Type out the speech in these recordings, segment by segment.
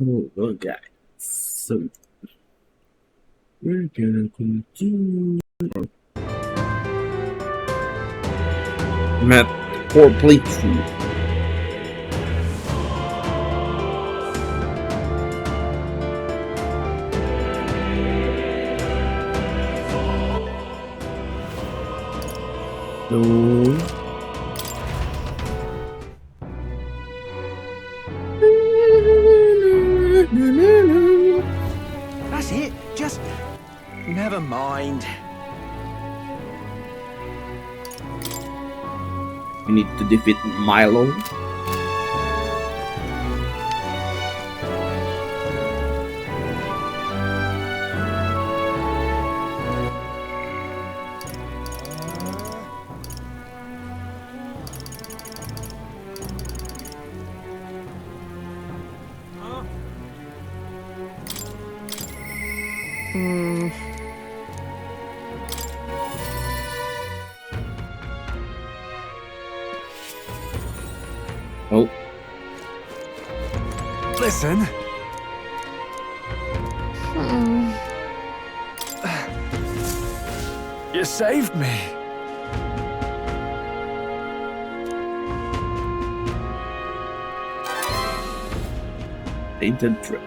Oh, okay. So we're gonna continue. Map or playthrough. So That's it. Just never mind. we need to defeat Milo. Oh, Listen. You saved me. tainted trip.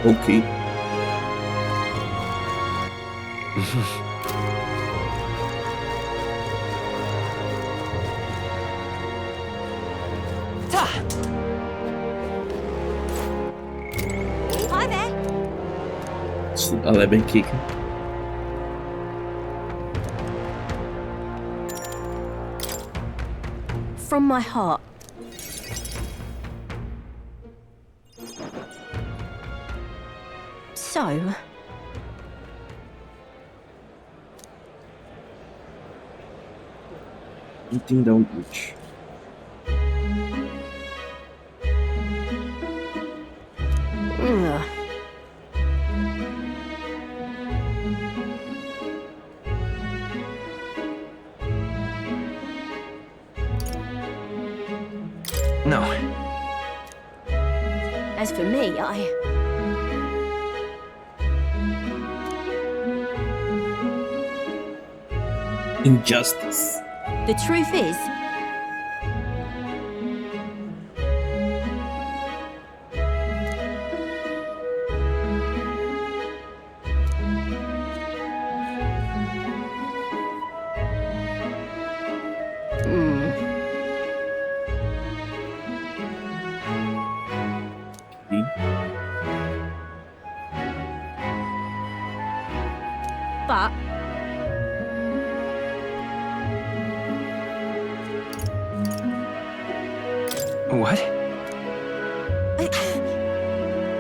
Okay. Hi there. It's 11 kick. From my heart. So, Eating down beach. ugh. No. As for me, Injustice. the truth is, Okay. but What?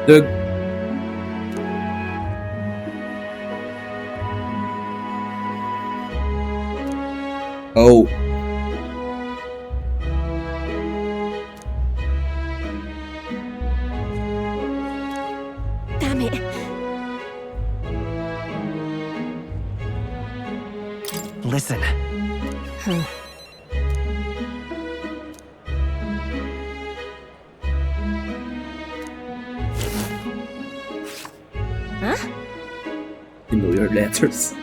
The oh, damn it. Listen. Huh? you know your letters.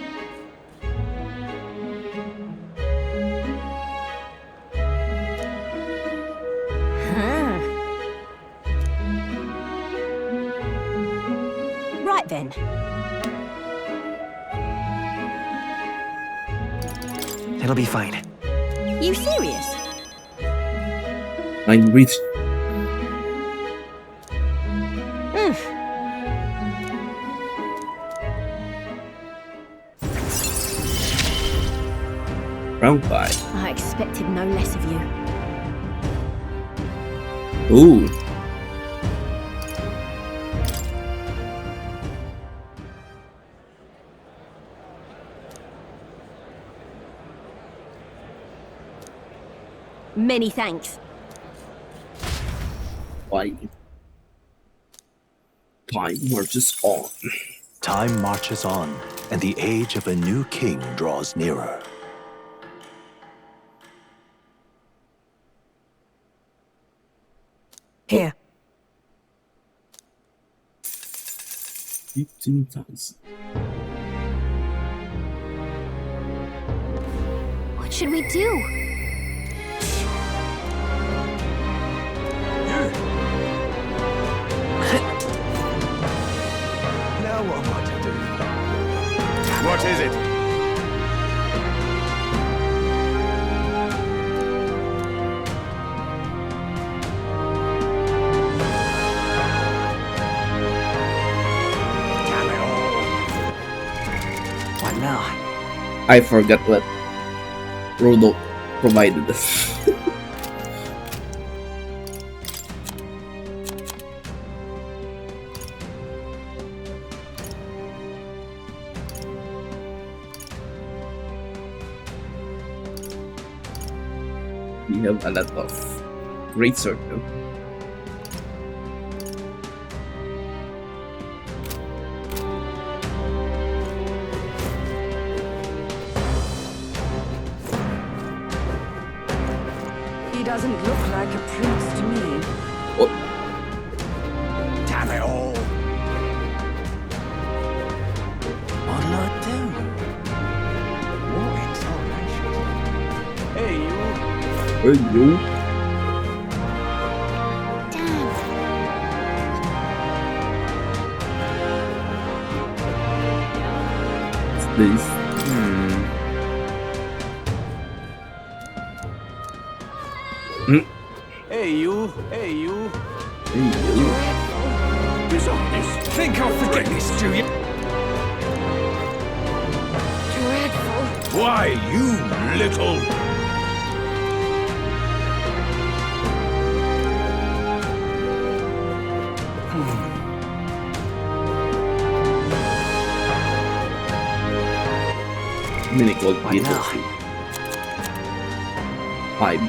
Huh. Right then. It'll be fine. You serious? I'm rich. Round 5. I expected no less of you. Ooh. Many thanks. Fine. Time marches on. Time marches on, and the age of a new king draws nearer. Here. 15,000. What should we do? Now what am I to do? What is it? Damn it all. What now? I forgot what Rodolph provided us. We have a lot of great sword though. He doesn't look like a prince to me. Oh, Damn it all. What'll I do? What insulation? Hey, you. hey you. What's this? Hey, you. Hey, you. Hey you. Dishonest. Think I'll forget this, do you? Dreadful. Why, you little... Mini gold Why beetle. now? 5.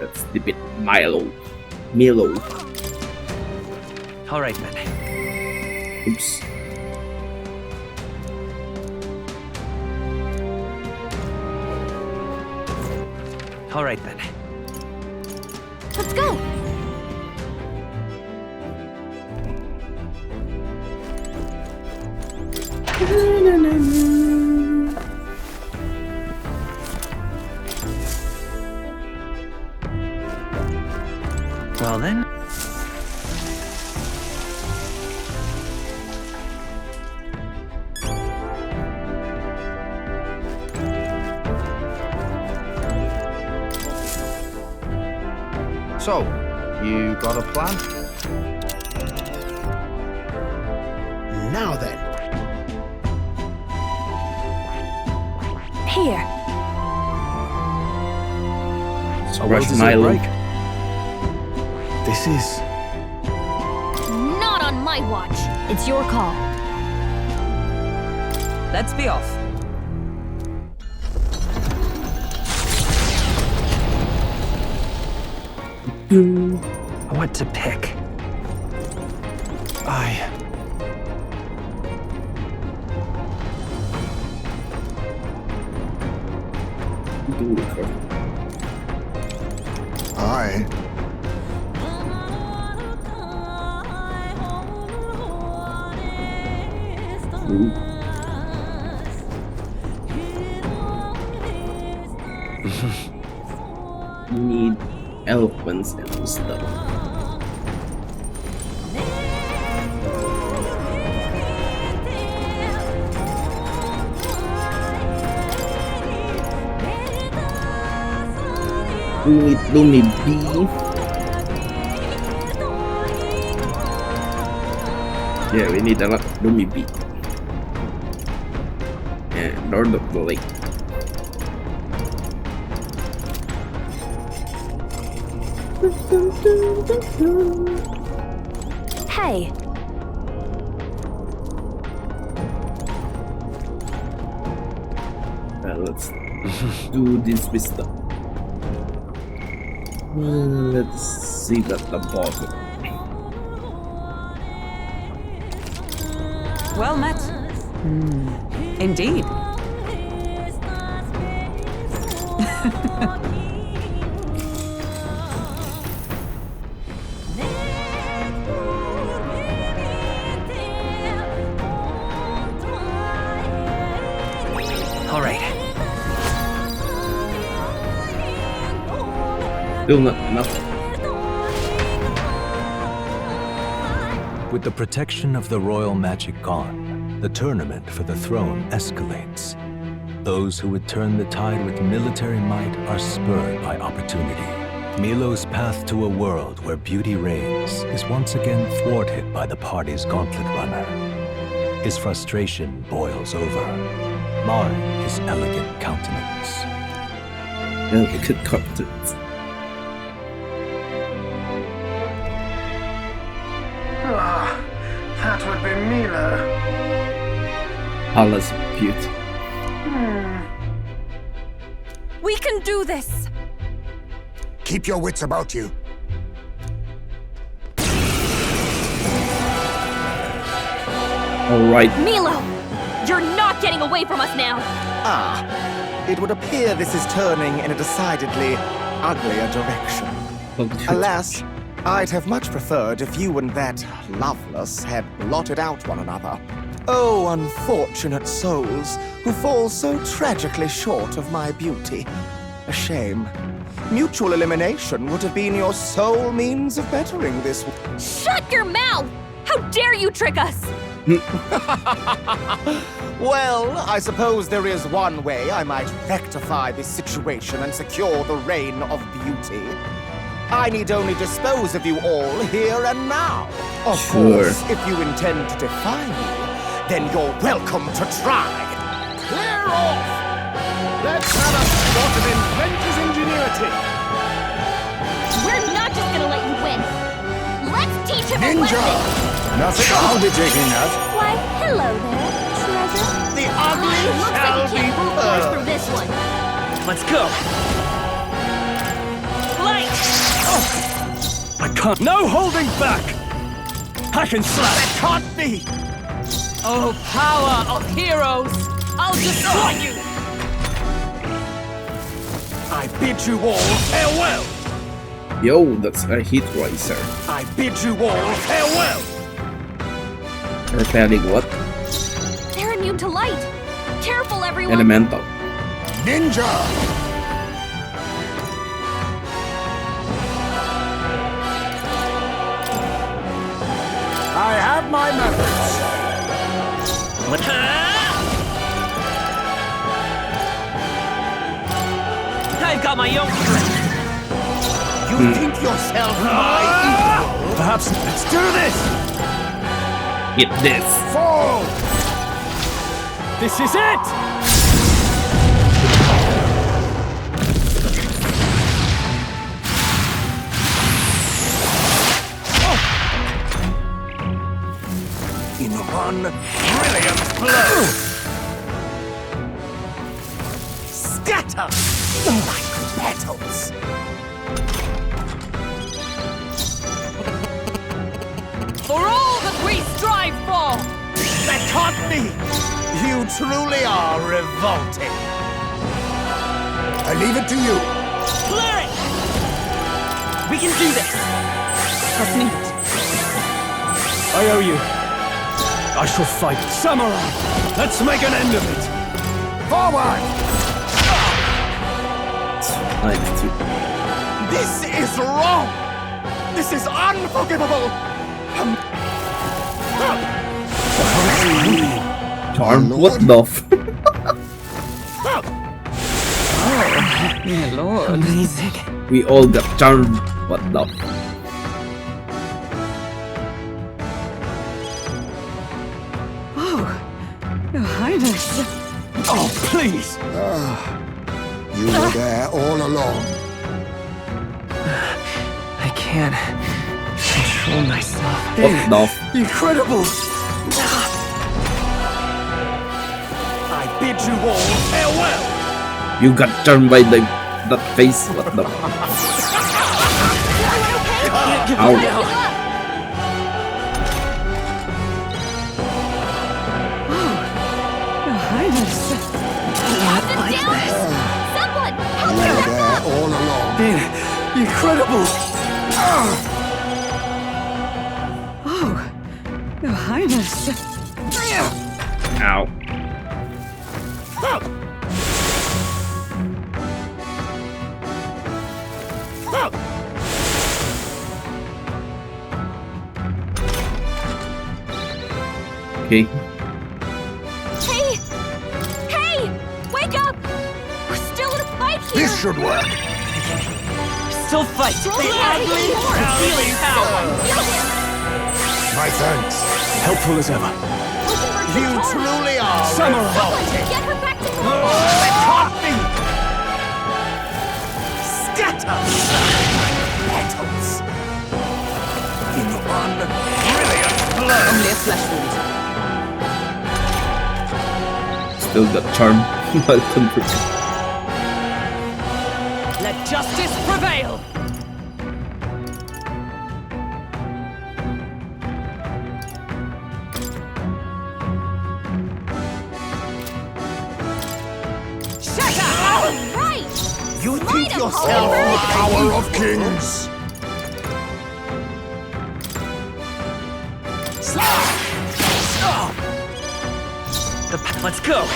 That's the bit Milo. All right, then. Oops. All right, then. Let's go. Well, then. So, you got a plan? Now then. Here. A well Rush deserved Milo. break. This is. Not on my watch. It's your call. Let's be off. What to pick? Aye. Ooh. You need elephants and stuff. Do me beef. Yeah, we need a lot. Do me beef. And Lord of the Lake. Hey. let's do this wisdom. Let's see that the bottom. Well met. Indeed. All right. Still not enough. With the protection of the royal magic gone, the tournament for the throne escalates. Those who would turn the tide with military might are spurred by opportunity. Milo's path to a world where beauty reigns is once again thwarted by the party's gauntlet runner. His frustration boils over, marring his elegant countenance. Delicate countenance. That would be Milo. Allah's beauty. We can do this! Keep your wits about you. Alright. Milo! You're not getting away from us now! It would appear this is turning in a decidedly uglier direction. Alas, I'd have much preferred if you and that Loveless had blotted out one another. Oh, unfortunate souls who fall so tragically short of my beauty. A shame. Mutual elimination would have been your sole means of bettering this. Shut your mouth! How dare you trick us! Well, I suppose there is one way I might rectify this situation and secure the reign of beauty. I need only dispose of you all here and now. Of course, if you intend to defy me, then you're welcome to try. Clear off! Let's have a spot of inventor's ingenuity. We're not just gonna let you win! Let's teach him a Ninja! lesson! Nothing. I'll be taking that. Why, hello there, treasure. The ugly Looks like shall you be can't move forward purged. through this one. Let's go! Light! Oh, I can't. No holding back! Hack and slash! That can't be! Oh, power of heroes! I'll destroy you! I bid you all farewell! Yo, that's a heat riser. I bid you all farewell! Repelling what? They're immune to light. Careful, everyone. Elemental. Ninja! I have my methods. I've got my own trick. You think yourself my equal? Perhaps let's do this! Hit this. Fall! This is it! In one brilliant blow! Scatter like petals! For all that we strive for! That can't be! You truly are revolting! I leave it to you. Clear it! We can do this! Let's meet it. I owe you. I shall fight. Samurai! Let's make an end of it! Forward! This is wrong! This is unforgivable! Charm? What the f? My lord. Amazing. We all got charmed. What the f? Oh, Your Highness. Oh, please! You were there all along. I can't control myself. What the f? Incredible! I bid you all farewell! You got turned by that face. What the? Ow. Your Highness. Not like this. Someone, help You me! were there all along. Incredible! Oh, Your Highness. Ow. Okay. Hey! Hey! Wake up! We're still in a fight here! This should work. Still fight! Healing power! My thanks. Helpful as ever. You truly are Samurai! revolting. Get her back to normal! Scatter! Petals! In one brilliant blow! Only a flesh wound. Still got charm. Welcome to Let justice prevail! All right! You Might think have yourself Oliver. the power of kings? Let's go!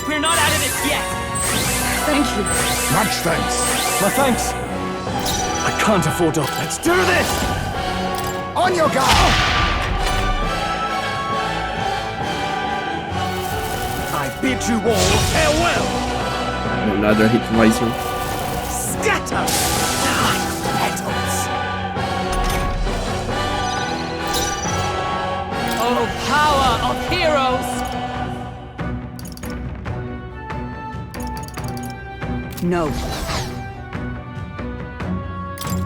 We're not out of this yet! Thank you. Much thanks. My thanks! I can't afford to... Let's do this! On your guard! I bid you all farewell! another hit visor. Scatter! Petals! Oh, power of heroes! No.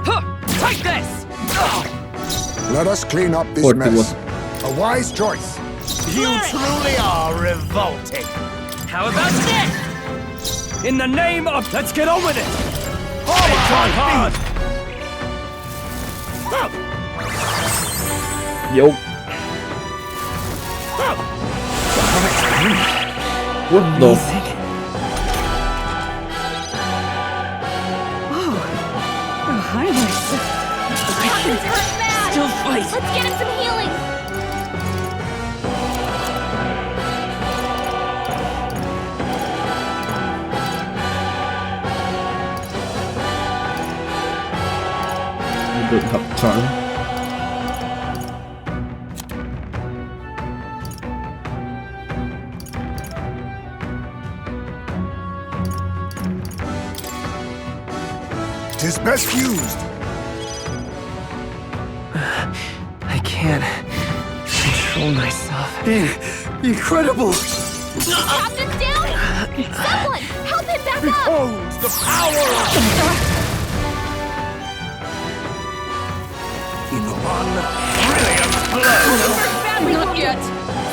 Huh! Take this! Let us clean up this 41. mess. A wise choice. You truly are revolting. How about this? In the name of... Let's get on with it! Hard! Yo. What the? Oh, Your Highness. Captain's hurt bad! Still fight! Let's get him some healing! You don't have charm. Tis best used. I can't control myself. Incredible! Captain's down! Someone, help him back up! Behold the power of... In one brilliant blow. Not yet!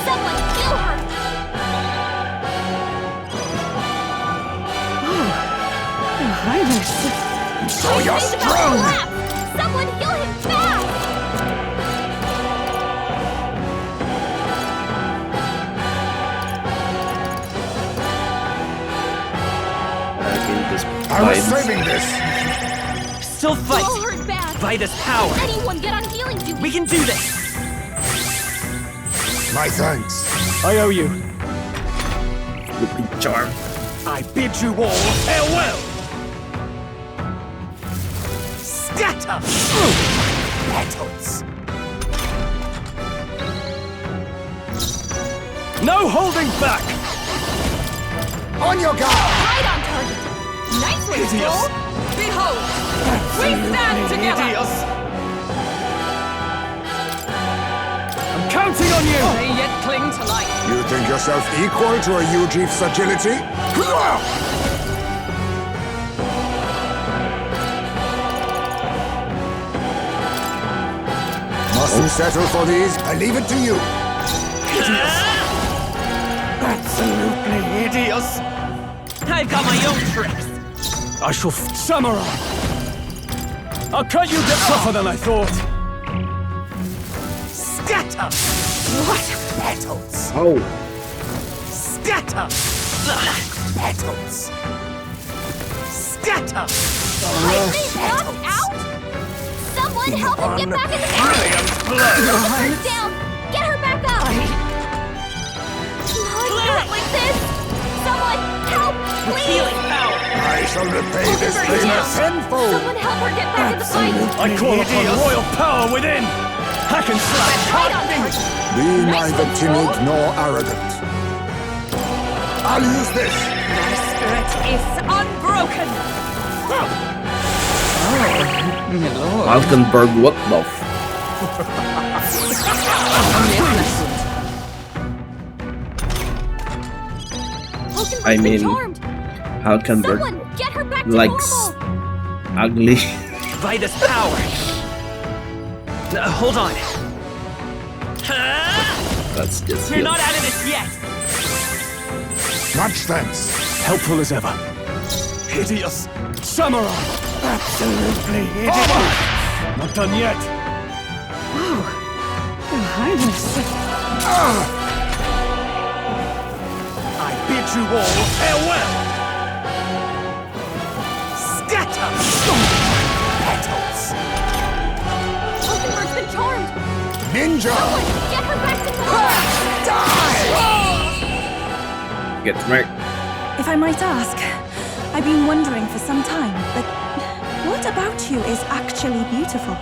Someone, heal her! Your Highness. So you're He's about to strong. collapse. Someone, heal him fast! I was saving this. Still All fight! hurt bad! By this power! Anyone get on healing duty! We can do this! My thanks. I owe you. Stupid charm. I bid you all farewell. Scatter! Petals! No holding back! On your guard! Right on target! Nice one, Stroll! Behold! We stand together! I'm counting on you! They yet cling to life! You think yourself equal to a Ujief's agility? Mustn't settle for these. I leave it to you. Absolutely hideous! I've got my own tricks. I shall Samurai! I'll cut you a bit tougher than I thought. Scatter! What? Petals! Oh, Scatter! Petals! Scatter! Wait, he's knocked out? Someone help him get back in the fight! Put her down! Get her back up! Not like this! Someone help, please! Healing power! I shall repay this Put her favor down! tenfold! Someone help her get back in the fight! I call upon royal power within! Hack and slash! Right on target! Be Nice neither control. timid nor arrogant. I'll use this! My spirit is unbroken. Falkenberg, what the f- Hulkenberg's I been mean, charmed. Falkenberg Someone get her back to likes normal! ugly. Vitus power! Hold on. That's just We're him. not out of this yet! Much thanks. Helpful as ever. Hideous! Samurai! Absolutely hideous! Not done yet! Your Highness. I bid you all farewell! Scatter! Petals! Hulkenberg's been charmed! Ninja! Someone get her back to normal! Get wrecked. If I might ask, I've been wondering for some time, but what about you is actually beautiful?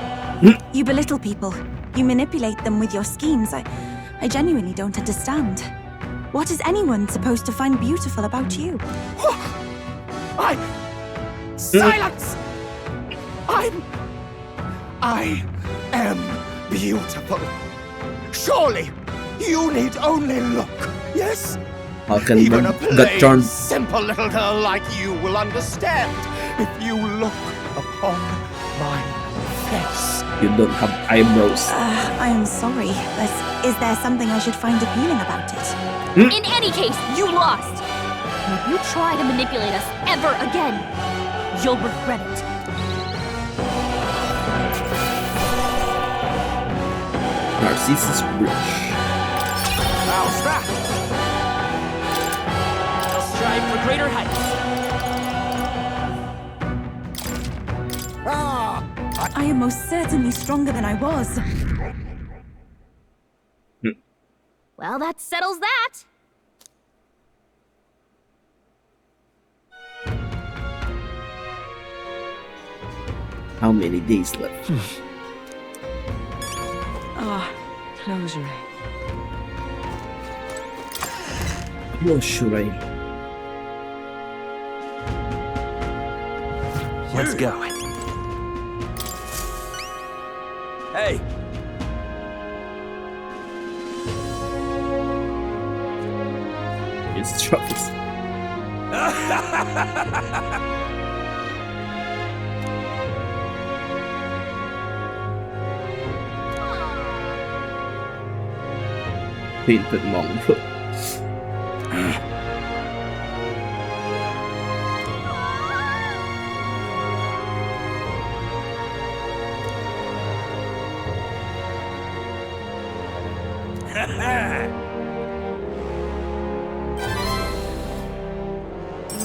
You belittle people. You manipulate them with your schemes. I genuinely don't understand. What is anyone supposed to find beautiful about you? Silence! I am beautiful. Surely, you need only look, yes? Even a Falkenberg got plain, charmed. simple little girl like you will understand if you look upon my face. You don't have eyebrows. I am sorry, but is there something I should find appealing about it? In any case, you lost! And if you try to manipulate us ever again, you'll regret it. Narcissus Bridge. How's that? I'll strive for greater heights. I am most certainly stronger than I was. Well, that settles that. How many days left? Closure. What should I? Let's go. Hey! It's trophies. Painted monk.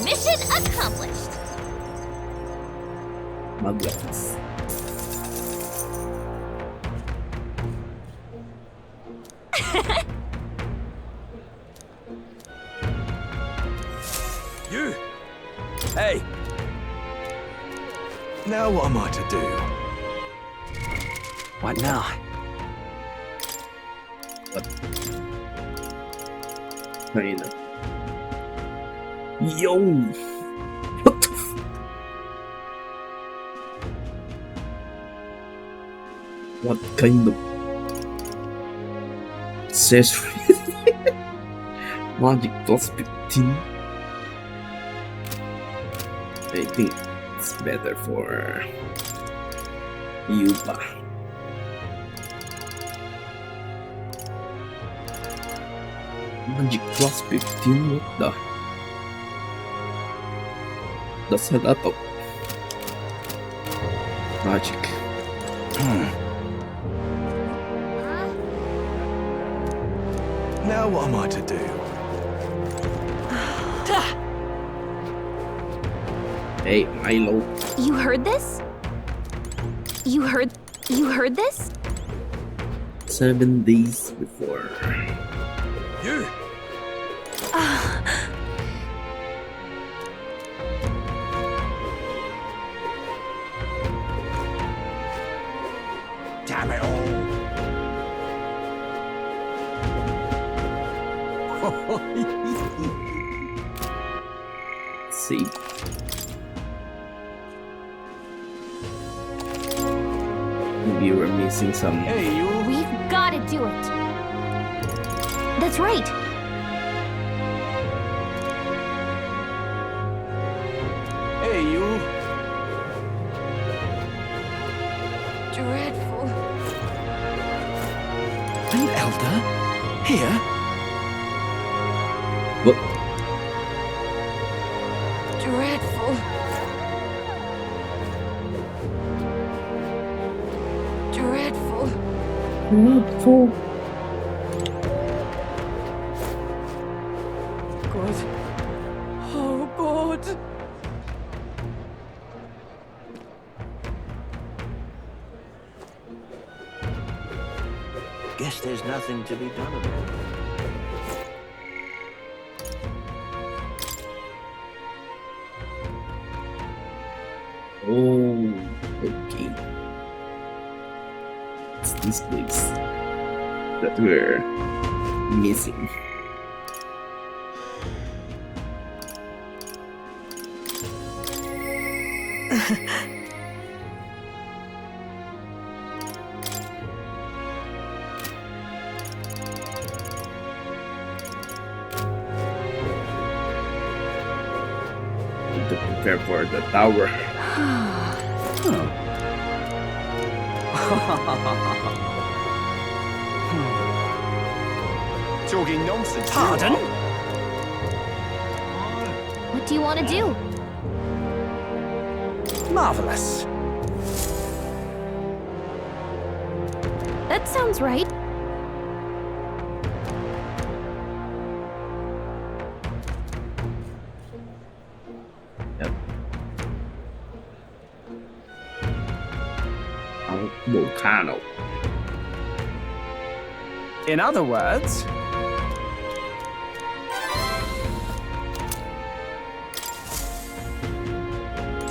Mission accomplished. Maglets. You! Hey! Now what am I to do? What now? What? Kind of. Yo! What the f- What kind of accessory? Magic plus 15? I think it's better for Yuba. Magic plus 15? What the? That's a lot of magic. Now what am I to do? Hey, Milo. You heard this? You heard this? 7 days before. You! Damn it all. Let's see. Maybe we're missing some. Hey, you! We've got to do it. That's right. Hey, you! Dreadful. An elder? Here? What? Dreadful. Dreadful. God. Oh, God. Guess there's nothing to be done about it. Oh, okay. It's this place that we're missing. Need to prepare for the tower. Talking nonsense. Pardon? What do you want to do? Marvelous. That sounds right. Yep. Volcano. In other words,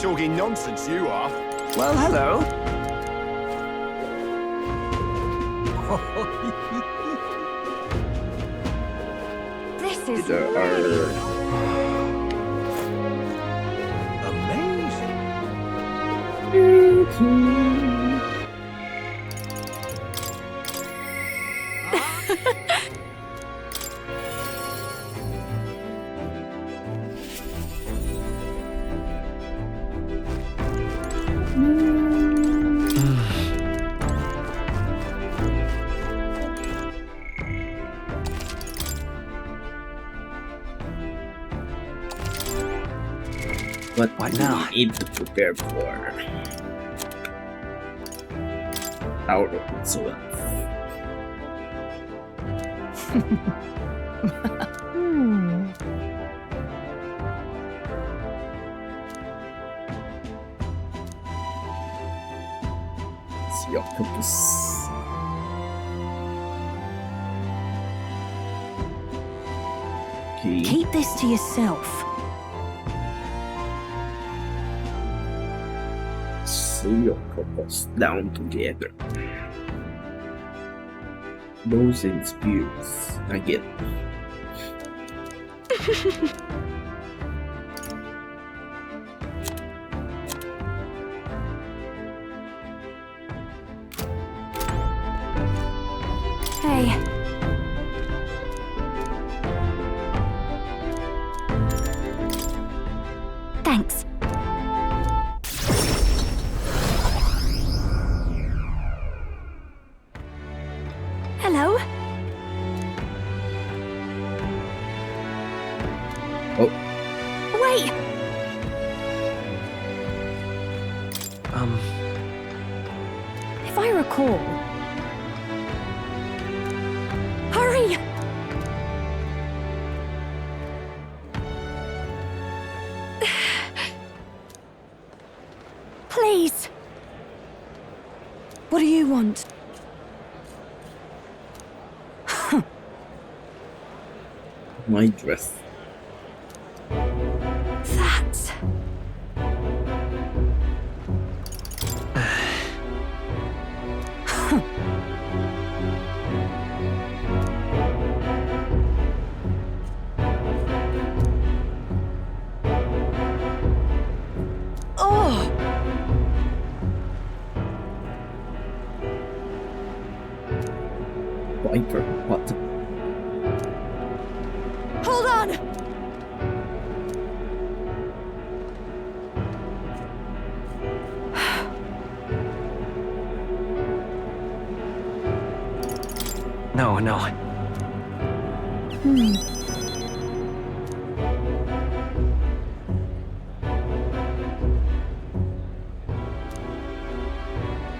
Talking nonsense, you are. well, hello. This is There are Amazing! what now? We need to prepare for our influence. Sea octopus. Okay. Keep this to yourself. Sea octopus down together. Bows and spears again. Hey, thanks. Hello? Oh, Wait! call. Hurry! Please. What do you want? My dress. That's... Oh! Viper. What? Hold on! No, no.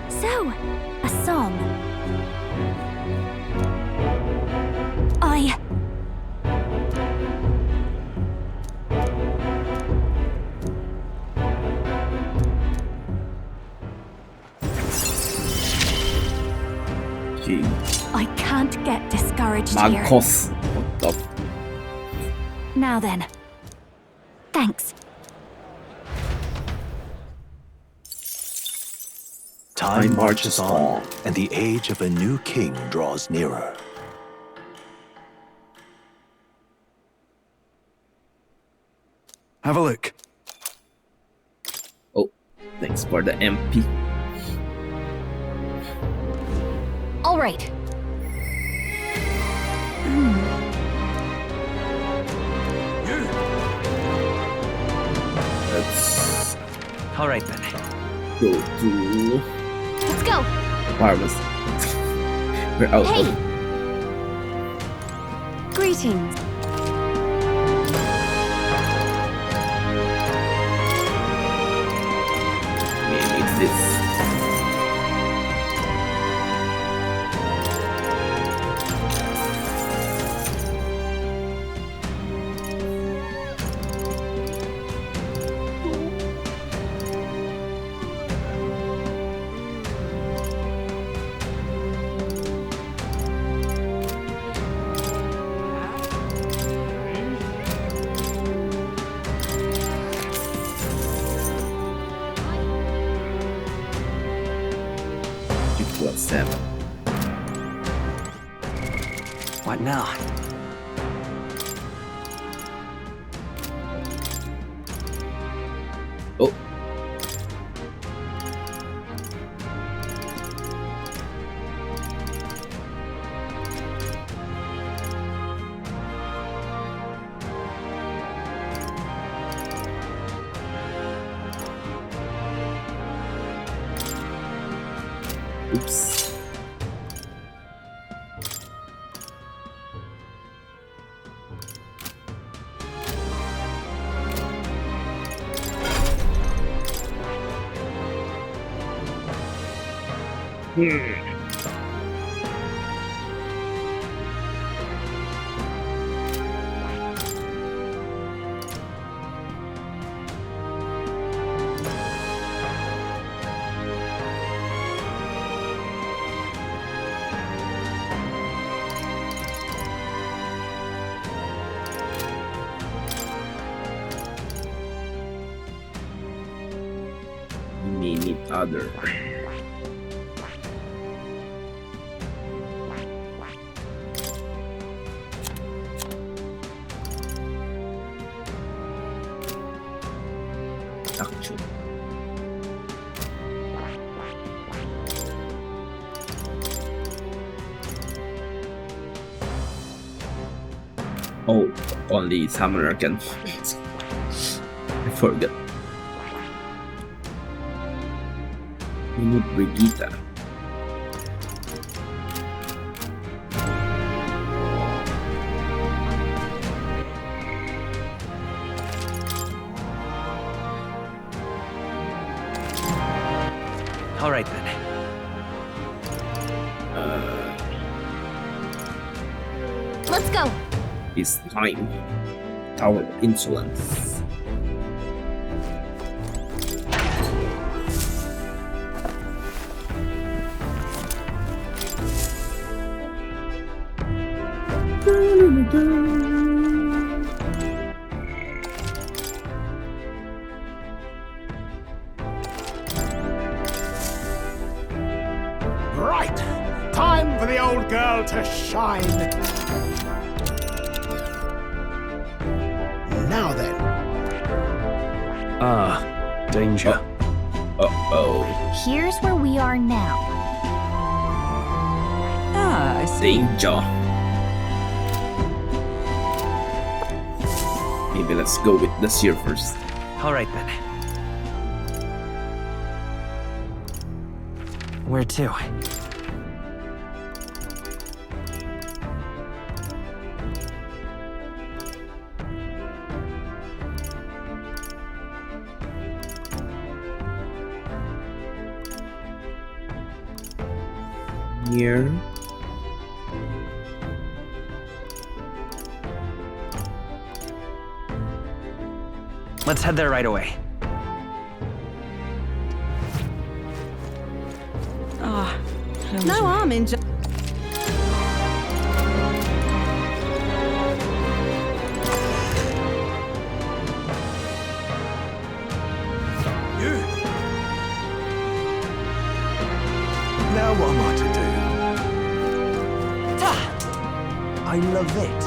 So, a song. Gee. I can't get discouraged here. Marcos. What the f- Now then. Thanks. Time marches on, and the age of a new king draws nearer. Have a look. Oh, thanks for the MP. All right. Let's All right then. go to Let's go. pharmacy. We're out Hey. of Greetings. it's this. Equal 7. What now? Oh. Oops. We need other. Actually. Oh, only summoner can. I forgot. We need Brigitte. All right then. Let's go. It's time. Tower of Insolence. Right. Time for the old girl to shine. Now then. Ah, danger. Uh-oh. Here's where we are now. Ah, I see. Danger. Maybe let's go with the seer first. All right then. Where to? Here. Let's head there right away. Ah, no harm in just. Now what am I to do? I love it.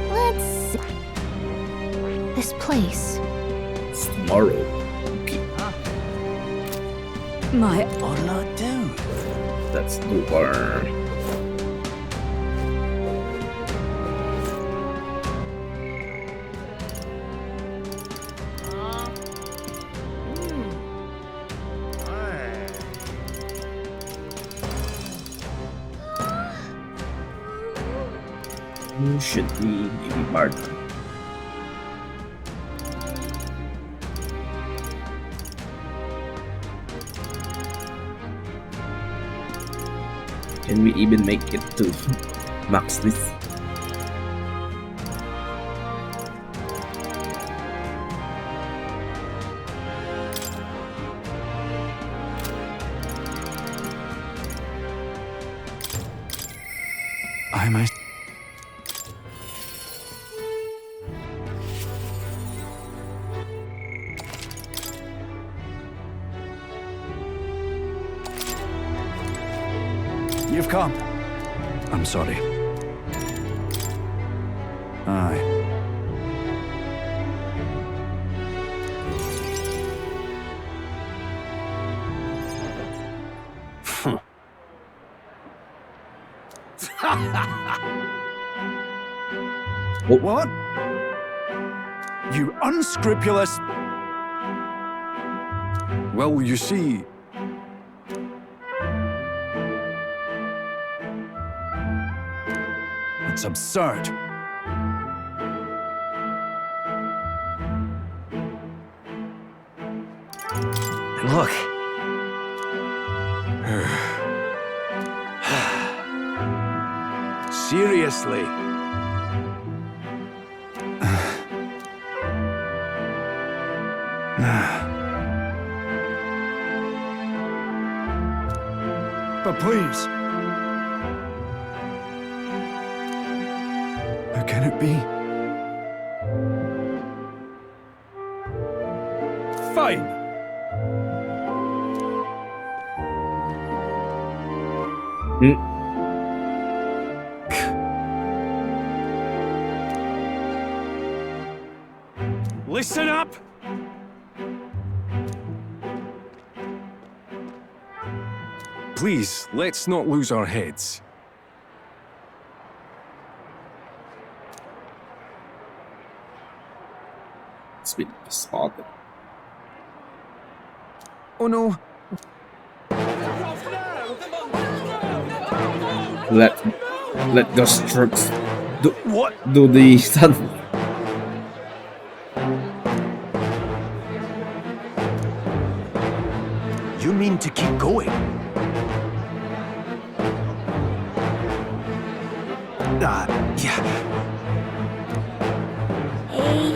Let's see. This place. It's tomorrow. Okay, My What'll I do? that's the war. Who should be maybe Martha? Can we even make it to max this? I must. You've come. I'm sorry. Aye. What? You unscrupulous... Well, you see... It's absurd. And look. Seriously. But please. How can it be? Fine. Listen up! Please, let's not lose our heads. It's been spotted. Oh no. Let the strokes Do the sun. You mean to keep going? Yeah. Hey.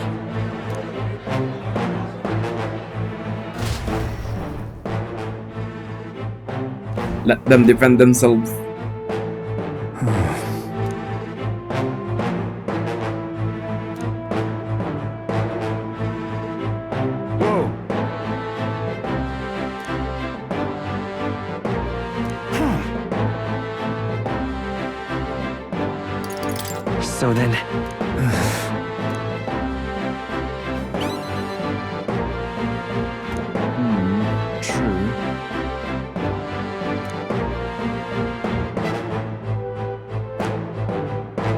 Let them defend themselves. Whoa. So then... true.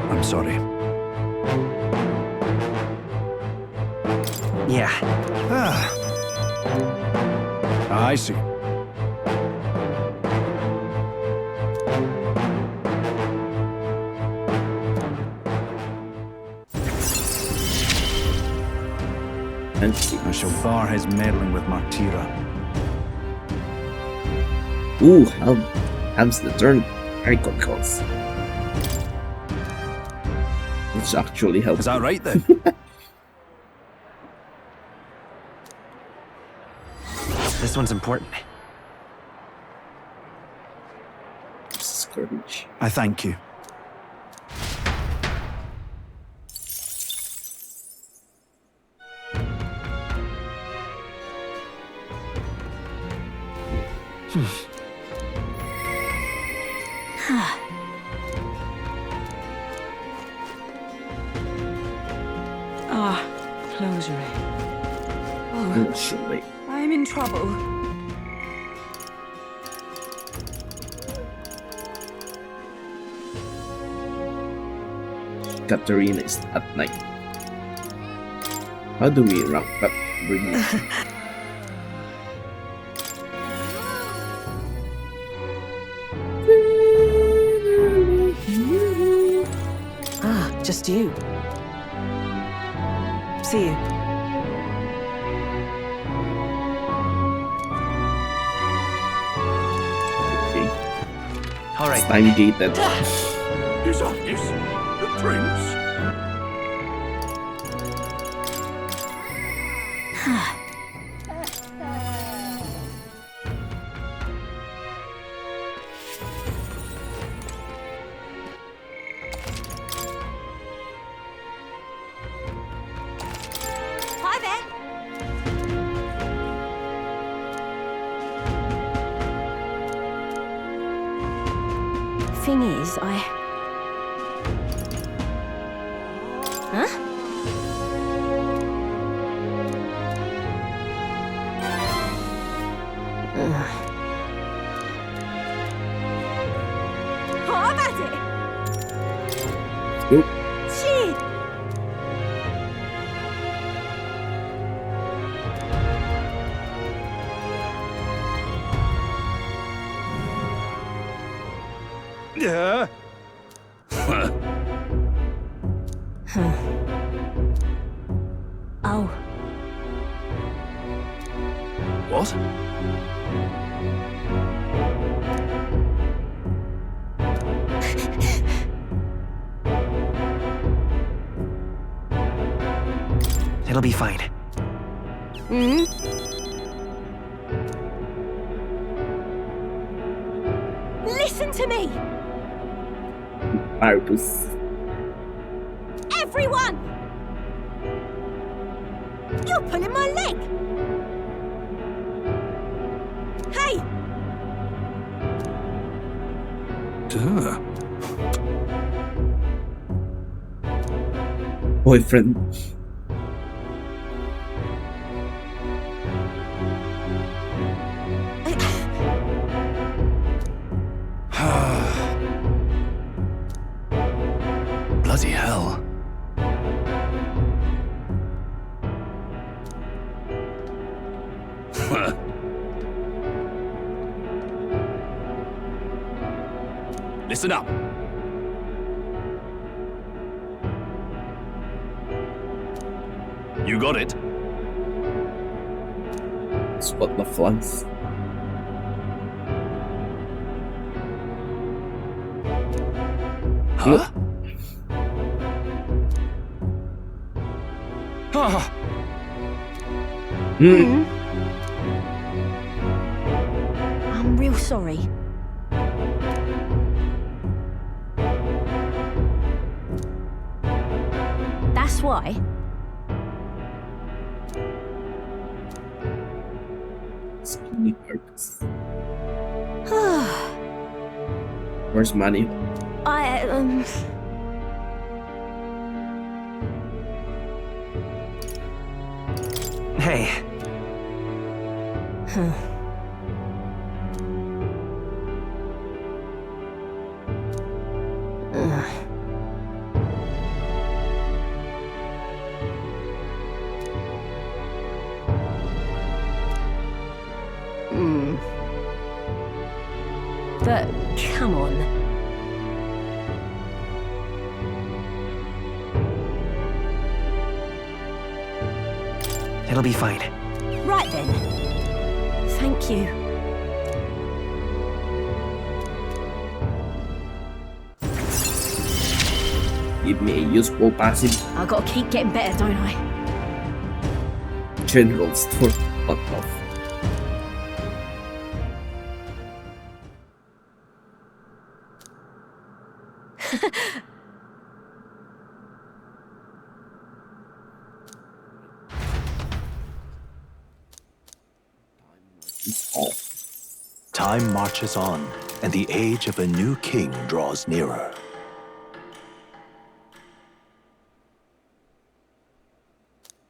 I'm sorry. Yeah. I see. And see. I shall bar his meddling with Martira. Ooh, helps the turn icon cost. Which actually helps. Is that right then? This one's important. Skirmish. I thank you. Closure. Surely. I'm in trouble. Katarina is at night. How do we rank up brilliant? Just you. See you. Okay. All right. Time gated. Is that this? The prince? Hi there. Thing is, Huh? Oh, I'm at it. Oop. Shit. Yeah. Oh. What? It'll be fine. Hmm? Listen to me! Artus. Everyone! You're pulling my leg! Hey! Duh. Boyfriend. Bloody hell. Listen up. You got it. Spot the flanks. Huh? Ah, I'm real sorry. That's why. Skinny purpose. Where's money? hey. But come on. It'll be fine. Right then. Thank you. Give me a useful passive. I gotta keep getting better, don't I? General store. Fuck off. Time marches on, and the age of a new king draws nearer.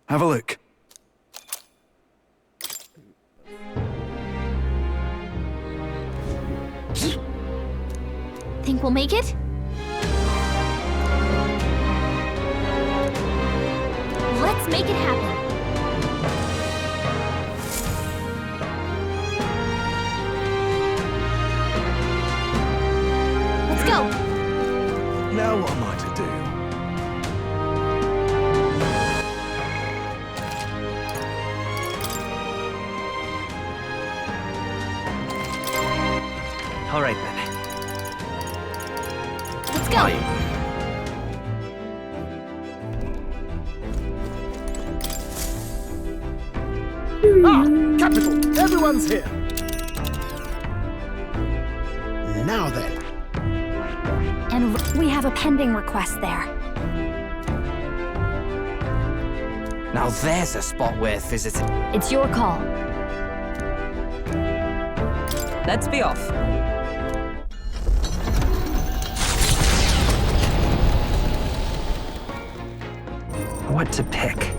Have a look. Think we'll make it? Let's make it happen. Let's go. Now what am I to do? All right then. Let's go. Capital! Everyone's here! Now then. And we have a pending request there. Now there's a spot worth visiting. It's your call. Let's be off. What to pick?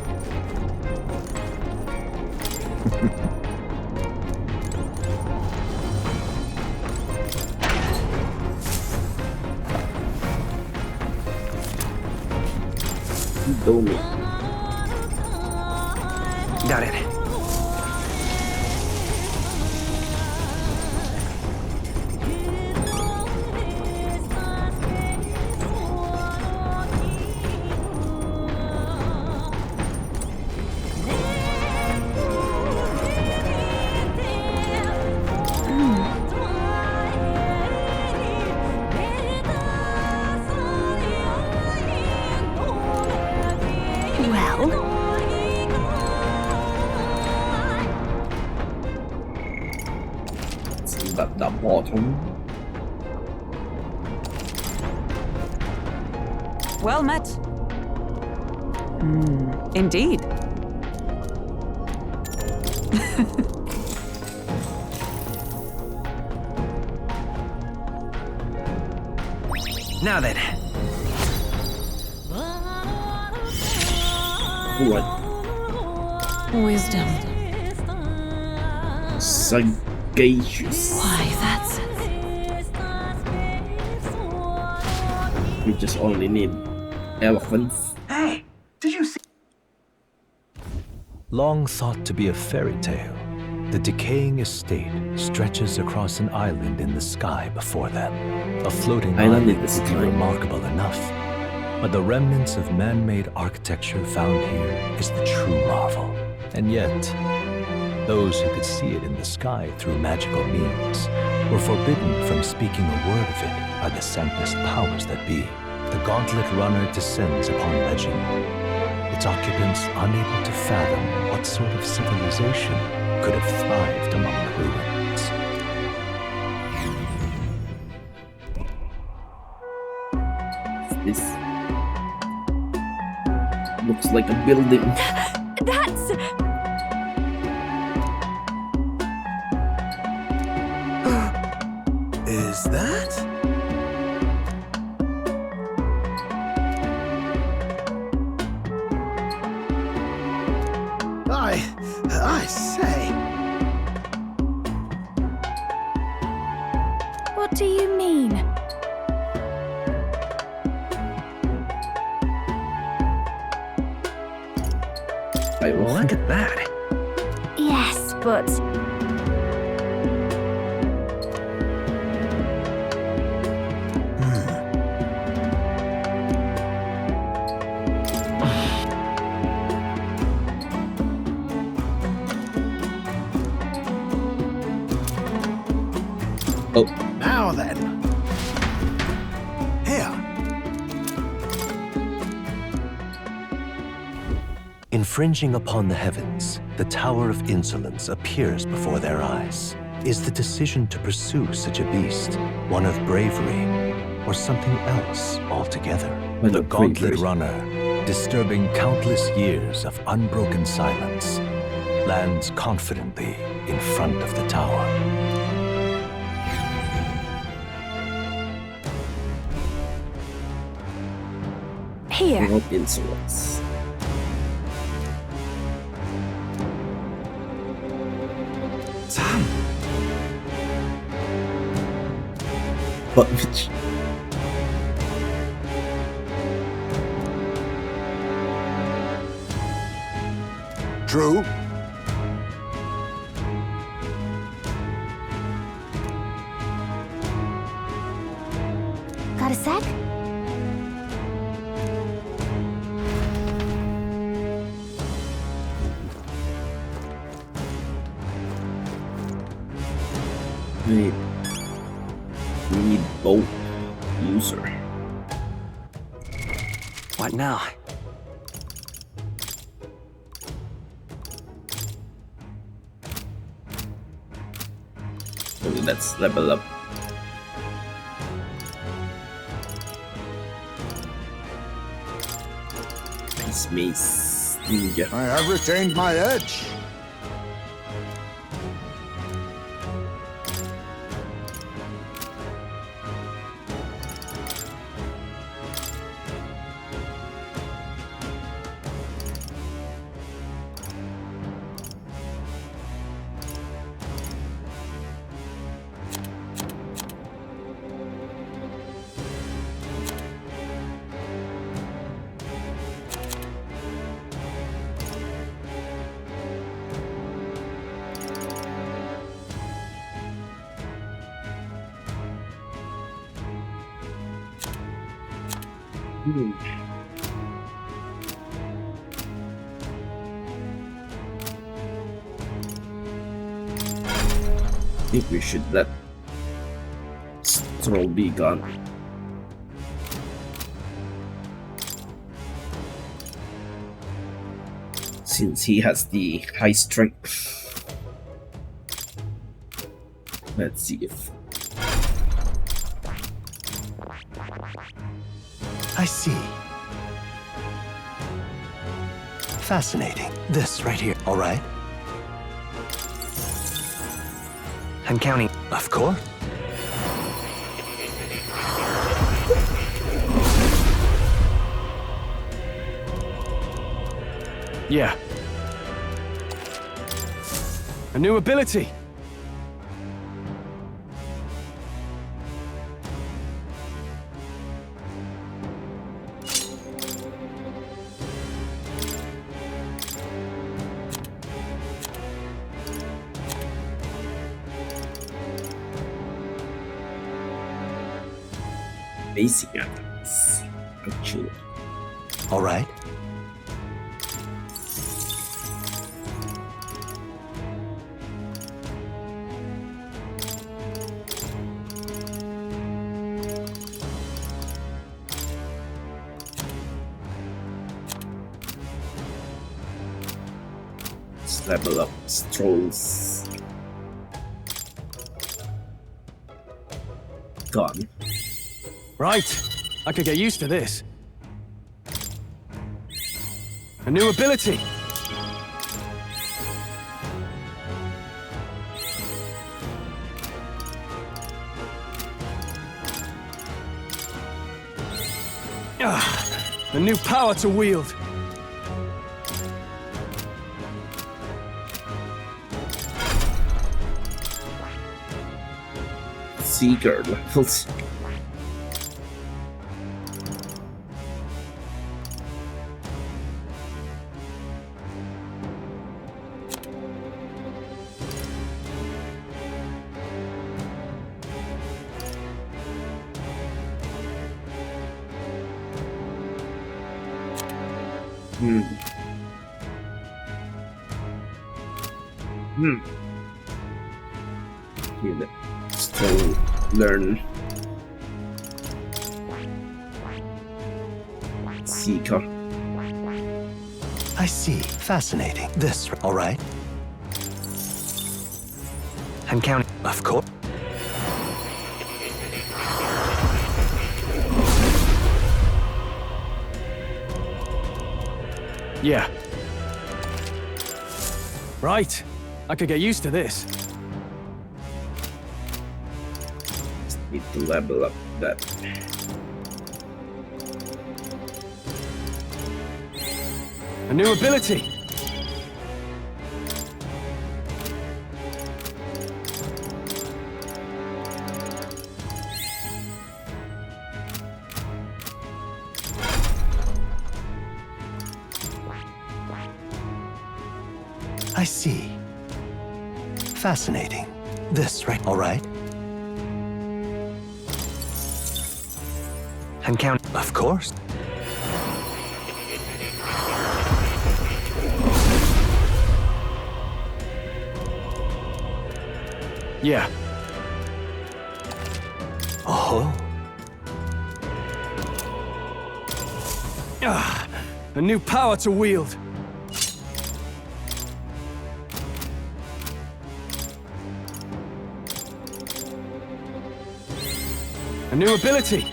Do me. Got it. At the bottom. Well met. Indeed. Now then. What? Wisdom. Sagacious. Why, that's... We just only need elephants. Hey, did you see? Long thought to be a fairy tale, the decaying estate stretches across an island in the sky before them. A floating Island in island the would be sky. remarkable enough, But the remnants of man-made architecture found here is the true marvel. And yet, those who could see it in the sky through magical means were forbidden from speaking a word of it by the sanctest powers that be. The Gauntlet Runner descends upon legend, its occupants unable to fathom what sort of civilization could have thrived among the ruins. This looks like a building. That's... Is that? I say. What do you mean? Look at that. Yes, but Oh, Now then. Here. Infringing upon the heavens, the Tower of Insolence appears before their eyes. Is the decision to pursue such a beast one of bravery, or something else altogether? One The of Gauntlet bravery. Runner, disturbing countless years of unbroken silence, lands confidently in front of the tower. Here. no insolence. Sam. But which? True. got a sec? We need both user. What now? So let's level up. Nice mace ninja. I have retained my edge. I think we should let Stroll be gone. Since he has the high strength. Let's see if I see. Fascinating. This right here, all right? I'm counting. Of course. Yeah. A new ability. basic items, actually. all right? Let's level up Strolls. Gone. Right. I could get used to this. A new ability. A new power to wield. Seeker levels. Yeah, still learn Seeker. I see. Fascinating. This, all right? I'm counting. Of course. Yeah. Right. I could get used to this. Just need to level up that. A new ability. I see. Fascinating. This, right? All right? I'm counting. Of course. Yeah. Oh. A new power to wield. A new ability.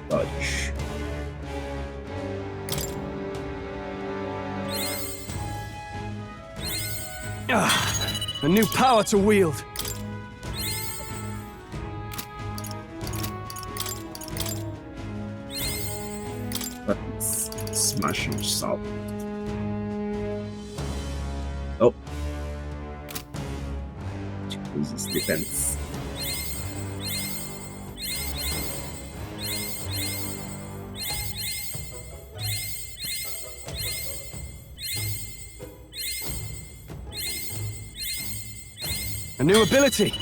Dodge. A new power to wield. Buttons. Smashing salt. Oh. Loses defense. A new ability.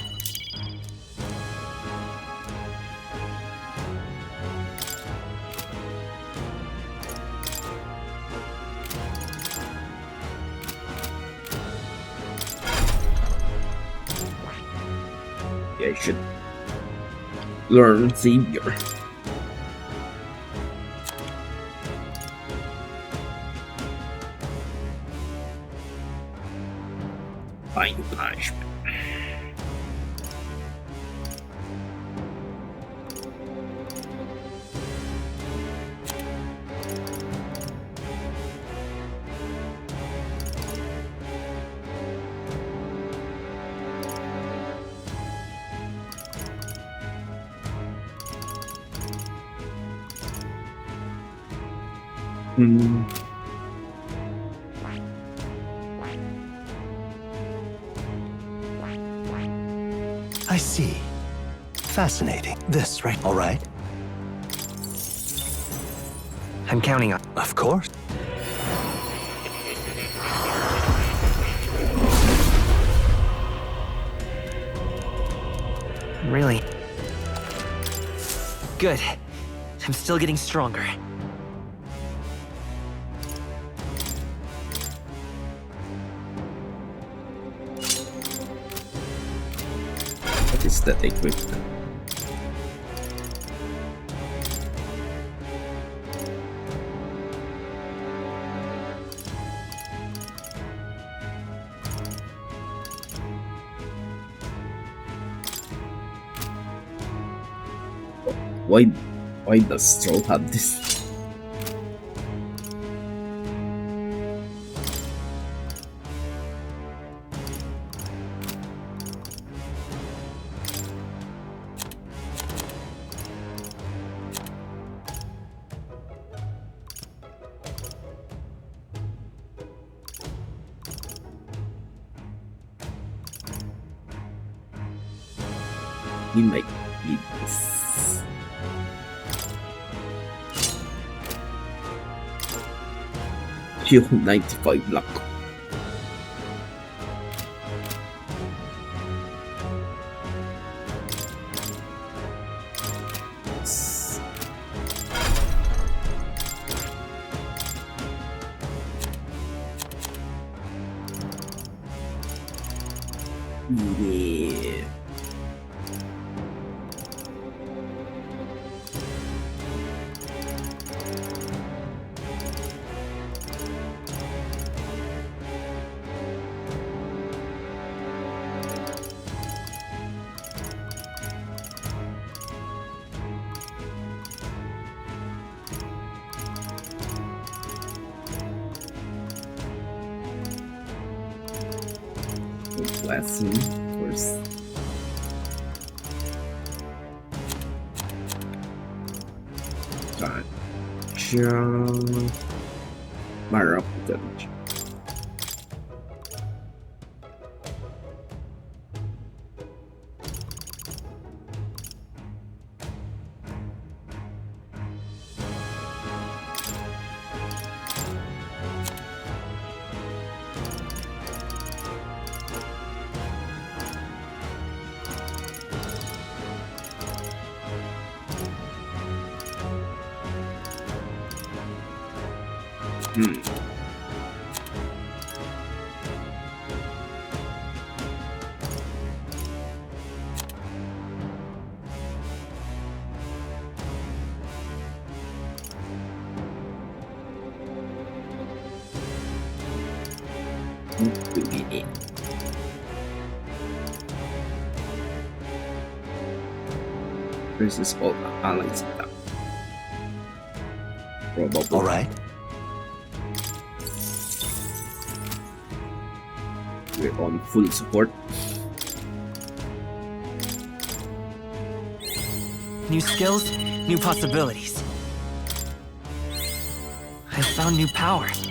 Yeah, I should learn Savior. Fine punishment. I see. Fascinating. This, right? All right? I'm counting on. Of course. Really? Good. I'm still getting stronger. What is that equipment? Why does Stroll have this? He might need this. 95 luck. Yeah. Blessing, of course. Gotcha. Maraput. Versus all allies now. Probably. All right. We're on full support. New skills, new possibilities. I found new powers.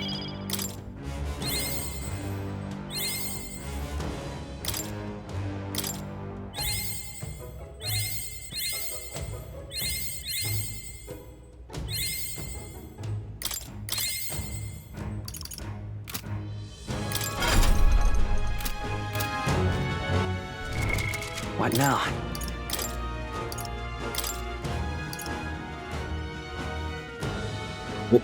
What now? Oh.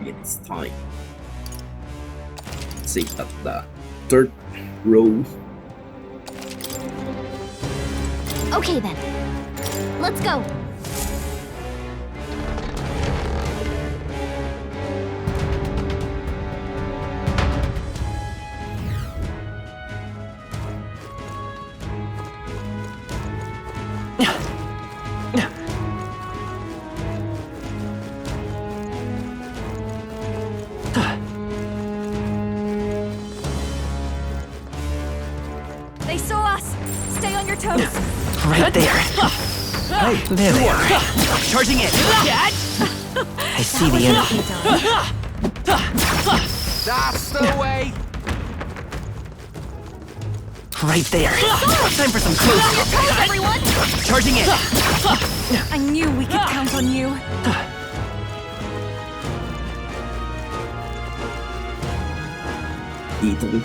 It's time. Save that the third row. Okay then. Let's go. They saw us! Stay on your toes! Right there. Hey, there they are. Charging in. I see the enemy. That's the way! Right there. Time for some close combat. Everyone! Charging in. I knew we could count on you. Beetle.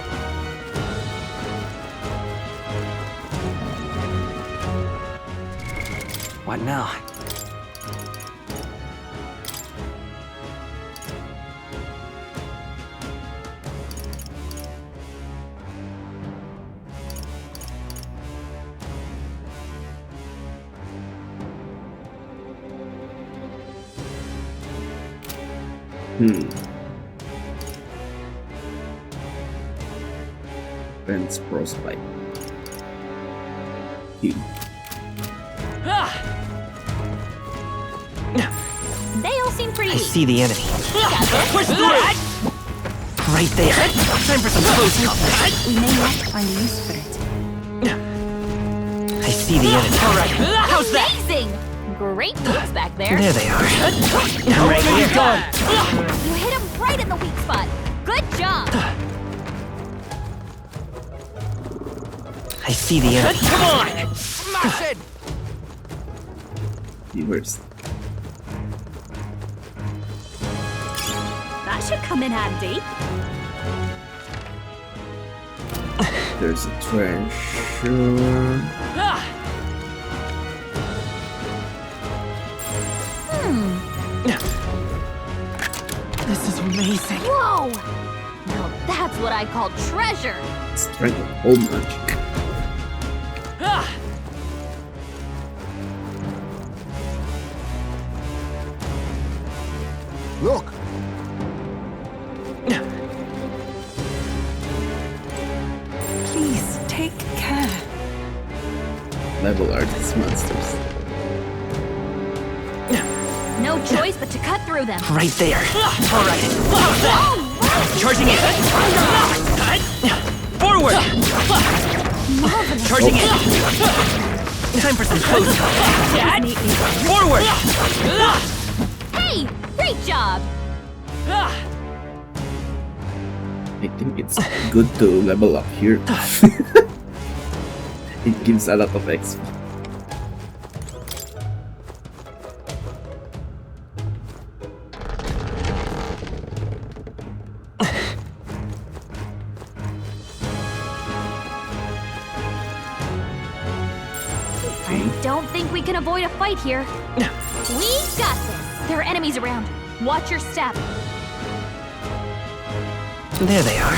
What now? Friends Frostbite. Heal. They all seem pretty I weak. see the enemy. Push through it! Right there. Time for some close up. We may yet find a use for it. I see the enemy. All right. How's that? Amazing! Great moves back there. There they are. Right here. You hit him right in the weak spot. Good job. I see the enemy. Come on! Smash it! The worst. That should come in handy. There's a treasure. This is amazing. Whoa! Now that's what I call treasure. Strength of all magic. Look, Please, take care. Level are these monsters. No choice but to cut through them. Right there. All right. How's that? Charging in. Forward. Charging in. Time for some close. Forward. Hey! Great job! I think it's good to level up here. It gives a lot of XP. I don't think we can avoid a fight here. We got this. There are enemies around. Watch your step. There they are.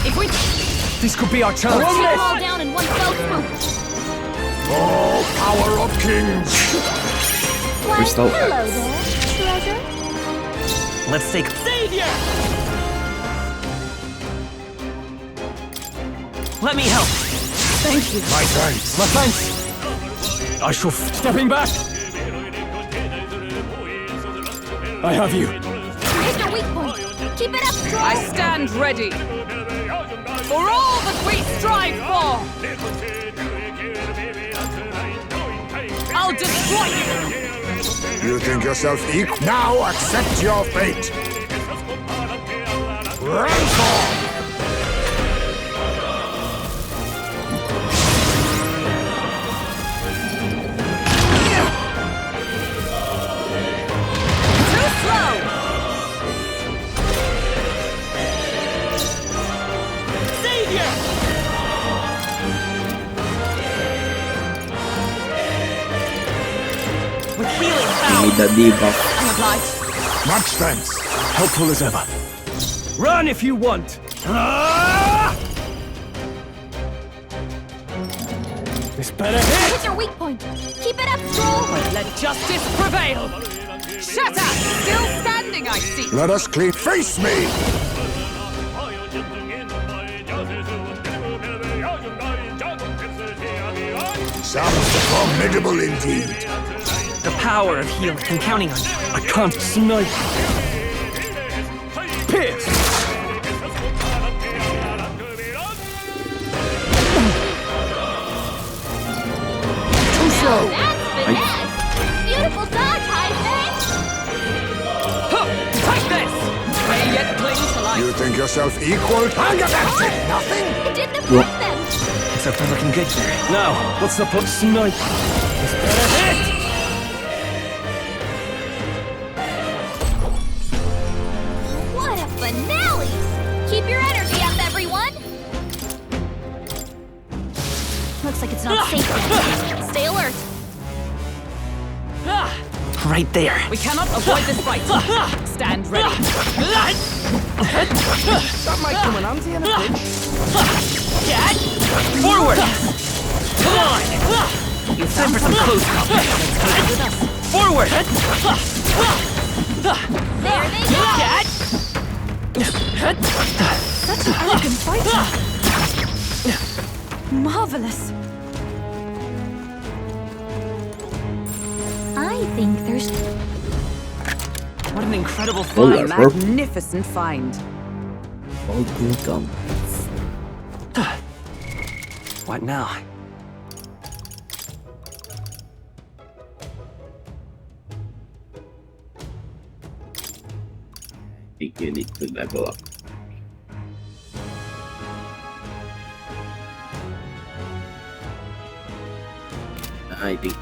If we This could be our chance. take them all down in one fell swoop. all power of kings. Why, Crystal hello Axe. there, treasure. Let's take Savior. Let me help. Thank you. My thanks. My thanks. I shall stepping back. I have you. Hit your weak point. Keep it up, strong. I stand ready. For all that we strive for. I'll destroy you. You think yourself equal? Now accept your fate. Rancor! Too slow. Savior. With healing I power. need a debuff. I'm obliged. Much thanks. Helpful as ever. Run if you want. This better hit. Hit your weak point. Keep it up, strong. Let justice prevail. Shatter! Still standing, I see. Let us clean. Face me! Sounds formidable indeed. The power of healing. I'm counting on you. I can't snipe. Pierce. Too slow. That's finesse. Beautiful dodge, Heisman. Take this! May yet cling to life. You think yourself equal? That did nothing. It didn't affect them. Except we're looking good here. Now, what's the point? Snipe. This better hit. Right there. We cannot avoid this fight. Stand ready. That might come in handy in a pinch. Forward! Come on! It's time for some close combat. Forward! There they go! Such an elegant fighter. Marvelous. I think there's... What an incredible Oh, find. that's her. Magnificent find. All good gun. What now? I think you need to level up. I think.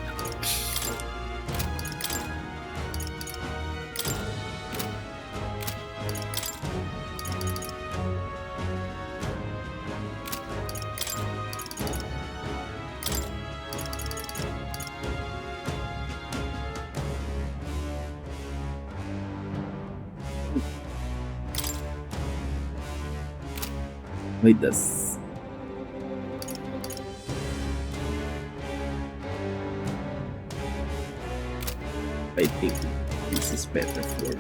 Wait, this. I think this is better for.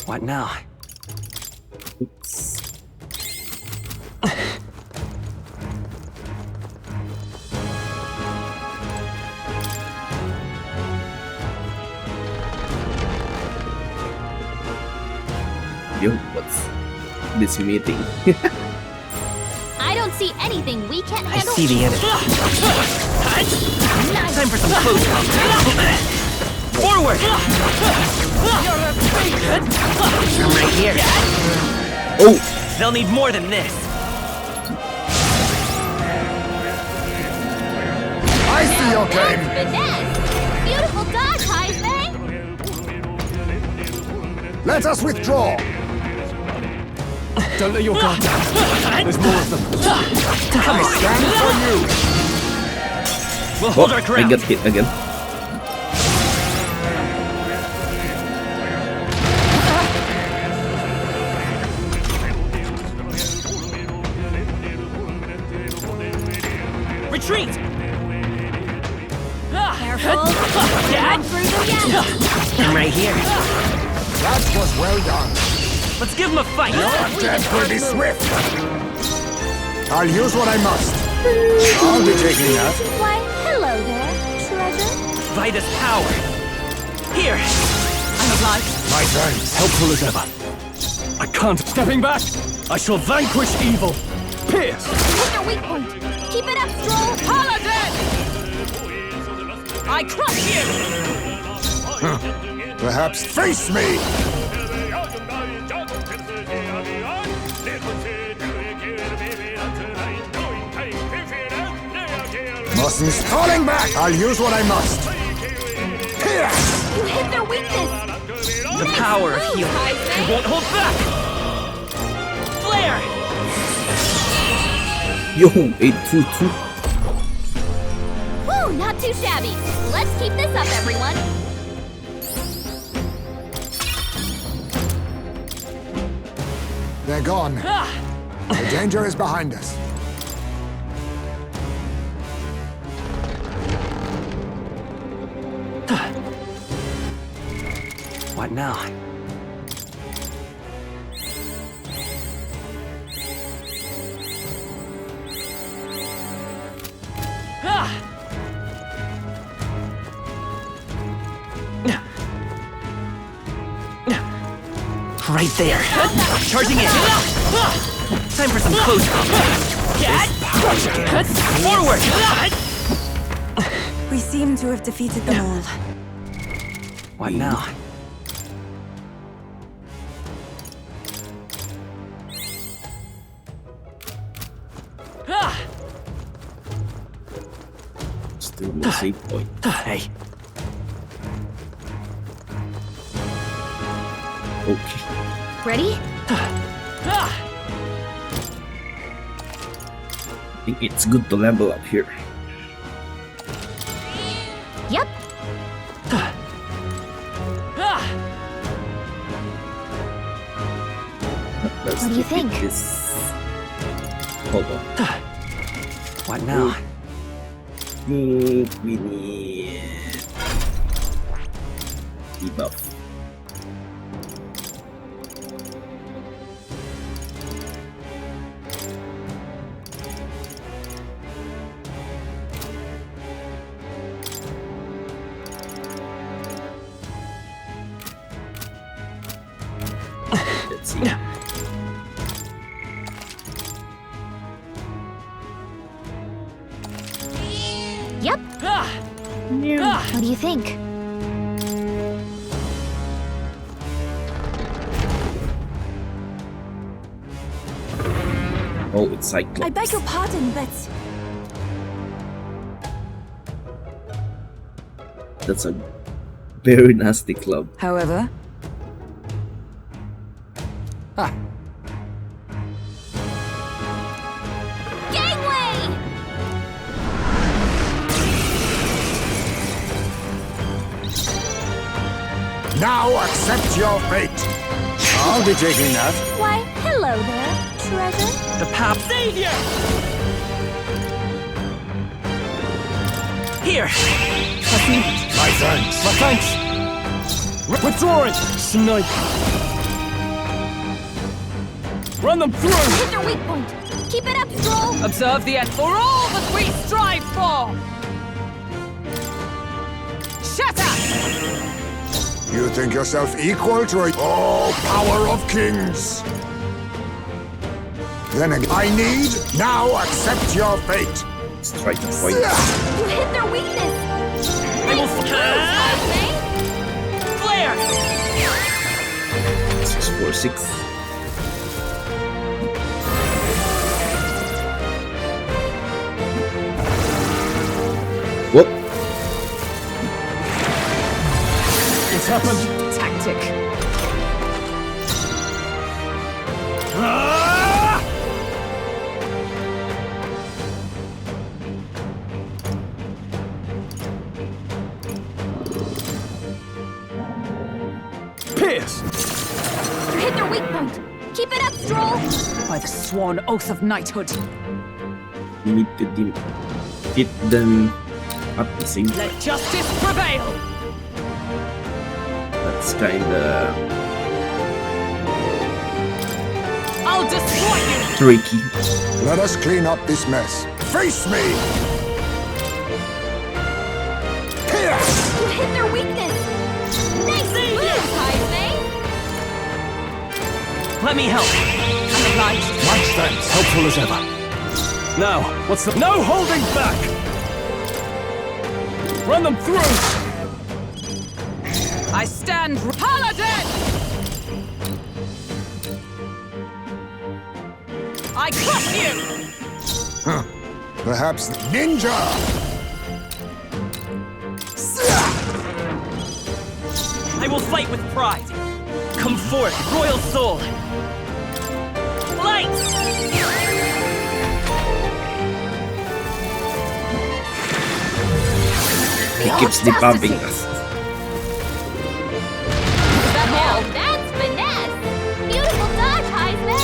What now? Oops. Yo, what's this meeting? I don't see anything we can't I handle. see the enemy. Time for some close combat. Forward! I'm right here. Oh! They'll need more than this. I see your game. Finesse! Beautiful dodge, Heisman! Let us withdraw. Don't let your guard down. There's more of them. Come on. Stand for you. We'll hold our I ground. got hit again. Retreat! Careful! Down through them yet! I'm right here. That was well done. Let's give them a fight. Your death will be swift. I'll use what I must. I'll be taking that. Why, hello there, treasure. Vitus power. Here. I'm obliged. My turn. Helpful as ever. I can't. Stepping back. I shall vanquish evil. Pierce. Hit your weak point. Keep it up, Stroll. Paladin! I crush you! Perhaps face me. Mustn't falling back. I'll use what I must. Here. You hit their weakness. The power of healing. You won't hold back. Flare! Yo, 822. Woo, not too shabby. Let's keep this up, everyone. They're gone. The danger is behind us. What now? Right there. Charging in. Time for some close combat. Forward! We seem to have defeated them all. What now? Still no save point. Hey. Okay. Ready? I think it's good to level up here. Yep. Let's What do you defeat think? This. Hold on. What now? We need debuff. Let's see. Yep. What do you think? Oh, it's Cyclops. I beg your pardon, but That's a very nasty club. However, Gangway! Now accept your fate. I'll be taking that. Why, hello there, treasure. The pap savior! Here! My thanks. My thanks! Withdrawing! Snipe! Run them through! Hit their weak point. Keep it up, Stroll. observe the end for all that we strive for! Shatter! You think yourself equal to a power of kings? Then again, I need now accept your fate. Let's try to fight. You hit their weakness. I will flare! 646. Whoop! What's happened? Tactic. Pierce! You hit their weak point. Keep it up, Stroll. By the sworn oath of knighthood, We need to defeat them at the same time. let justice prevail! That's kinda I'll destroy you! tricky. Let us clean up this mess. Face me! Pierce! You hit their weakness. Nice move, Jaime. Let me help! I'm obliged. Much thanks. Helpful as ever. Now, what's the... No holding back! Run them through! I stand Paladin! I crush you! Perhaps ninja! I will fight with pride! Come forth, royal soul! Light! He keeps debuffing us. Now that's finesse. Beautiful dodge, Jaime.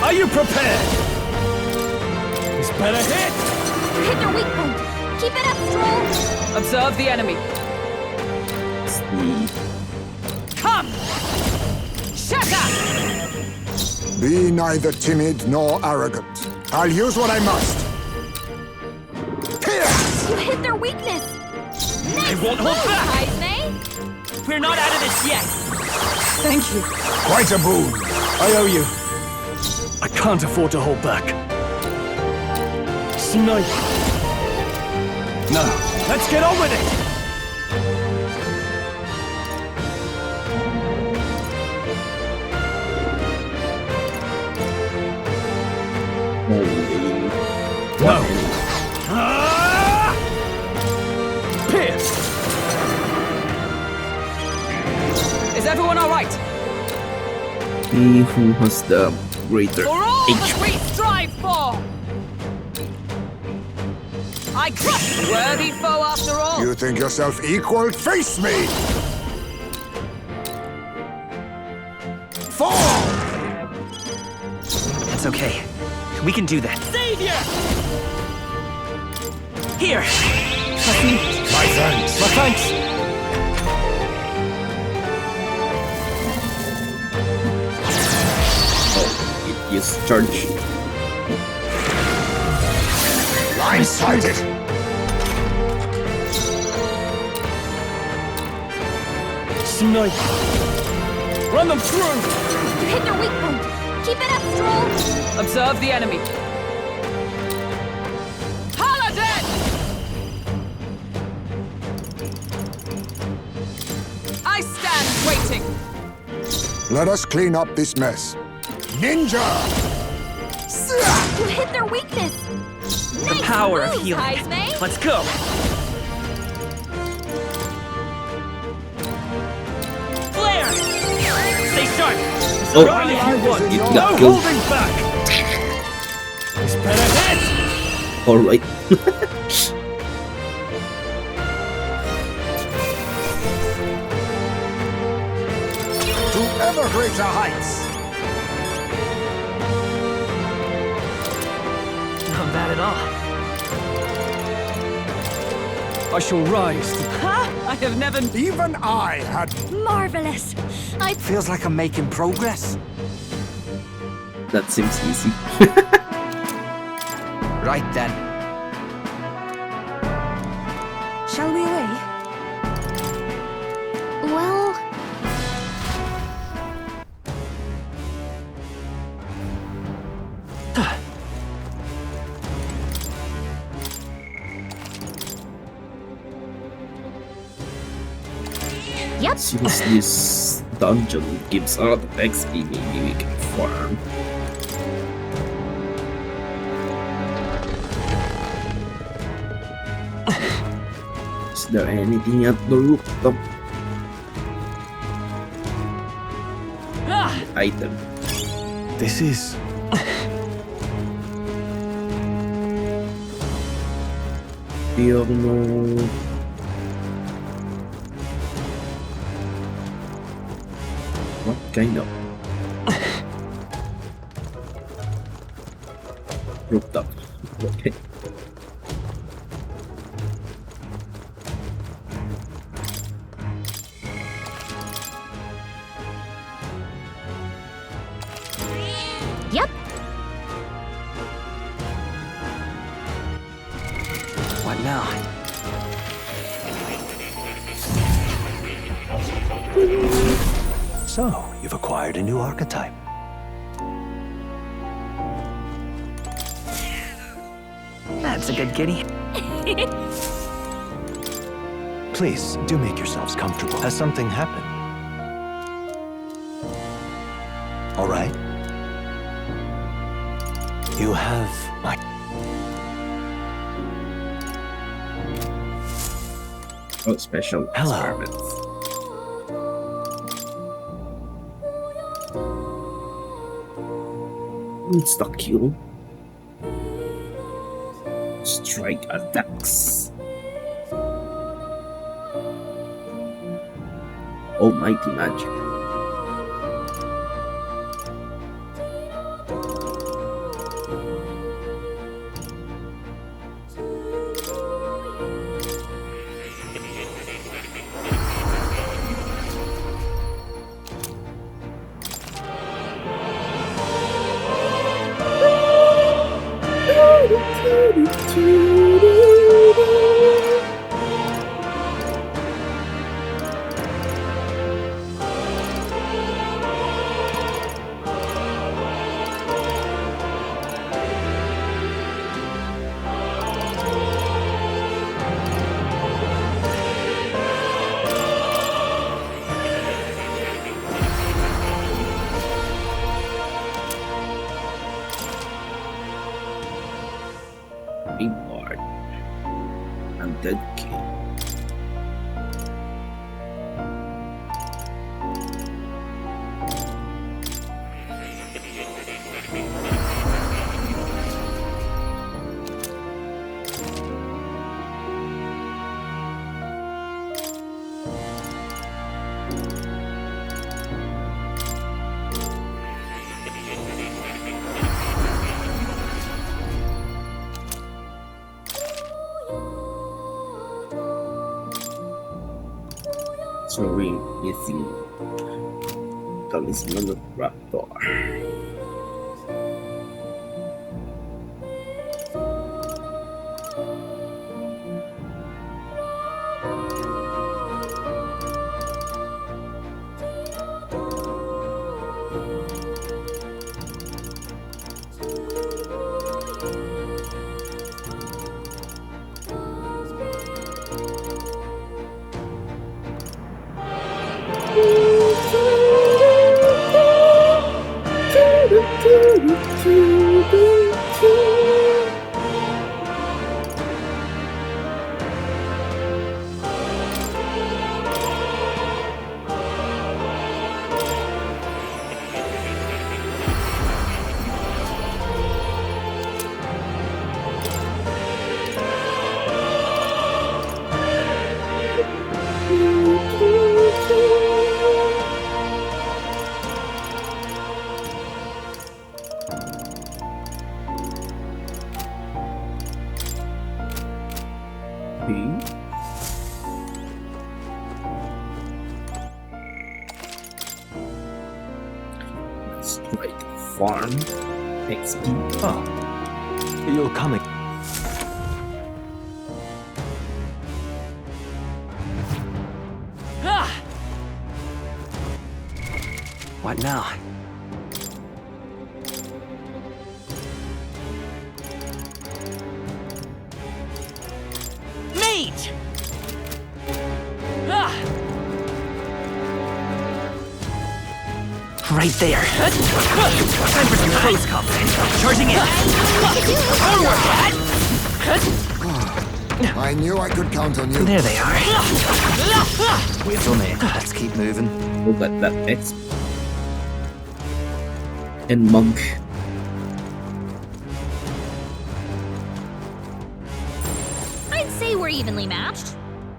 Are you prepared? This better hit! You hit their weak point. Keep it up, Stroll. Observe the enemy. Come! Shatter! Be neither timid nor arrogant. I'll use what I must. Pierce! You hit their weakness. Nice I won't hold move, back. Jaime. We're not out of this yet! Thank you. Quite a boon. I owe you. I can't afford to hold back. Snipe! No, let's get on with it! He who has the greater For all that HP. we strive for! I crush a worthy foe after all! You think yourself equal? Face me! Fall! That's okay. We can do that. Savior! Here! My thanks. My thanks! It is charge. Line sighted! Snipe! Run them through! You hit their weak point. Keep it up, Stroll. Observe the enemy. Paladin! I stand waiting. Let us clean up this mess. Ninja! You hit their weakness. The power of moves, healing. Heisme. Let's go! Flare! Stay sharp! Oh. Run if you want. It No got killed. holding back! It's better head! Alright. To ever greater heights! Not bad at all. I shall rise to... Ha! I have never... Even I had... Marvelous. Feels like I'm making progress. That seems easy. Right then. Shall we away? Well, yep. Since this dungeon gives a lot of XP, maybe we can farm. Is there anything at the rooftop? Ah! Item. This is... Diorno. What kind of rooftop? Okay. Yep. What now? So, you've acquired a new archetype. That's a good kitty. Please, do make yourselves comfortable. Has something happened? All right. You have my... Oh, special Hello. experiments. Insta kill. Strike attacks. Almighty magic. Reward. Undead King. Showing missing talisman of raptor. Let's try to farm XP. Oh, you're coming. What now? Meat! Right there. Time for some close combat. Charging in. I knew I could count on you. There they are. We've done it. Let's keep moving. Look at that XP. And monk. I'd say we're evenly matched,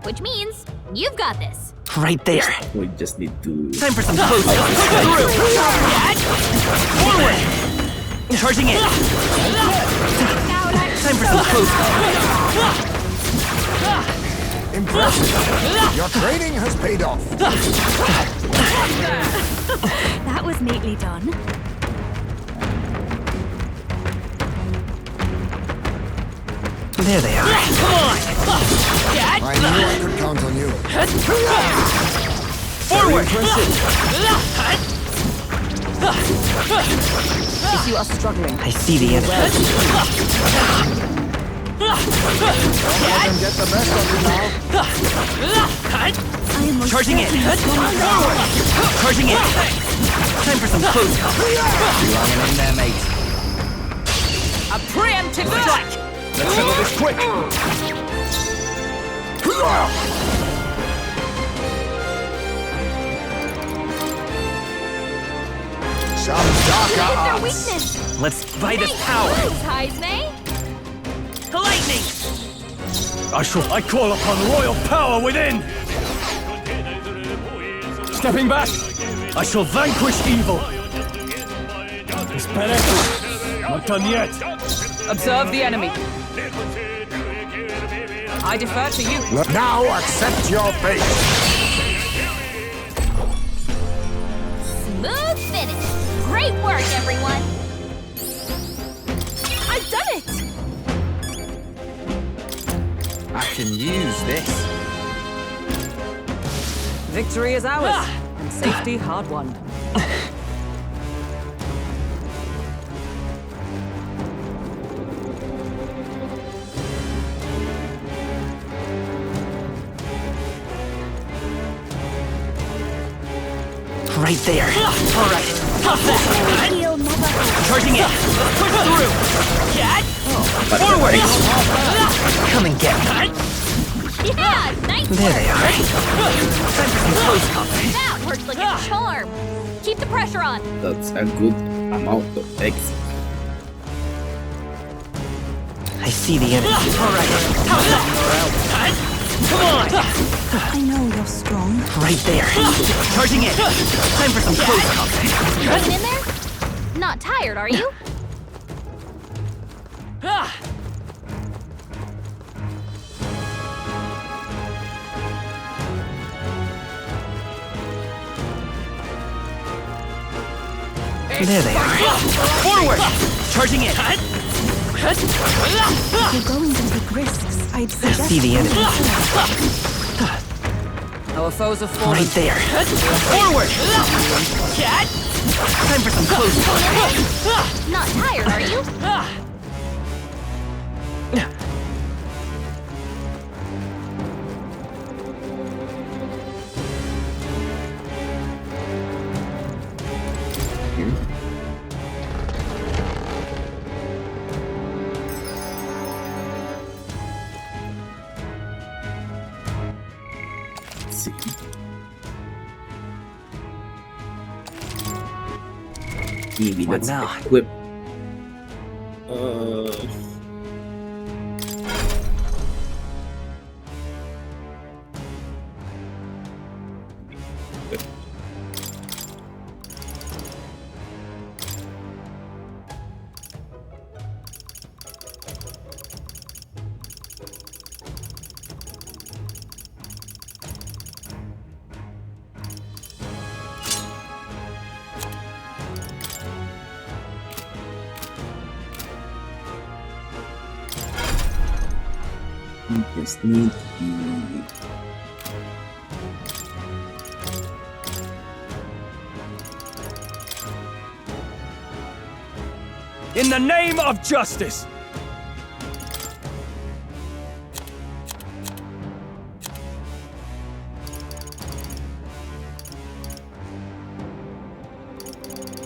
which means you've got this. Right there. We just need to. Time for some close combat. Forward. Charging in. Time for some close combat. Impressive. Your training has paid off. That was neatly done. There they are. Come on! I knew I could count on you. Forward. If you are struggling, I see the enemy. I can get the best of you now. I am most Charging in. Forward. Charging in. Time for some close combat. You hanging in there, mate? a preemptive strike! Let's settle this quick! Some darker Their arts. weakness. Let's buy this power. Heisme. Lightning. I call upon royal power within! Stepping back, I shall vanquish evil. It's better. Not done yet. Observe the enemy. I defer to you. Now accept your fate. Smooth finish. Great work, everyone. I've done it! I can use this. Victory is ours, and safety hard won. Right there. All right. Charging in. Push through. Forward. Come and get me. Yeah, nice There they work. are. Time for some close combat. That worked like a charm. Keep the pressure on. That's a good amount of XP. I see the enemy. All right. Come on. I know you're strong. Right there. Charging in. Time for some close combat. Hanging in there? Not tired, are you? There they are. Forward! Charging in. If you're going to take risks, I'd suggest... See the enemy. Our foes have fallen. Right there. Forward! Time for some close. Not tired, are you? Let's see. Maybe What let's now? equip. We just need the In the name of justice!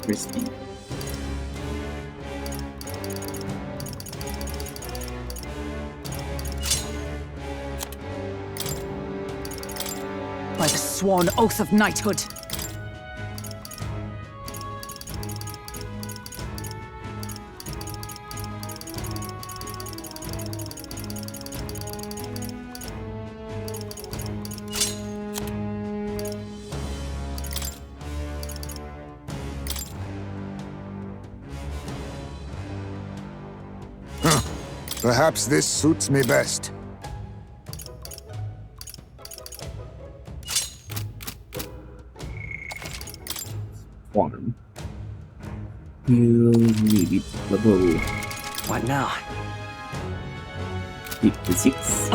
crispy. By the sworn oath of knighthood. Perhaps this suits me best. Farm. You need it level What now? 56.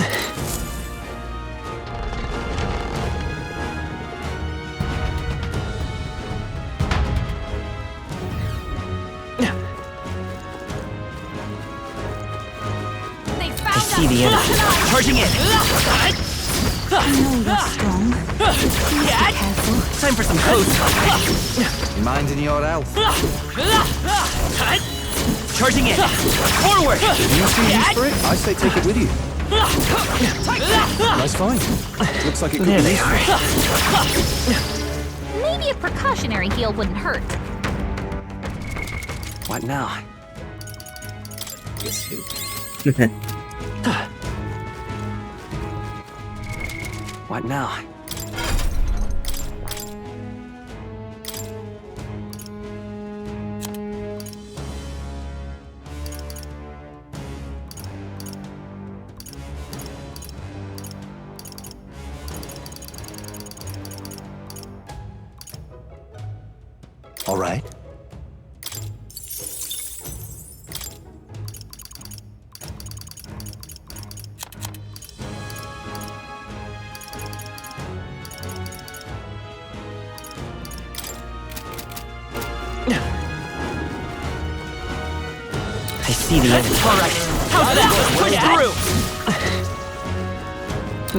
They I found see the enemy. Charging in. I know you're strong. Please be careful. Time for some close. Minding your health. Charging in. Forward. You see use for it? I say take it with you. Nice find. Looks like it could There be they useful. are. Maybe a precautionary heal wouldn't hurt. What now? Yes, What now? All right. I see the enemy. All right. How's that? Push through.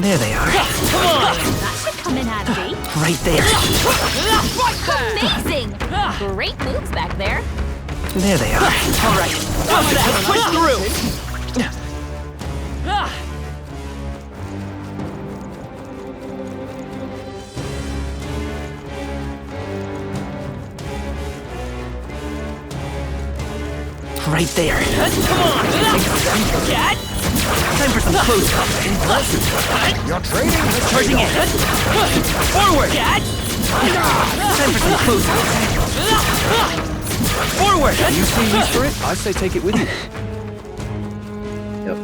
There they are. Come on! That should come in handy. Right there. Amazing! Great moves back there. There they are. All right. How's that? Push through. Right there. Come on! Time for some close up. Your training has Charging in. Forward! Time for some close up. Forward! You see use for it? I say take it with you. Yep.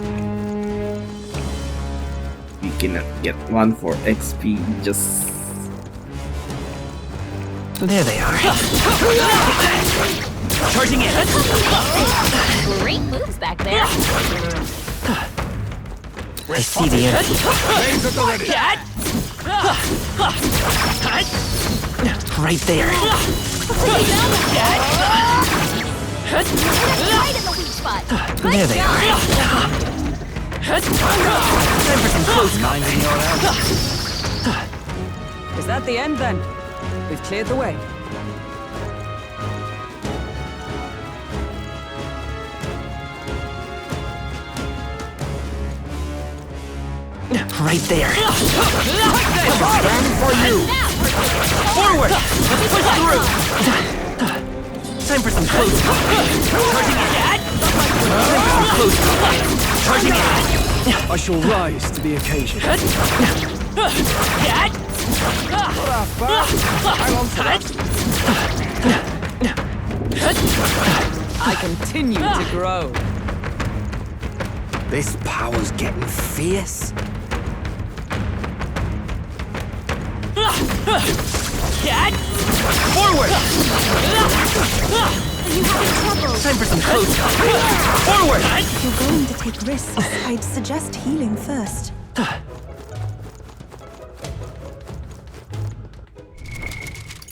We cannot get one for XP, just There they are. Charging in. Great moves back there. I see the enemy. Flames at the ready. Right there. Right in the weak spot. There they are. Time for some close Minding your health. Is that the end then? We've cleared the way. Right there. Stand for you. Forward! Let's push through! Time for some close. Charging in. Time for some close. Charging in. I shall rise to the occasion. Hang on to that. I continue to grow. This power's getting fierce. Forward! Time for some close. Forward! If you're going to take risks, I'd suggest healing first.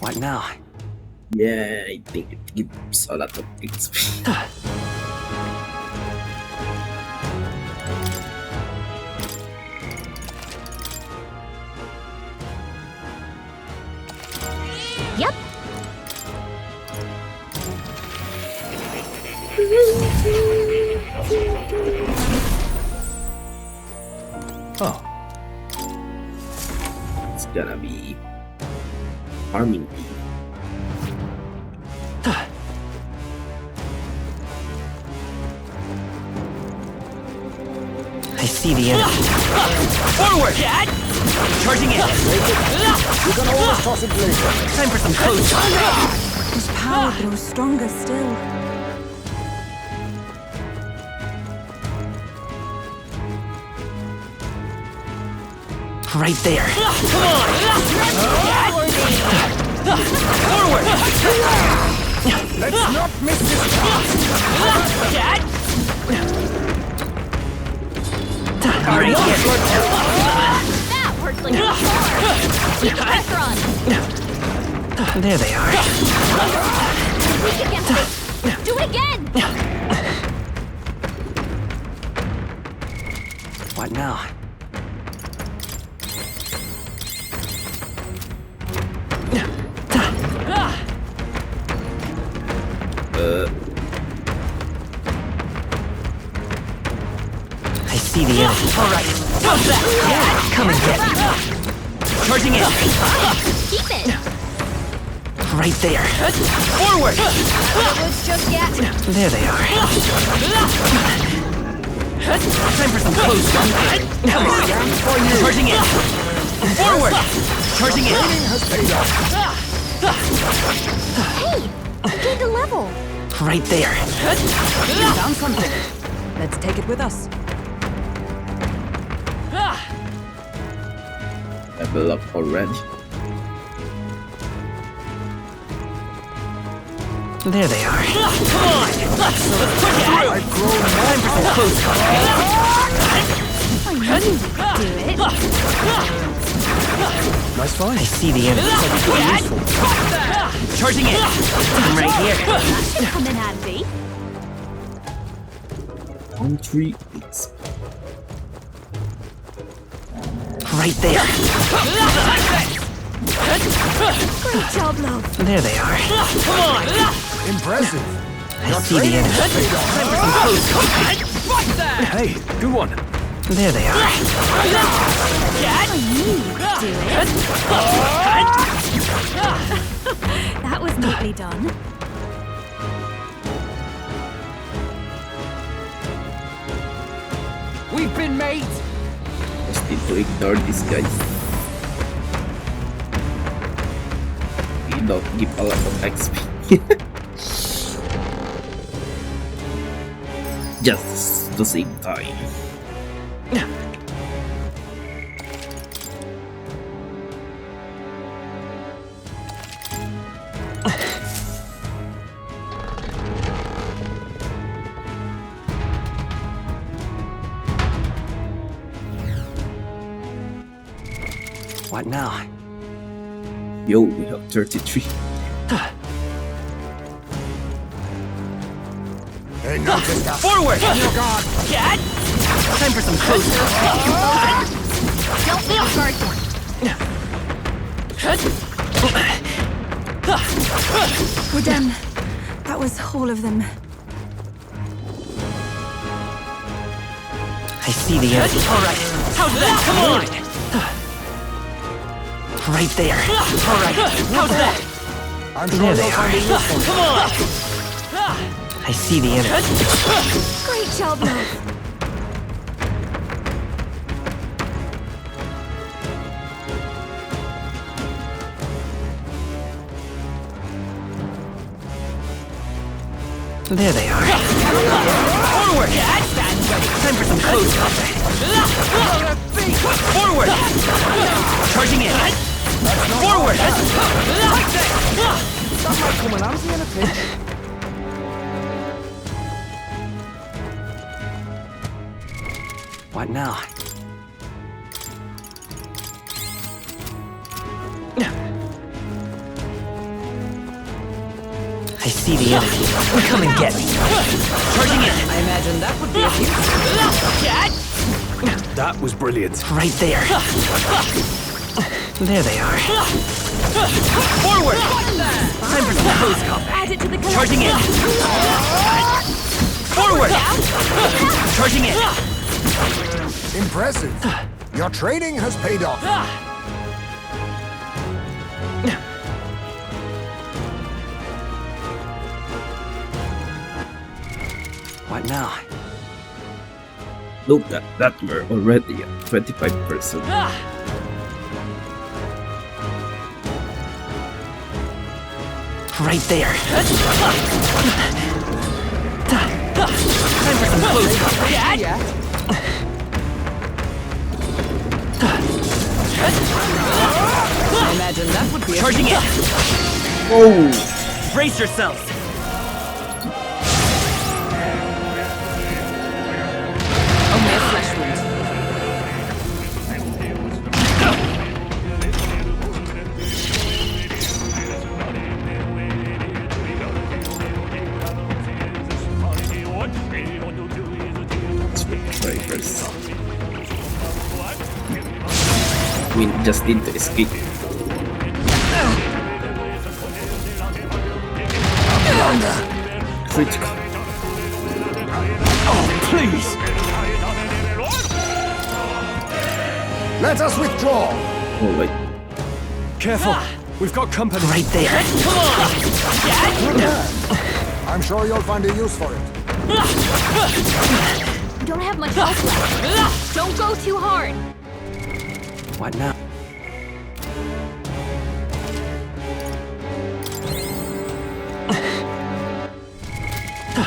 What now? Yeah, I think it gives a lot of XP. Yep. Oh, It's gonna be farming team. I see the enemy. Forward! Charging in. You can always toss it later. Time for some close. His power grows stronger still. Right there. Come on! Forward! Let's not miss this chance. Right here. That worked like a charm. Keep the pressure on. There they are. Weak against it. Do it again. What now? I see the enemy. All right. What's that? Come and get me. Charging in. Keep it. Right there. Forward. Not woods just yet. There they are. Time for some close. Come on. Charging in. Forward. Charging in. Training has paid off. Hey, gained a level. Right there. You found something. Let's take it with us. Level up already. There they are. Come on. Let's push through. I've grown Time for some close. I knew you could do it. nice find. I see the enemy. Charging in. I'm right here. That should come in handy. 1-3 XP. Right there. Great job, love. There they are. Come on. Impressive. I see the enemy. Time for some close. Hey, good one. There they are. I knew you could do it. That was neatly done. We've been made. Just need to ignore these guys. We don't give a lot of XP. Just to save time. What now? Yo, we have 33. They noticed us. Forward! Oh God! Dad! Time for some close. Don't feel hurt. We're done. That was all of them. I see the enemy. All right. How's that? Come on! Right there. All right. How's that? I'm sure There you'll they find are. it useful. Come on! I see the enemy. Great job, Mom. There they are. Forward! Time for some close combat. Forward! Charging in. Forward! What now? I see the enemy. Come and get me. Charging in. I imagine that would be a few. That was brilliant. Right there. There they are. Forward! Time for some close combat. Add it to the collection. Charging in. Forward! Charging in. Impressive. Your training has paid off. What now? Look at that, we're already at 25%. Right there. Time for some close combat. I imagine that would be charging in. Oh! Brace yourselves. Only a flesh wound. We just need to escape. Critical. Oh, please! Let us withdraw. Oh, wait. Careful! We've got company. Right there. Come on! I'm sure you'll find a use for it. You don't have much health left. Don't go too hard. What now?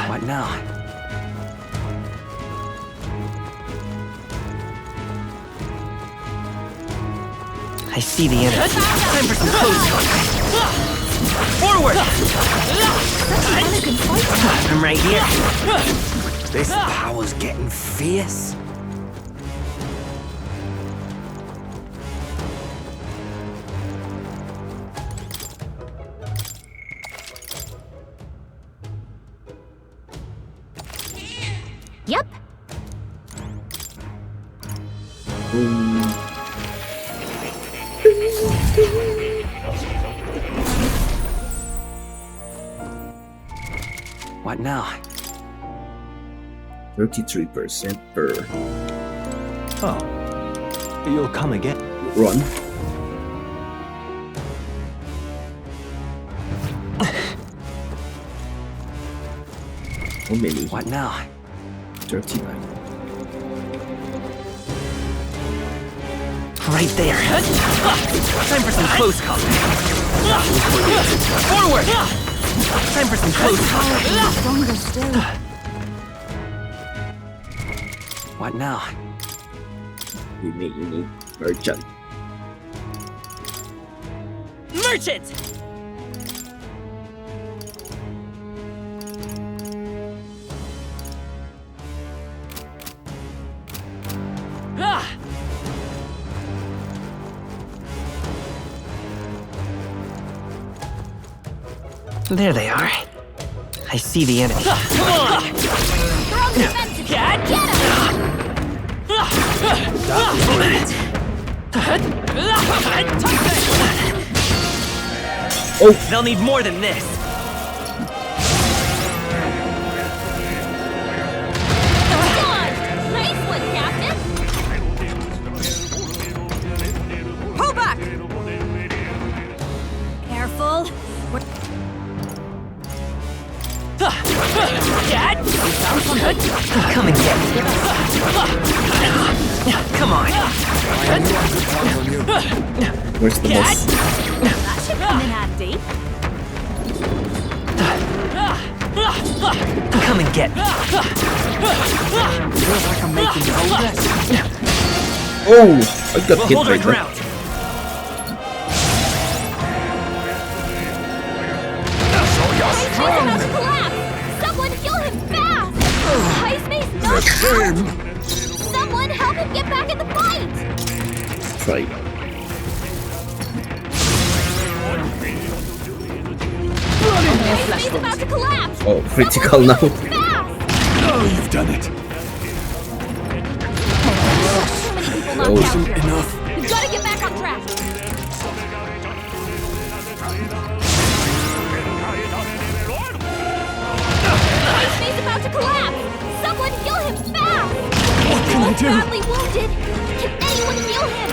What now? I see the enemy. Time for some close combat. Forward! I'm right here. This power's getting fierce. Yep. What now? 33% per Oh, you'll come again. run. How many? What now? 39. Right there. Time for some close combat. Forward! Time for some close combat. Stronger still. What now? We may need merchant. Merchant! There they are. I see the enemy. Come on! Get him! Oh, they'll need more than this. Nice one, Captain! Pull back! Careful. Dad? Come and get me. Come on. Where's the boss? That should come in handy. Come and get me. Feels like I'm making progress. Oh, I got We'll hit hold our right there. ground. He's about to collapse! Someone heal him fast! Ice Mace knocked out! Someone help him get back in the fight! Try. Ice Mace about to collapse! Oh, critical now. Fast! Oh, you've done it. Too many people knocked Oh. out here. Enough. We've got to get back on track! Ice Mace about to collapse! Someone heal him fast! What can I He's do? badly wounded! Can anyone heal him?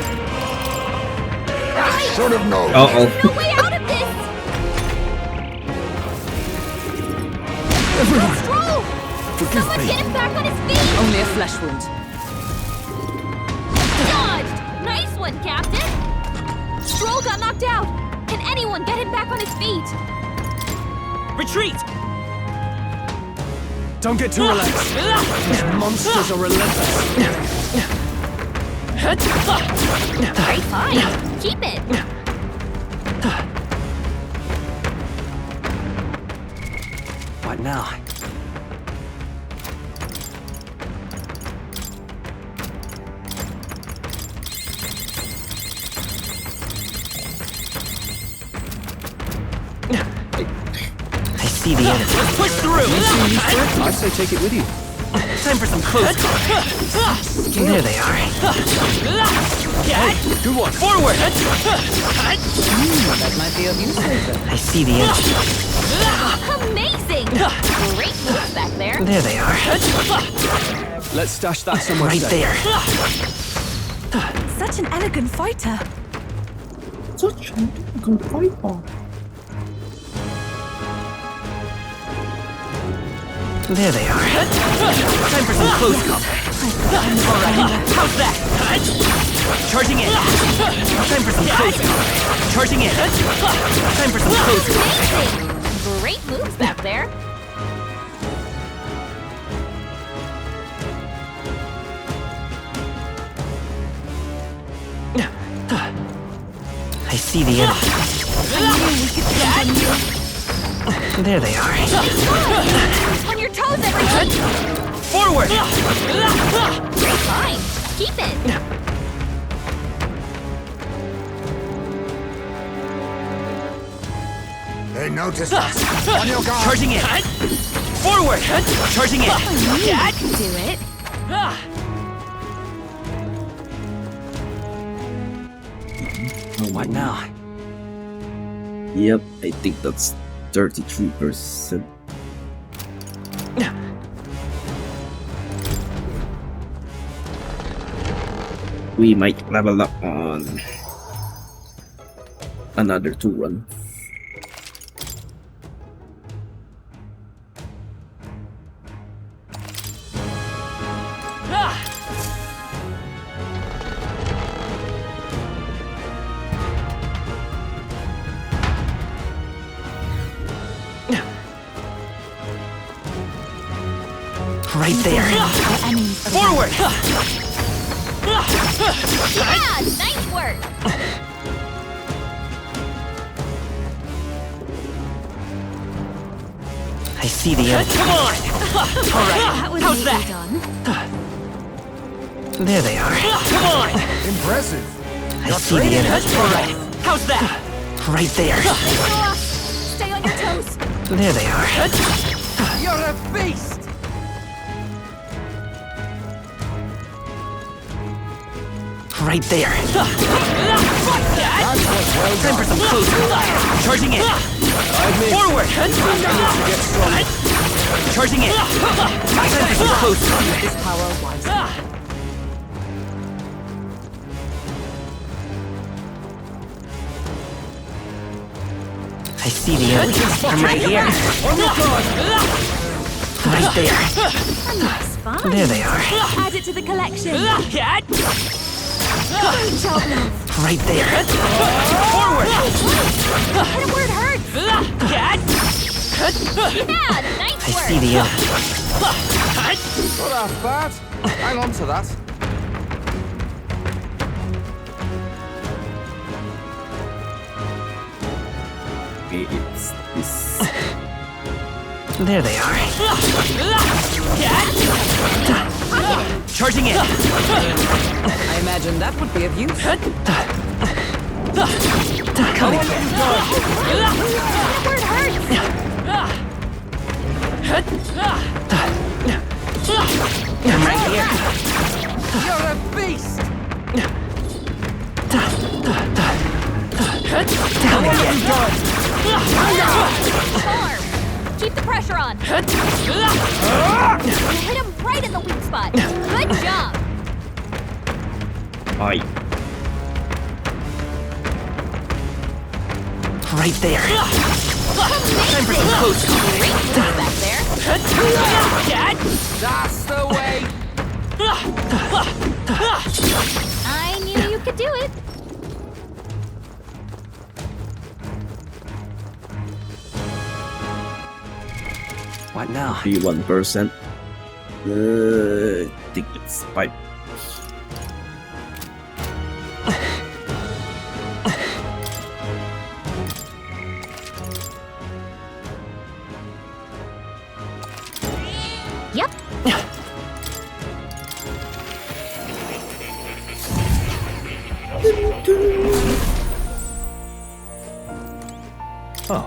Right. Should have known. Uh-oh. There's no way out of this! Everyone, Stroll! forgive Someone me. get him back on his feet! Only a flesh wound. Dodged! Nice one, Captain! Stroll got knocked out! Can anyone get him back on his feet? Retreat! Don't get too relaxed. These monsters are relentless. Great find! Keep it! What now? I see the enemy. Let's push through! I say take it with you. Time for some close combat. There they are. Good one. Forward! That might be of use later. I see the enemy. Amazing! Great moves back there! There they are. Let's stash that somewhere Right safe. there. Such an elegant fighter. Such a good fighter. There they are. Time for some close combat. Alright, how's that? Charging in. Time for some close combat. Charging in. Time for some close combat. Amazing! Great moves back there! I see the enemy. There they are. On your toes, everyone! Forward! Great find! Keep it! They noticed us. On your guard. Charging in. Forward! Charging in. I can do it! What now? Yep, I think that's 33%. We might level up on another 2 run. Right there. Forward! Yeah! Nice work! I see the enemy. Come on! Alright, how's that? There they are. Come on! Impressive. I see the enemy. Alright, how's that? Right there. Stay on on your toes. There they are. You're a beast! Right there. That was well Time for done. some close combat. Charging in. Forward. Charging in. Time for some close combat. This power wisely. I see the enemy. I'm right here. Right there. That's fine. There they are. Add it to the collection. Right Great job, love. there. Forward. Hit him where it hurts. Yeah, nice I work. see the enemy. Not half bad. Hang on to that. It's this. There they are. Charging in. I imagine that would be of use. Come again. Where it hurts. I'm right here. You're a beast! Come again. Arm. Keep the pressure on. Hit him right in the weak spot. Good job. Aye. Right there. Time for some close Great move back there. That's the way! I knew you could do it. What now? Be 1%. I think it's pipe. Yep. Oh.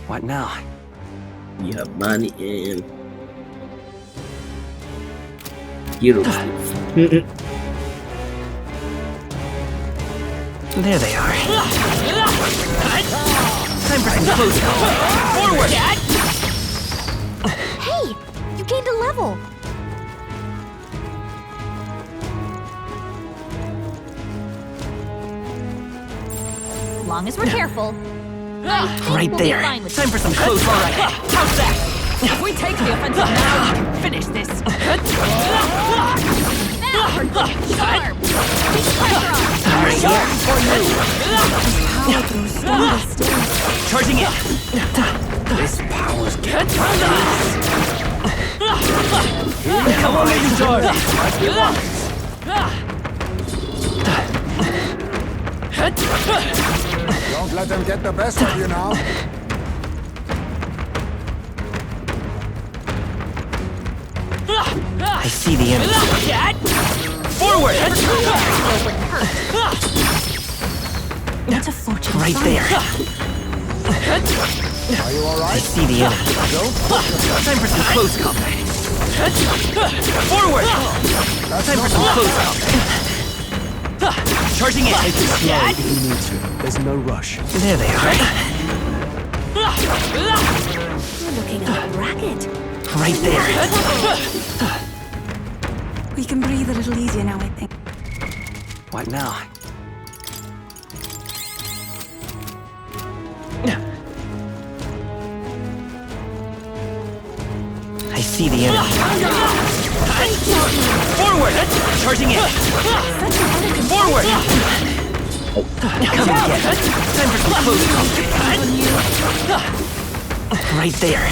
What now? You have money and hero skills. There they are. Time for some close combat. Forward! Hey, you gained a level. As long as we're careful. I think Right we'll be there. fine with Time for some close combat. How's that? If we take the offensive now, we can finish this. that. For good charm. Keep the pressure on. I'm right here. Power grows stronger still. Charging in. This power's Come on, you darling. Don't let them get the best of you now. I see the enemy. Forward! What a fortune. Right there. Are you I alright? see the enemy. Time for some close combat. Forward! Time for some close combat. Charging in. Take it slow if you need to. There's no rush. There they are. You're looking a bit ragged. Right there. We can breathe a little easier now, I think. What now? I see the enemy. Forward! Charging in. Forward! Come again. Time for some close combat. Right there.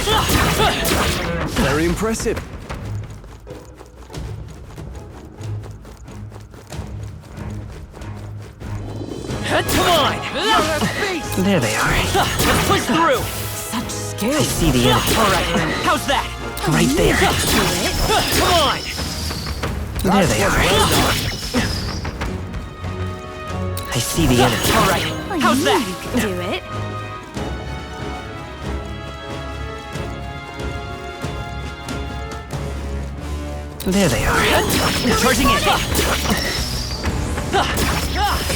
Very impressive. Come on! There they are. Let's push through! Such I skill. see the enemy. Alright, how's that? Right there. Do it. Come on! There they are. I see the enemy. All right. How's that? You could do it. There they are. Charging in.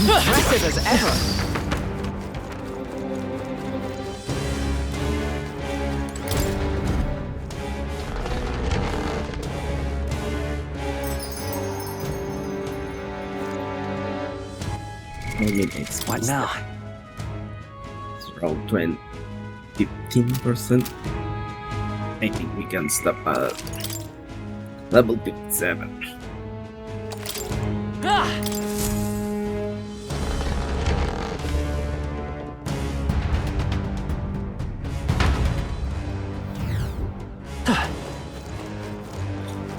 Impressive as ever. What now? It's around 15%. I think we can stop at level 57.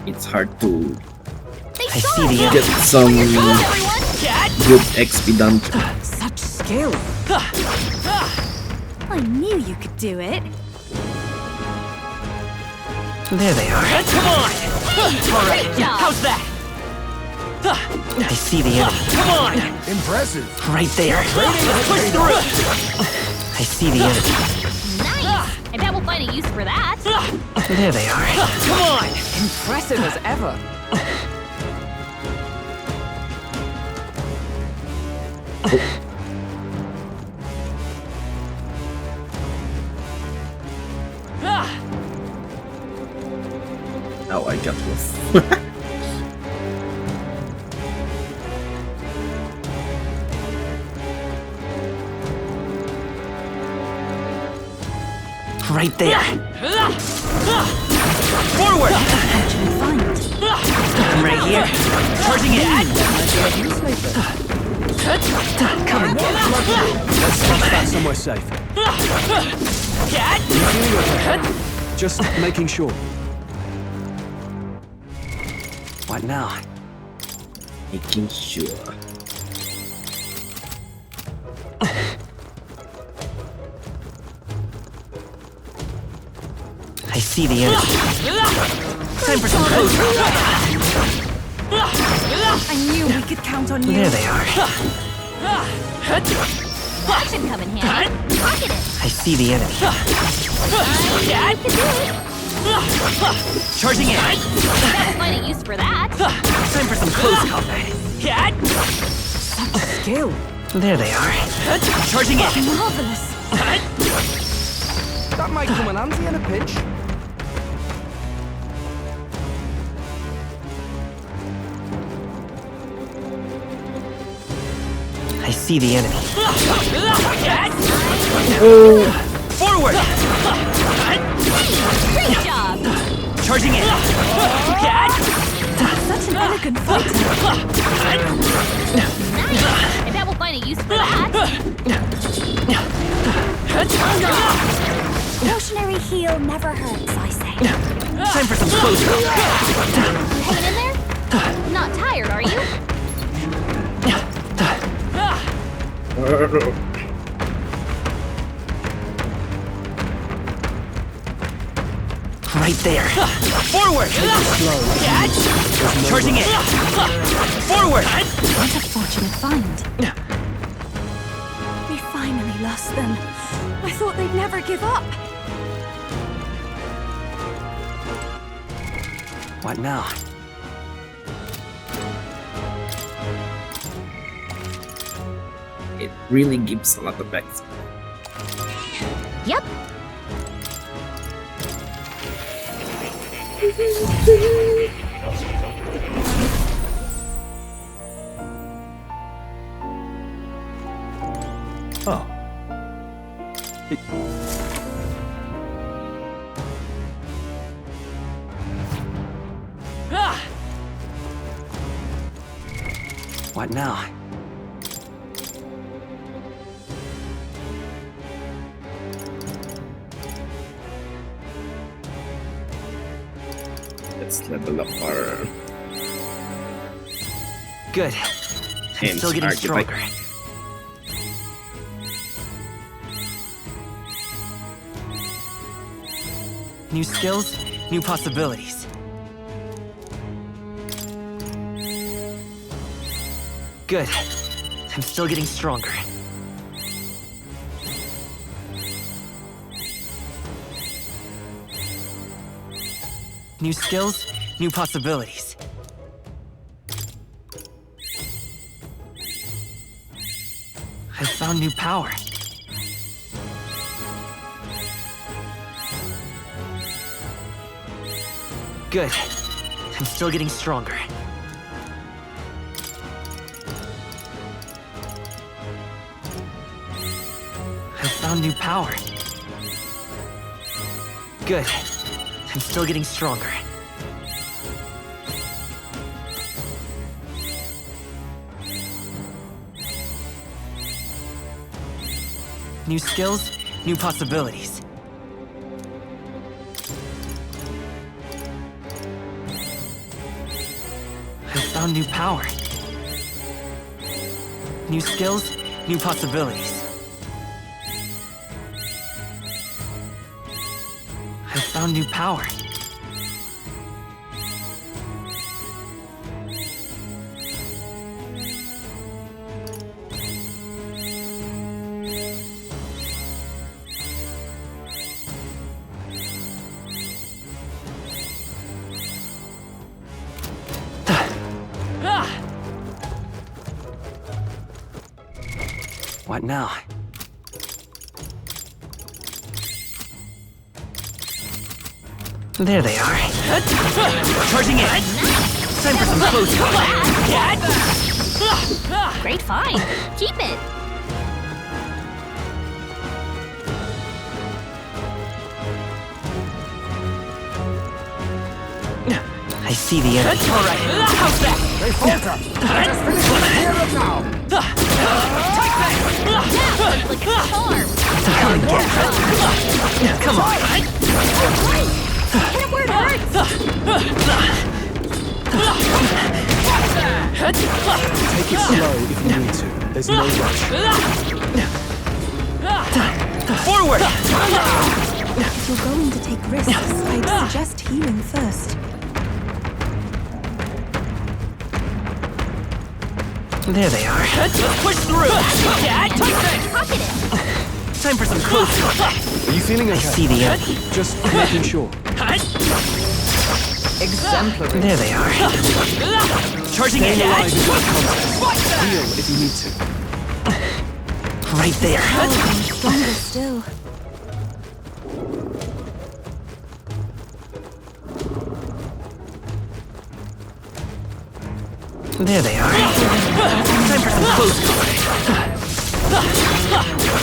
It's hard to I see the get enemy. some good XP dungeon. Such skill. I knew you could do it. There they are. Come on! All right. Great job. How's that? I see the enemy. Come on! Impressive. Right there. Let's push through! I see the enemy. Nice! I bet we'll find a use for that. There they are. Come on! Impressive as ever. Now I got lost. Right there. Forward! I'm right here. Charging in. Coming. Let's stuff that somewhere safe. You feeling okay? Just making sure. What now? Making sure. I see the enemy. Time for some close. I knew we could count on you. There they are. That should come in handy. Pocket it. I see the enemy. I could do it. Charging in. I bet we'll find a use for that. Time for some close combat. Such skill. There they are. Charging in. Marvelous. That might come in handy in a pinch. I see the enemy. Forward! Great job. Charging in. Such an elegant fighter. Nice. I bet we'll find a use for that. Potionary heal never hurts, I say. Time for some close combat. Hanging in there? Not tired, are you? Right there. Forward! Charging in. Forward! What a fortunate find. We finally lost them. I thought they'd never give up. What now? It really gives a lot of XP. Yep. Oh. What now? Let's level up our Good. I'm still getting stronger. New skills, new possibilities. Good. I'm still getting stronger. New skills, new possibilities. I found new power. Good. I'm still getting stronger. I found new power. Good. I'm still getting stronger. New skills, new possibilities. I found new power. New skills, new possibilities. I found new power. What now? There they are. Charging in. Time for some close combat. Great find. Keep it. I see the enemy. All right. How's that? They falter. Let us finish it here and now. Like a charm. Come on. Hit it where it hurts. Take it slow if you need to. There's no rush. Forward! If you're going to take risks, I'd suggest healing first. There they are. Push through! Time for some close combat. Are you feeling okay? I see the enemy. Just making sure. Exemplary. There they are. Charging in. Staying alive is not contest. Heal if you need to. Right there. Oh, I'm stronger still. There they are. Time for some close combat.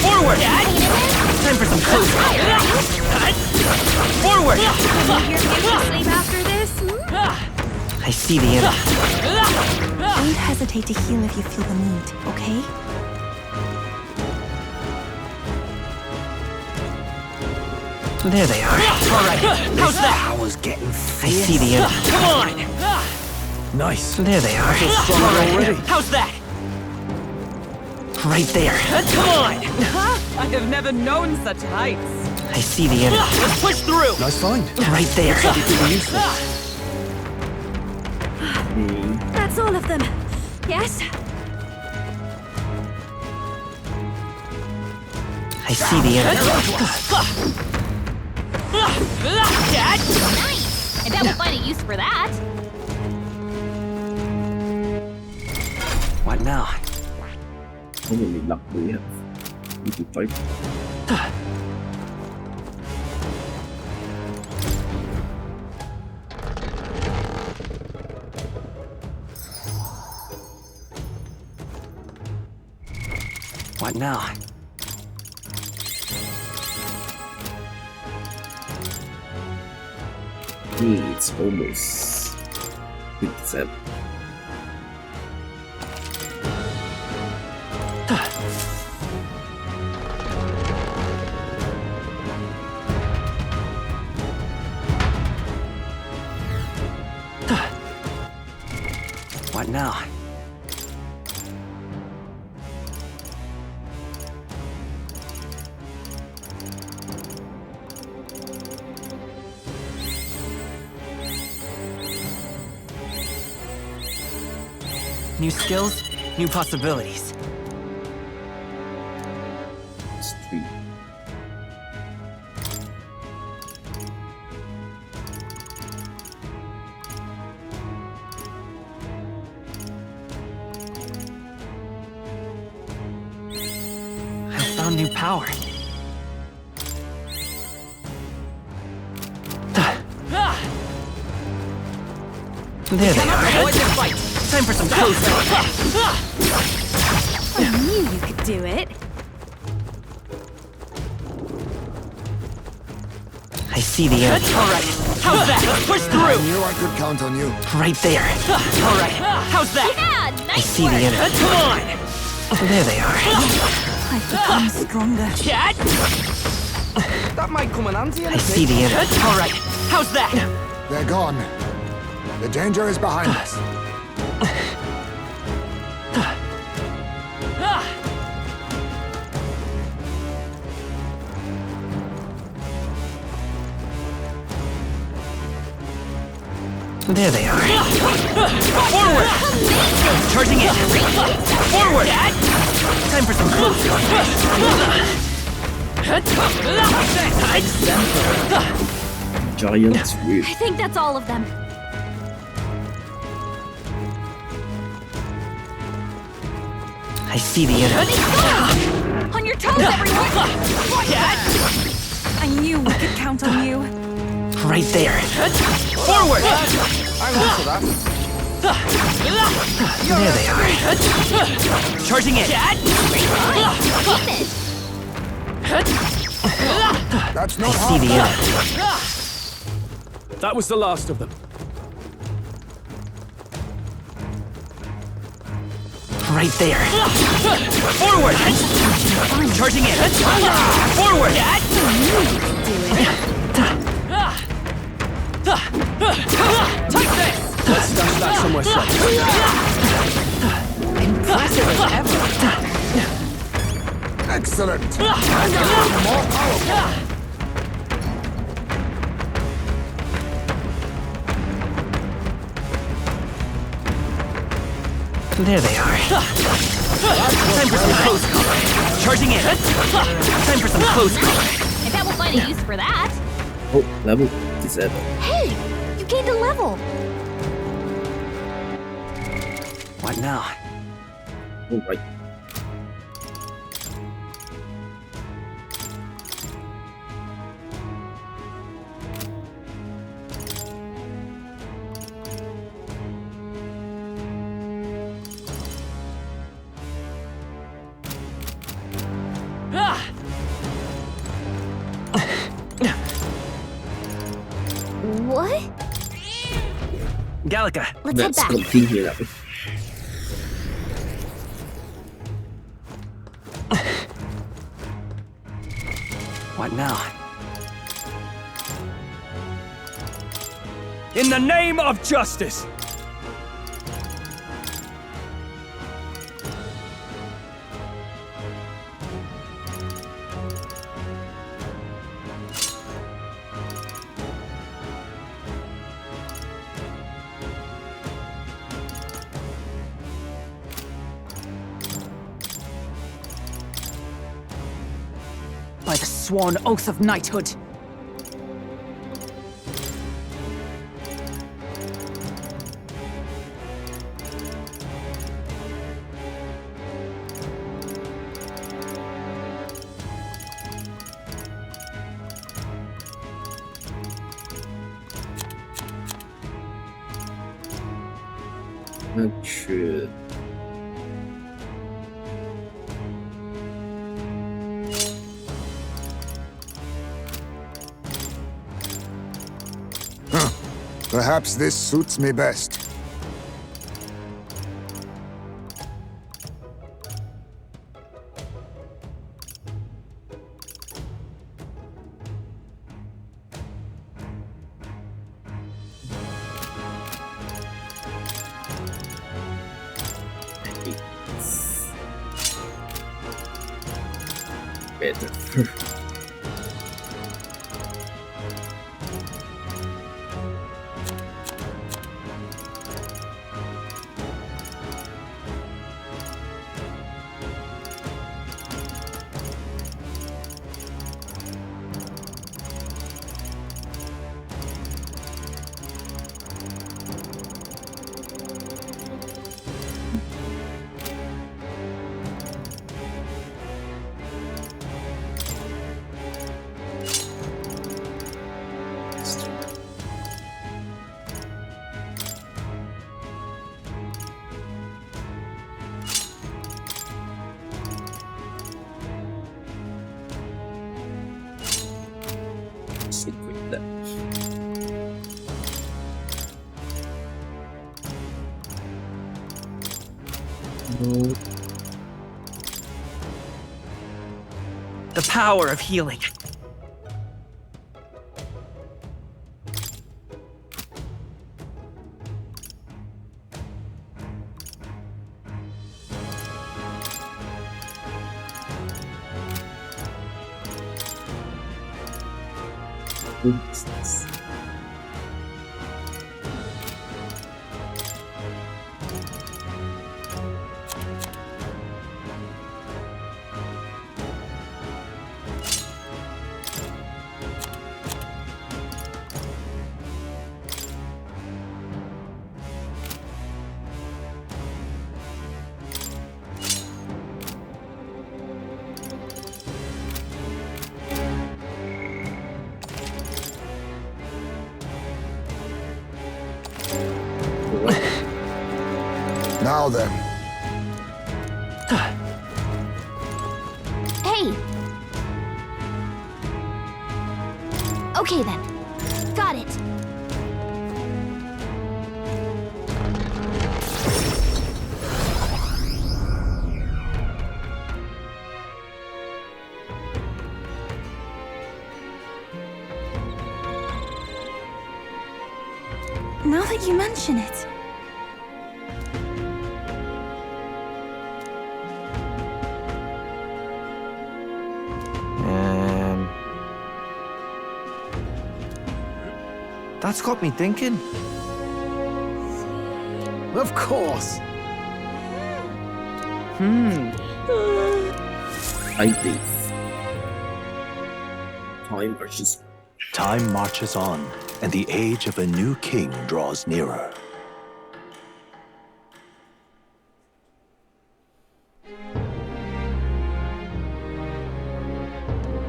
Forward! Time for some close combat. Forward! Can you hear me sleep after this? I see the enemy. Don't hesitate to heal if you feel the need, okay? There they are. All right. How's that? Power's getting I fierce. see the enemy. Come on! Nice. There they are. Stronger already. How's that? Right there. Come on! I have never known such heights. I see the enemy. Let's push through! Nice find. Right there. You could be useful. That's all of them. Yes? I see the enemy. Nice. I bet we'll find a use for that. What now? ไม่เห็นมีหลักเลยครับมีจุดไฟ What now? It's almost it's up. What now? New skills, New possibilities. Street. I found new power. There they are. Avoid this fight. Time for some close combat. I knew you could do it. I see the enemy. Alright, how's that? Let's push I through! knew I could count on you. Right there. Alright, how's that? Yeah, nice I see work. the enemy. Come on! There they are. I've become stronger. Cat! That might come in handy. I see the enemy. Alright, how's that? They're gone. The danger is behind us. There they are. Forward! Charging in. Forward! Time for some close Giant whip. I think that's all of them. I see the enemy. On your toes, everyone! I knew we could count on you. Right there. Forward! There they are. Charging in. That's I not see the hard. enemy. That was the last of them. Right there. Forward! Charging in. Forward! Take this! Let's stash that somewhere safe. Impressive as ever. Excellent. I'm more powerful. There they are. Time for some close combat. Charging in. Time for some close combat. I bet we'll find a use for that. Oh, level 57. Hey, you gained a level. What now? Oh, right. What? Gallica. Let's Let's head back. continue that way. What now? In the name of justice! By the sworn oath of knighthood. Sure. Perhaps this suits me best. Better. equip that. No. The power of healing. What's this? Now then. Hey! Okay then. Got it. Now that you mention it, That's got me thinking. Of course. I think time marches. Time marches on, and the age of a new king draws nearer.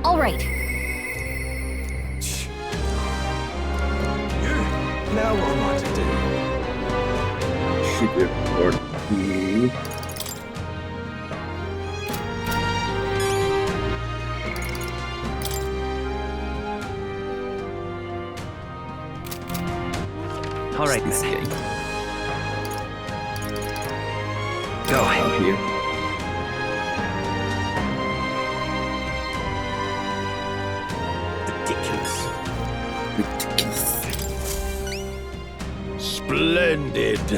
All right. Now what am I to do? Should report me. All right, This then. guy. Go. Out here. Ridiculous. Ridiculous. Splendid.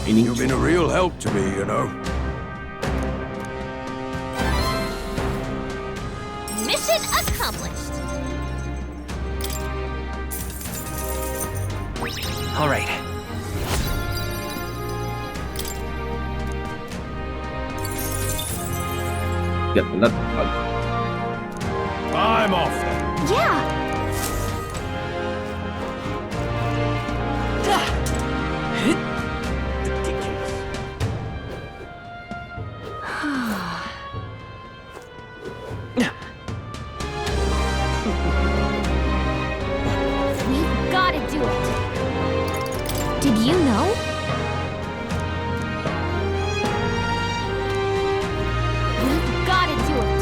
You've been a real help to me, you know. Mission accomplished. All right. Get the nut. I'm off then. Yeah. We've got to do it. Did you know? We've got to do it.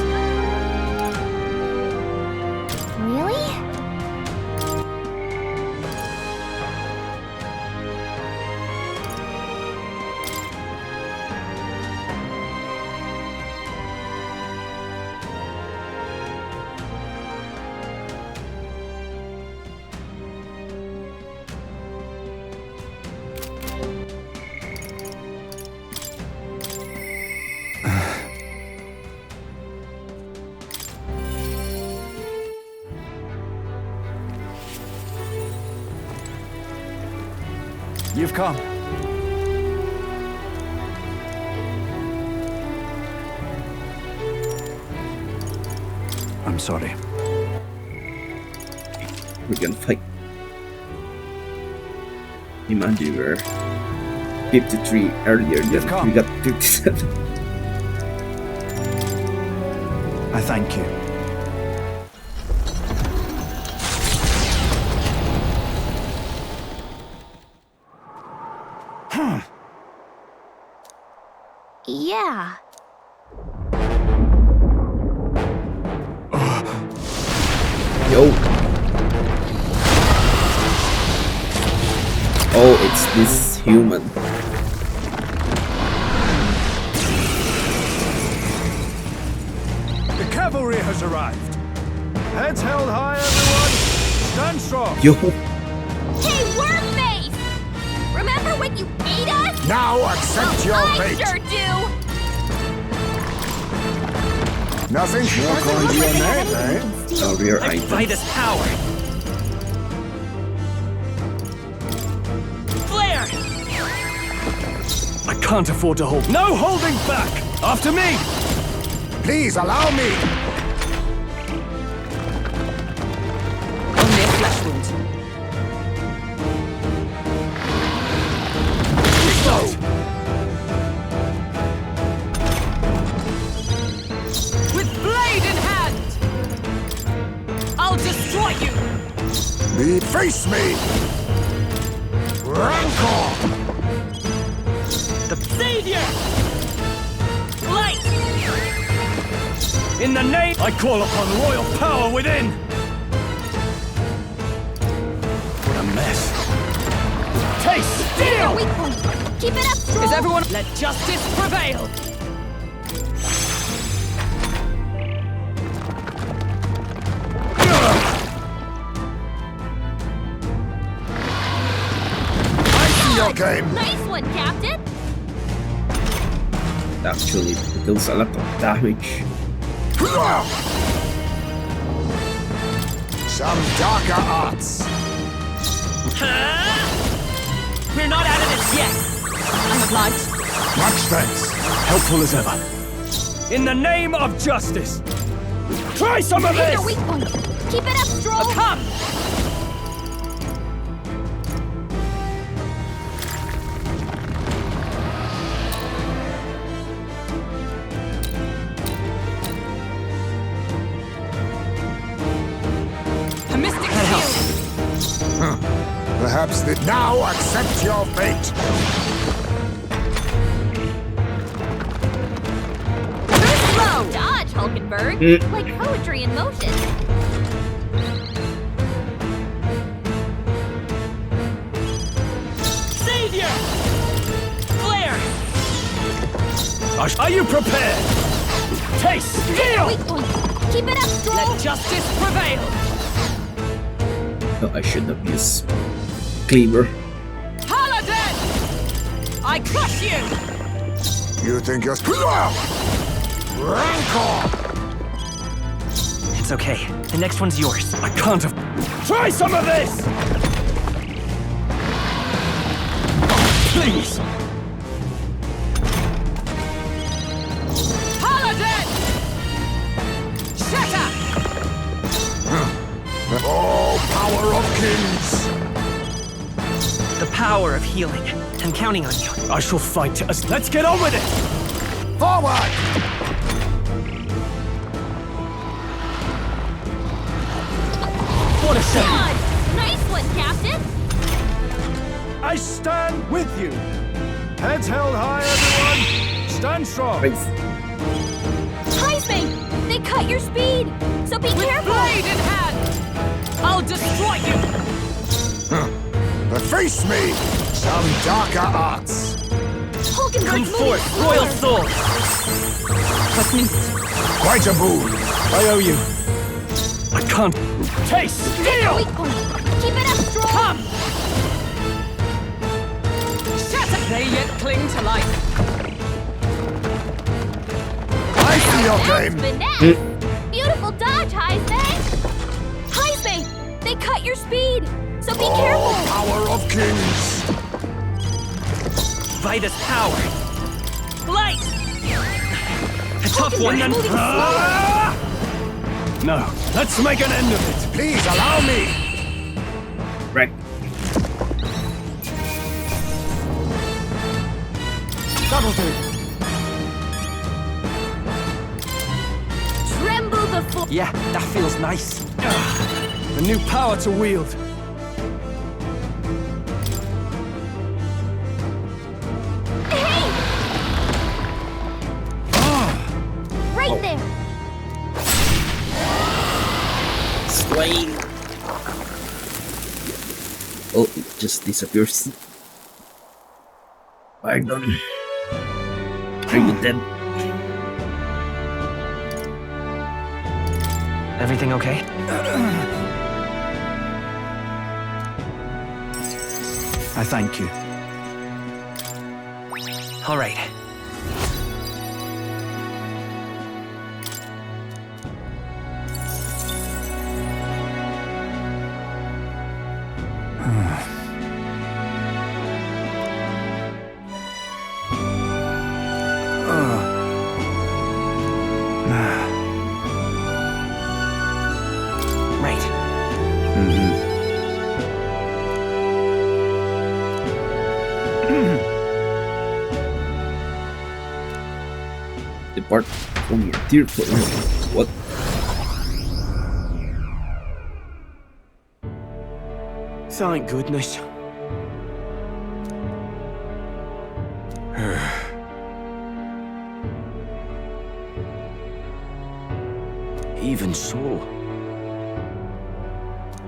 Really? You've come. I'm sorry. We can fight. Imagine we were 53 earlier, then we got 57. I thank you. Yeah. Yo. Oh, it's this human. The cavalry has arrived. Heads held high, everyone. Stand strong. Yo. Hey, Wormface! Remember when you ate us? Now accept your I fate. sure do! Nothing more going to your name, eh? A rare By item. this power. Flare! I can't afford to hold. No holding back! After me! Please allow me. Only a flesh wound. With blade in hand! I'll destroy you! Face me. Rancor. The Savior! Light! In the name, I call upon royal power within! What a mess. Taste steel! Weak point. Keep it up, Stroll! Is everyone... Let justice prevail! Your game. Nice one, Captain! Actually, it deals a lot of damage. Some darker arts. We're not out of this yet! I'm obliged. Much thanks. Helpful as ever. In the name of justice! Try some of Hit this! your weak point. Keep it up, Stroll! Come! A mystic shield! Perhaps that now accept your fate. Slow! Dodge, Hulkenberg! Like poetry in motion. Savior! Flare! Are you prepared? Taste steel! Weak point. Keep it up, Stroll! Let justice prevail! No, I should have used Cleaver. Paladin! I crush you! You think you're... Rancor! It's okay. The next one's yours. I can't have... Try some of this! Please! Paladin! Shatter! Oh, power of kings! The power of healing. I'm counting on you. I shall fight to us. Let's get on with it! Forward! What a shame! Dodge! Nice one, Captain! I stand with you! Heads held high, everyone! Stand strong! Right. Heisman! They cut your speed! So be careful! Blade in hand! I'll destroy you! Face me! Some darker arts. Hulkenberg's Come moving forth, slower. royal soul! Trust me. Quite a boon. I owe you. I can't... Taste Hit your steel! weak point. Keep it up, Stroll! Come! Shatter! They yet cling to life. I see your That's game. finesse! Beautiful dodge, Heisman! Heisman! They cut your speed! So be careful! Power of kings. By this power. Light! A tough one then. Moving slower. No, let's make an end of it. Please allow me. Right. That'll do. Tremble Yeah, that feels nice. A new power to wield. Right there. Slay. Oh, it just disappears. Pardon. Are you dead? Everything okay? I thank you. All right. Right. Depart from your tearful. What? Thank goodness. Even so.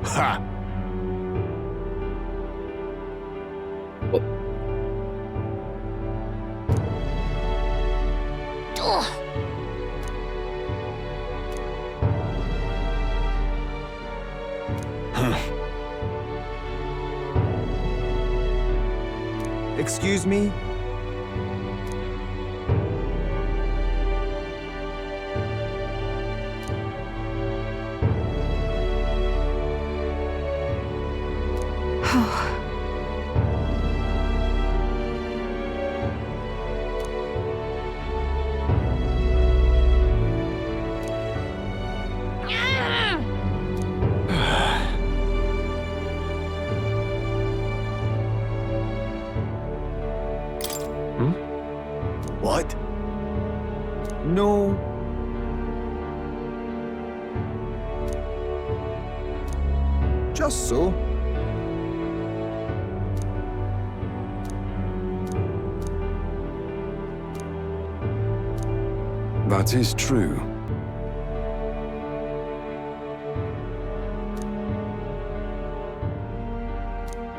Ha! What? Ugh. Excuse me? What? No. Just so. That is true.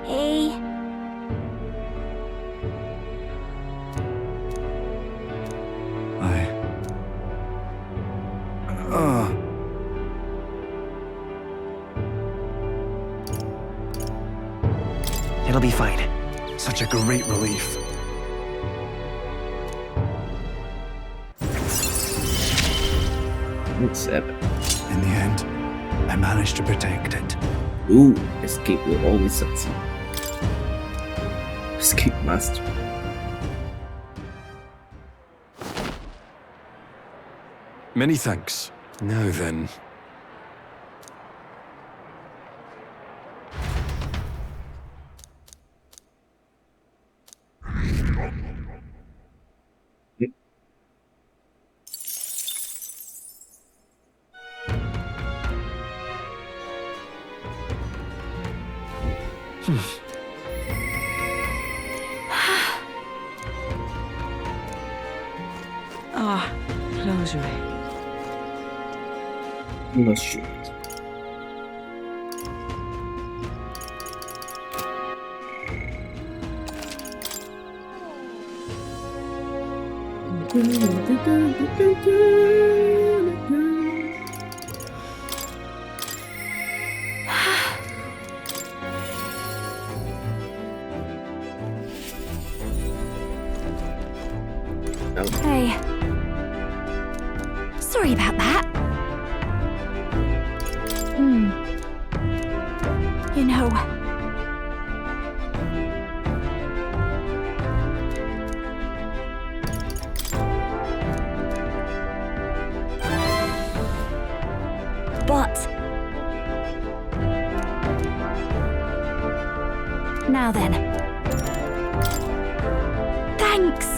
Hey. It'll be fine. Such a great relief. What's that? In the end, I managed to protect it. Ooh, escape will always succeed. Escape master. Many thanks. Now then. Ah, close your eyes. I'm not sure. Hey. Sorry about that. You know... But... Now then. Thanks!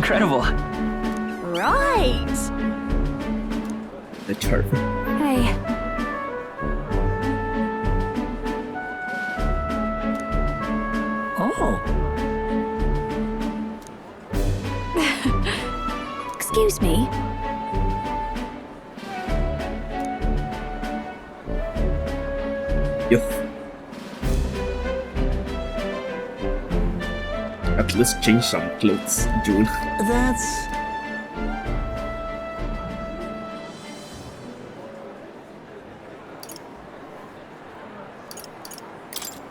incredible. Right. The chart. Hey. Oh. Excuse me. Yes. At least change some clothes, June. That's...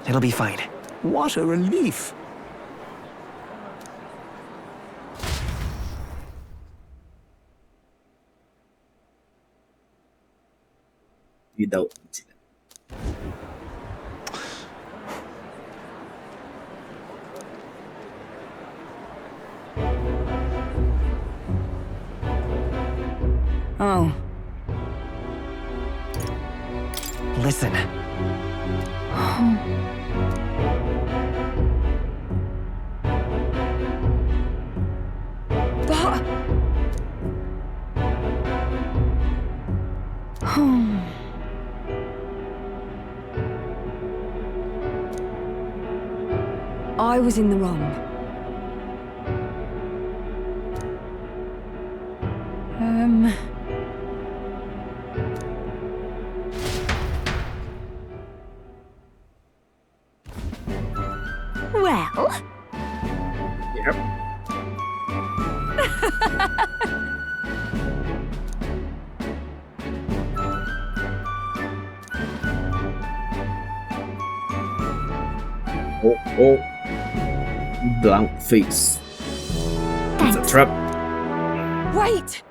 It'll be fine. What a relief. Without incident. Oh. Listen. But... I was in the wrong. Well, Yep. Oh. Blank face. It's a trap. Wait!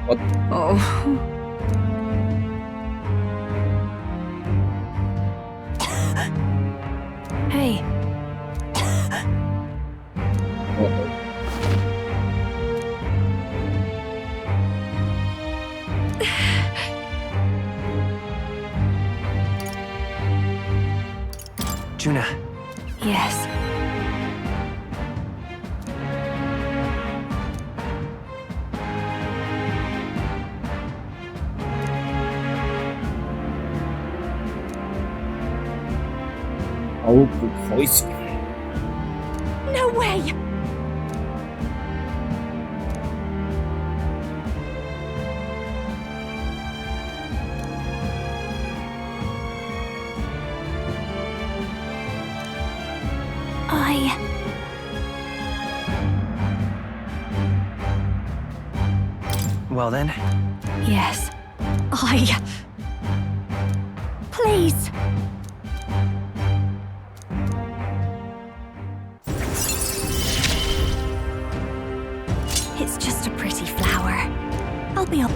What? Oh. hey. Uh-oh. Juna, Yes. Oh, good voice. No way! well then. Yes. Please. It's just a pretty flower. I'll be up.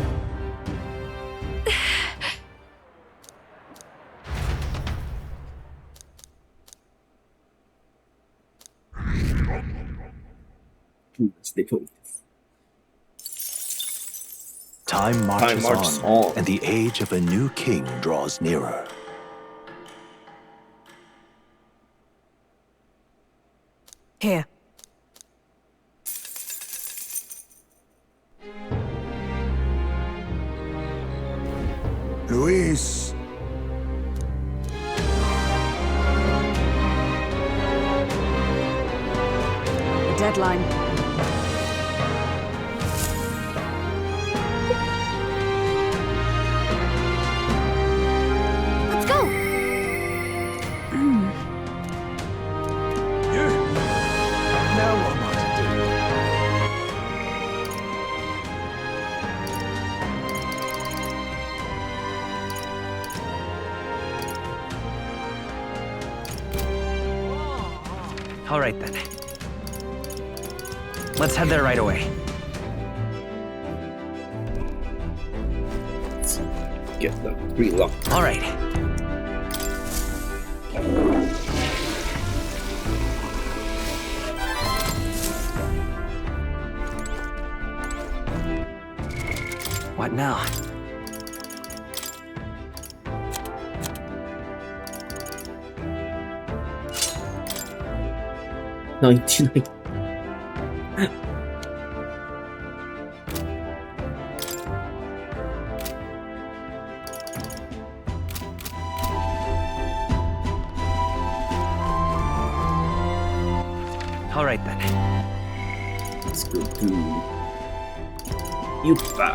Time marches on, and the age of a new king draws nearer. Here. Luis. The deadline. Let's go. Now what am I to do? All right then. Let's head there right away. Get them relocked. All right. What now? 99. All right then. Let's go to Yupa.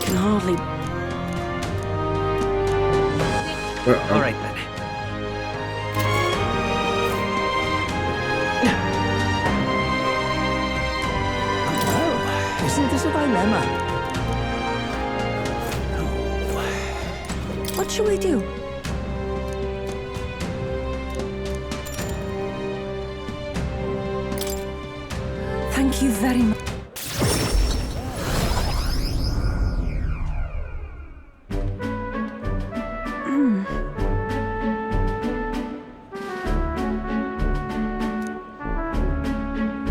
Can hardly. All right then. Well, isn't this a dilemma? What shall we do? Thank you very much.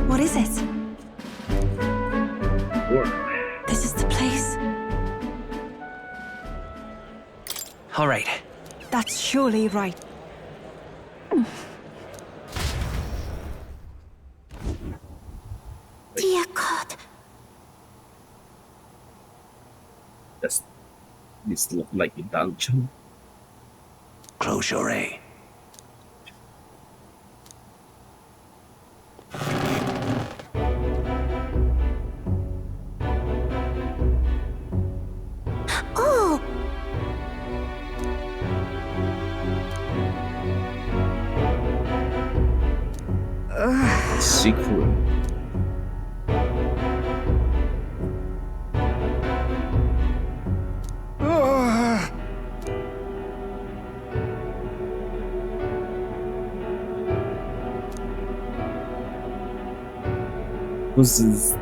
What is it? This is the place. All right. That's surely right. Dear God. Does this look like a dungeon? Close your eye. Oh! Secret. Who's this?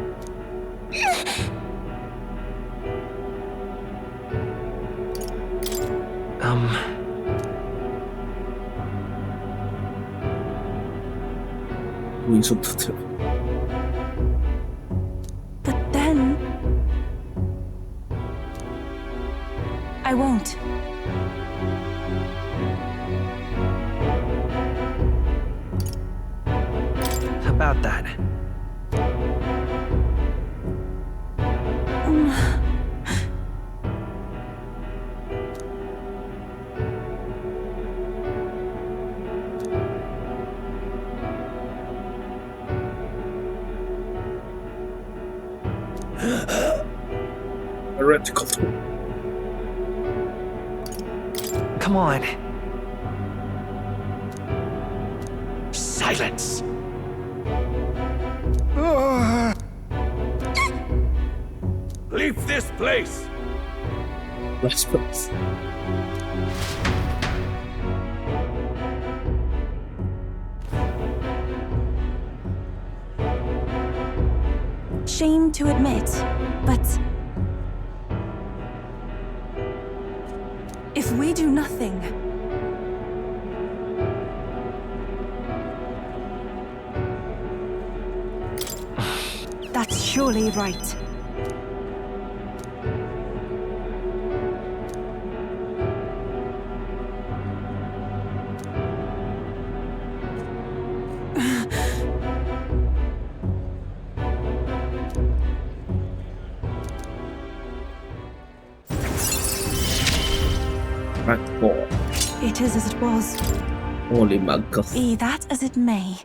Doing something. But then... I won't. About that. Heretical tool. Come on. Silence! Leave this place! Last place. Shame to admit, but... if we do nothing... that's surely right. Back ball. It is as it was. Holy my God. Be that as it may.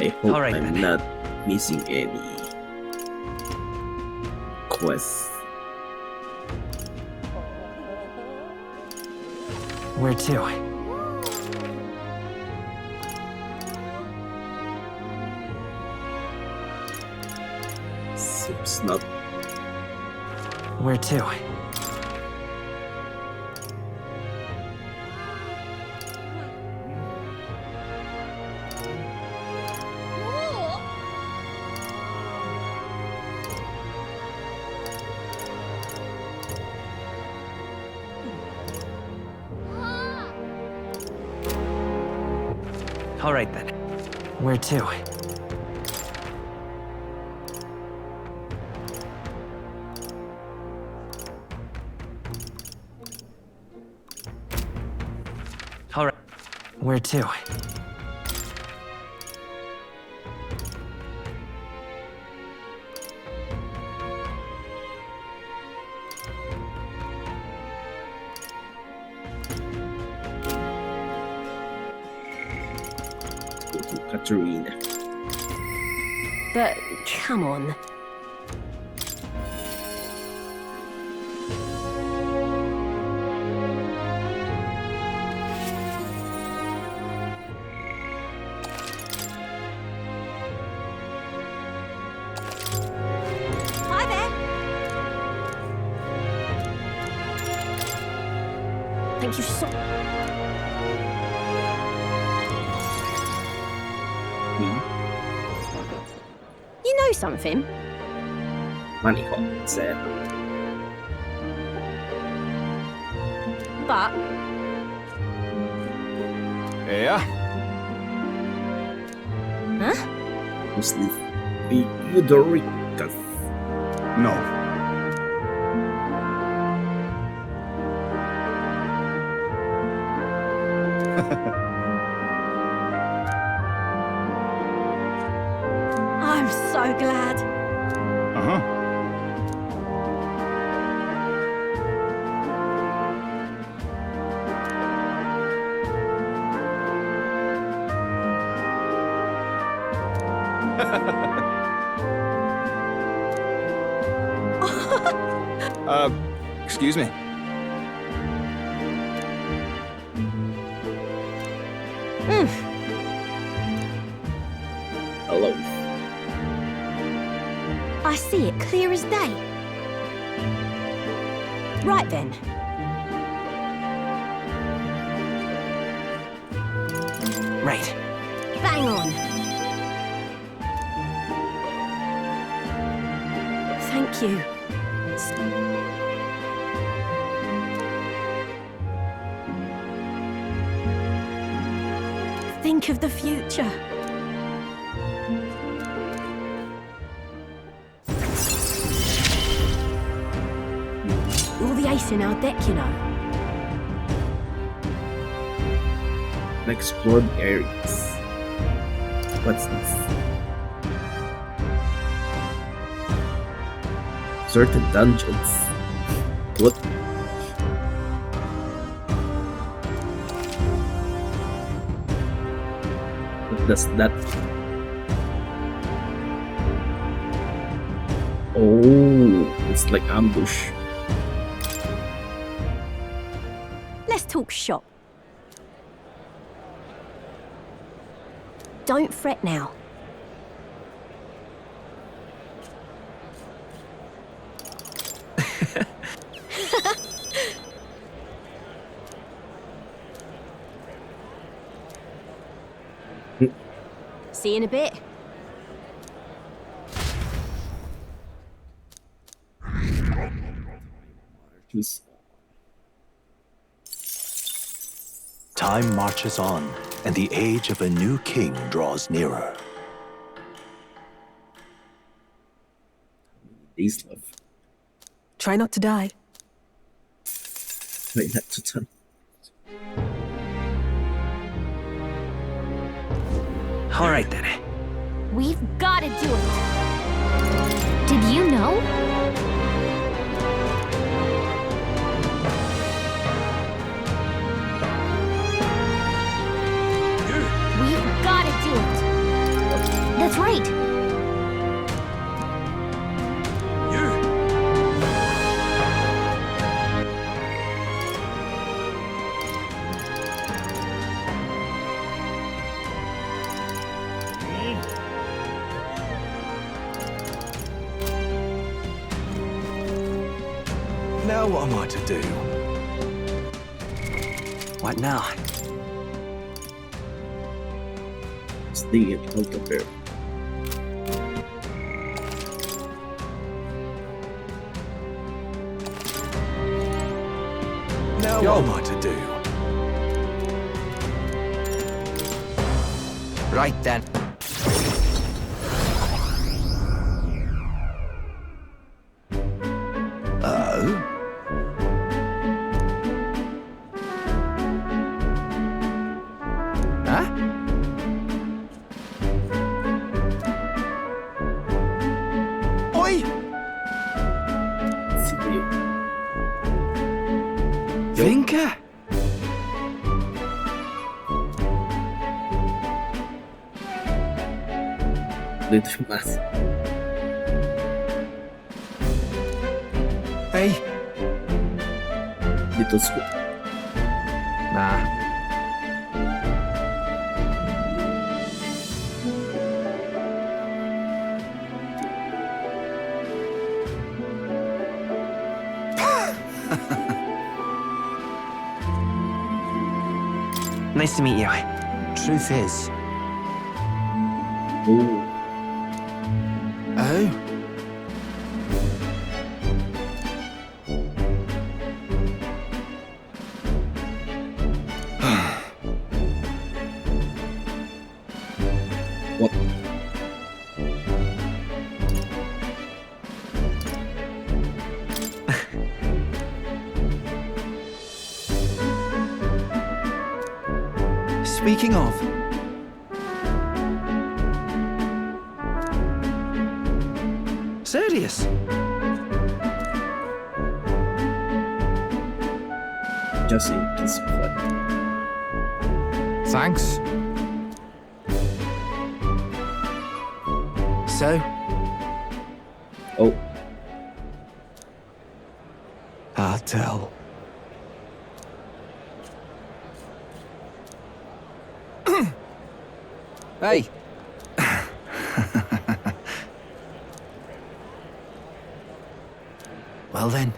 I hope All right, I'm then. not missing any quests. Where to? Seems not. Where to? All right then. Where to? All right. Where to? Go to Katarina. But come on. Hi there. Thank you so. You know something? Money hot, said. But Yeah? huh? Who's this? The Eudoricus. No. I'm so glad. Uh-huh. Excuse me. Hello. I see it clear as day. Right then. Right. Bang on. Thank you. Think of the future. All the ace in our deck, you know. Explored areas. What's this? Certain dungeons. What? What does that? Oh, it's like ambush. Let's talk shop. Don't fret now. See you in a bit. Please. Time marches on, and the age of a new king draws nearer. These love. Try not to die. Wait, not to turn. All right then. We've got to do it. Did you know? We've got to do it. That's right. Now what am I to do? What now? Stay at altar bear. Now what am I to do? Right then. Oh? Huh? Oi! See, Vinka? dentro do máximo. Hey. De todos os Nah. Nice to meet you. Truth is. Oh, Oh? what? Speaking of. Serious? Just in case of what? Thanks. So, Oh, I'll tell. hey. Well then.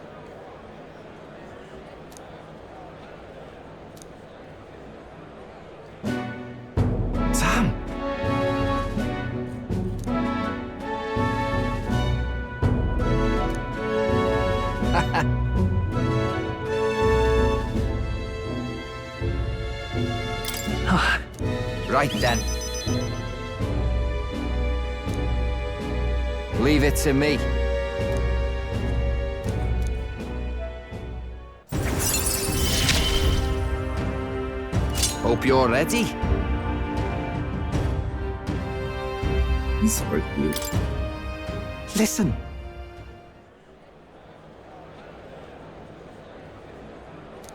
Sam. Right then. Leave it to me. Hope you're ready. he's hurt me. Listen.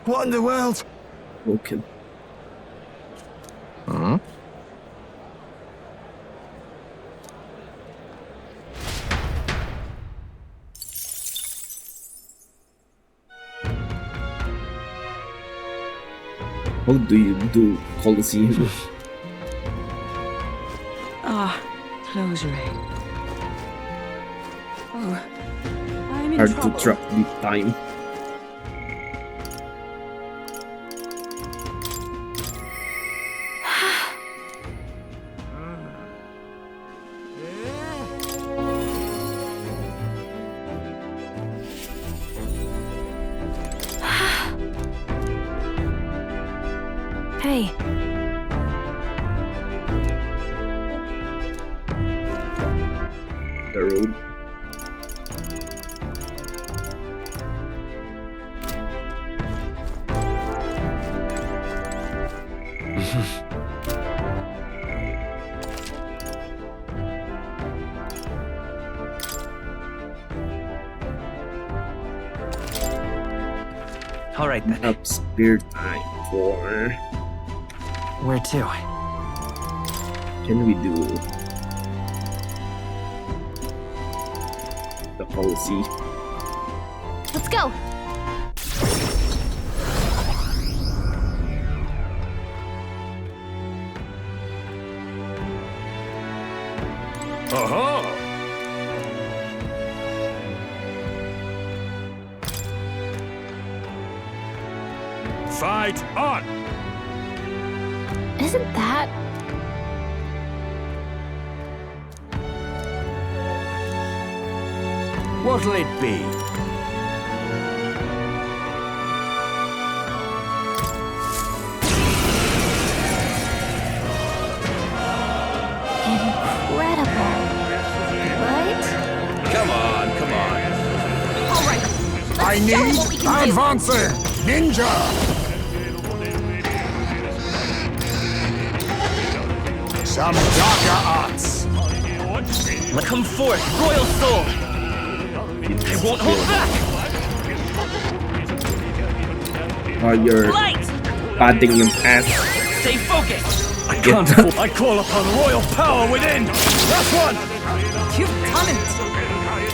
What in the world? Broken. Huh? How do you do Colosseum? Ah, closure. Oh, I'm in Hard trouble. to track the time. Hey, The road. All right then. Up spare time for. Where to? Can we do the policy? Let's go. Fight on! Isn't that... What'll it be? incredible? Right? Come on, come on. Alright, I let's show him need what we can do! advancing! Ninja! Some darker arts! Come forth, royal soul! I won't hold back! Oh, you're Light! padding yung ass. Stay focused! I can't afford. I call upon royal power within! Last one! You've done it!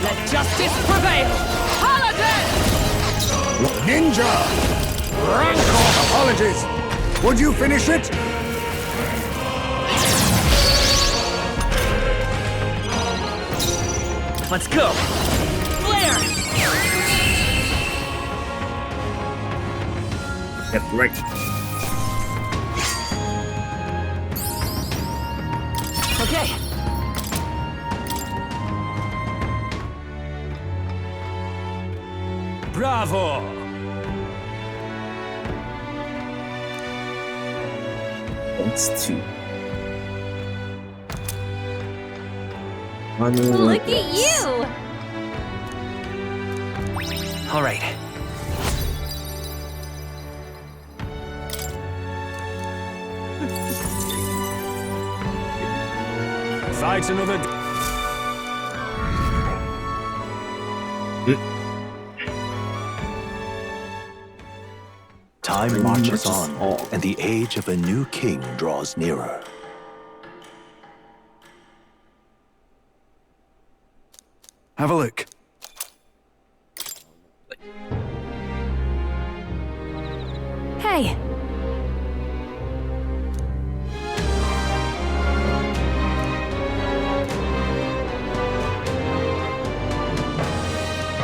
Let justice prevail! Paladin! Ninja! Rancor! Apologies! Would you finish it? Let's go! Flare! Get right. Okay, Bravo! That's 2. Look at you! All right. Fight another. Time marches on, and the age of a new king draws nearer. Have a look. Hey,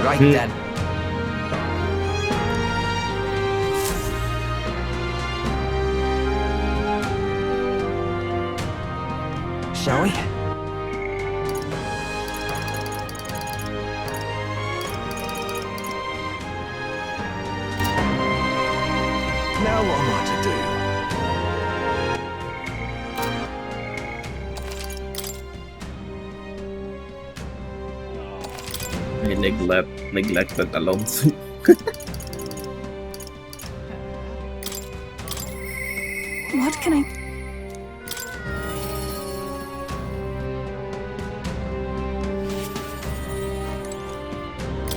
Right then. Shall we? Now what am I to do? I neglected Alonso. what can I...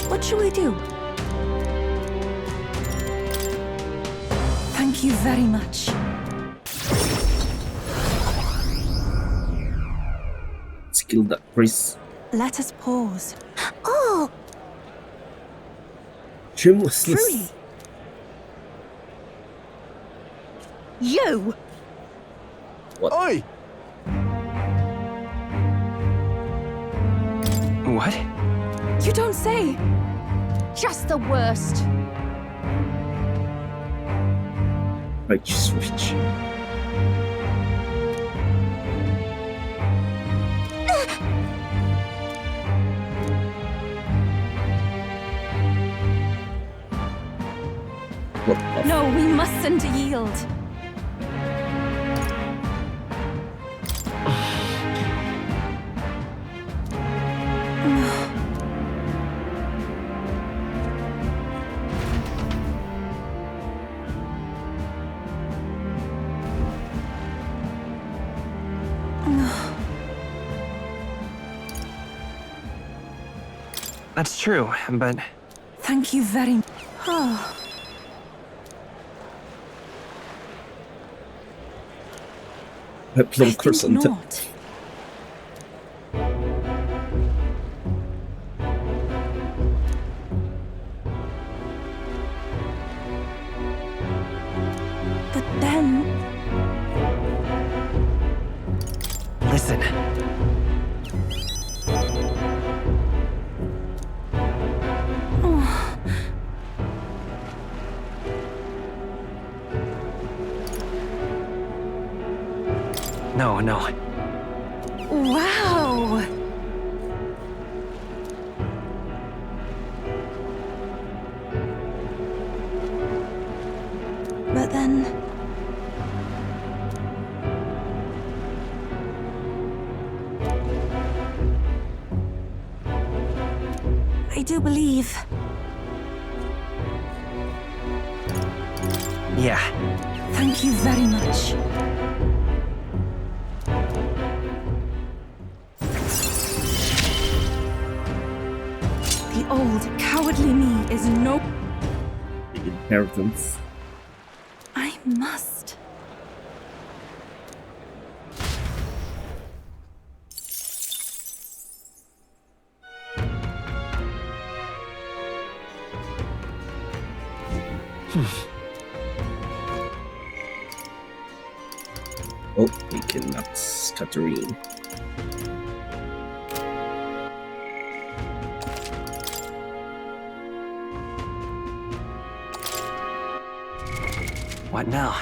What shall we do? Thank you very much. Skill that priest. Let us pause. Oh, Shamelessness. Truly. you! Oi! What? You don't say. Just the worst. Right, switch. What the No, we mustn't yield. That's true, but Thank you very much. Oh, I plum think croissant. not. But then... listen. No. Wow! But then... I do believe. Yeah. Thank you very much. The old, cowardly me is no... The inheritance. I must. Oh, we cannot Katarine. What now?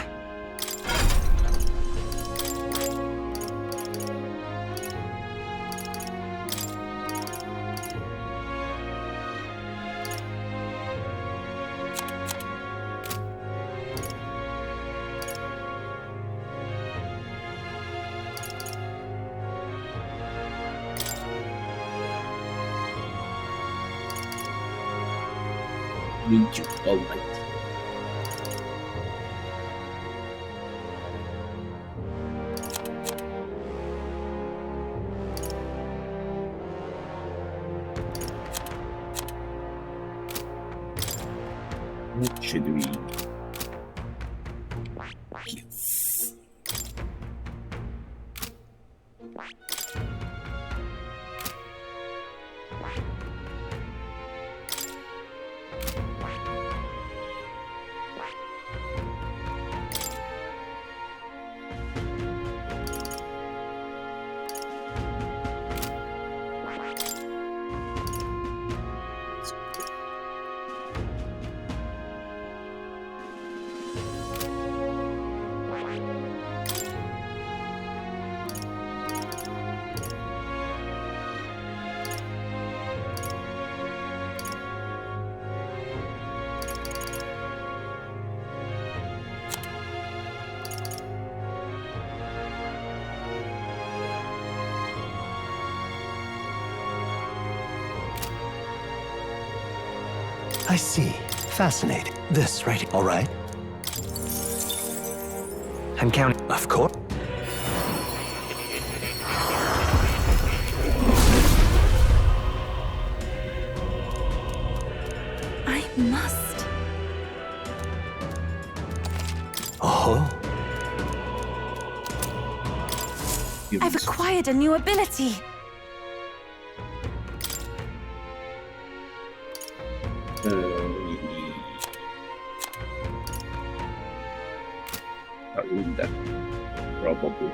Need you all night. What should we? Yes. I see. Fascinating. This right, all right? I'm counting. Of course. I must. Oh. I've acquired a new ability. That probably.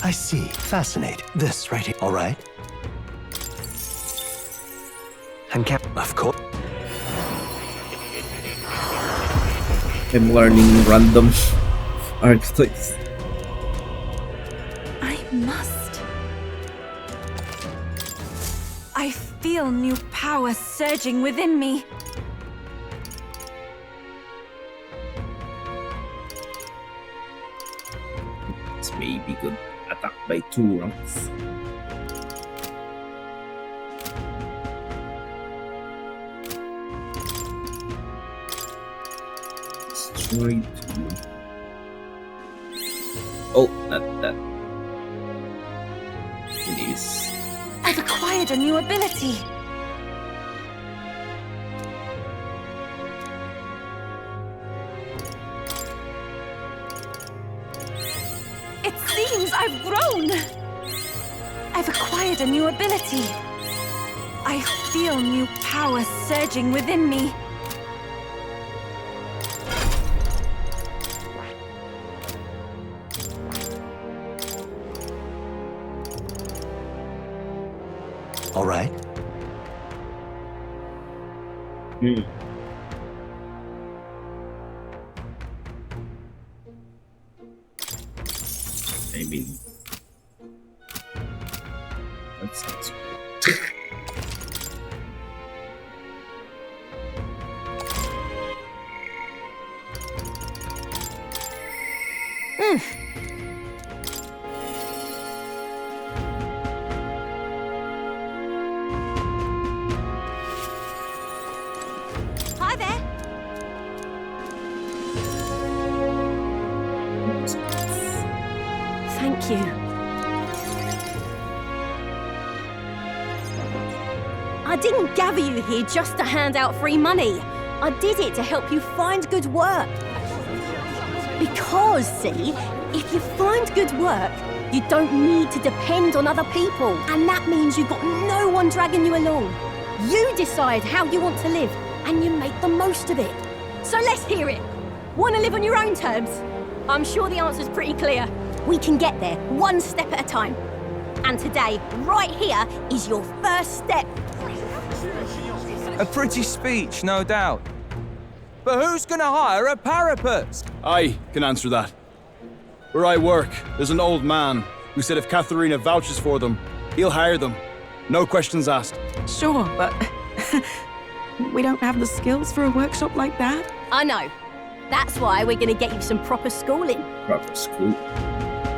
I see. Fascinating. This right here, all right? I'm counting. Of course. I'm learning random archetypes. I must. I feel new power surging within me. This may be good. Attack by 2 rounds. Right. Oh, that. It is. I've acquired a new ability. It seems I've grown. I've acquired a new ability. I feel new power surging within me. All right. Maybe. That sounds Hi there. Thank you. I didn't gather you here just to hand out free money. I did it to help you find good work. Because, see, if you find good work, you don't need to depend on other people. And that means you've got no one dragging you along. You decide how you want to live, and you make the most of it. So let's hear it. Want to live on your own terms? I'm sure the answer's pretty clear. We can get there, one step at a time. And today, right here, is your first step. A pretty speech, no doubt. But who's gonna hire a parapet? I can answer that. Where I work, there's an old man who said if Katharina vouches for them, he'll hire them. No questions asked. Sure, but we don't have the skills for a workshop like that. I know. That's why we're gonna get you some proper schooling. proper school.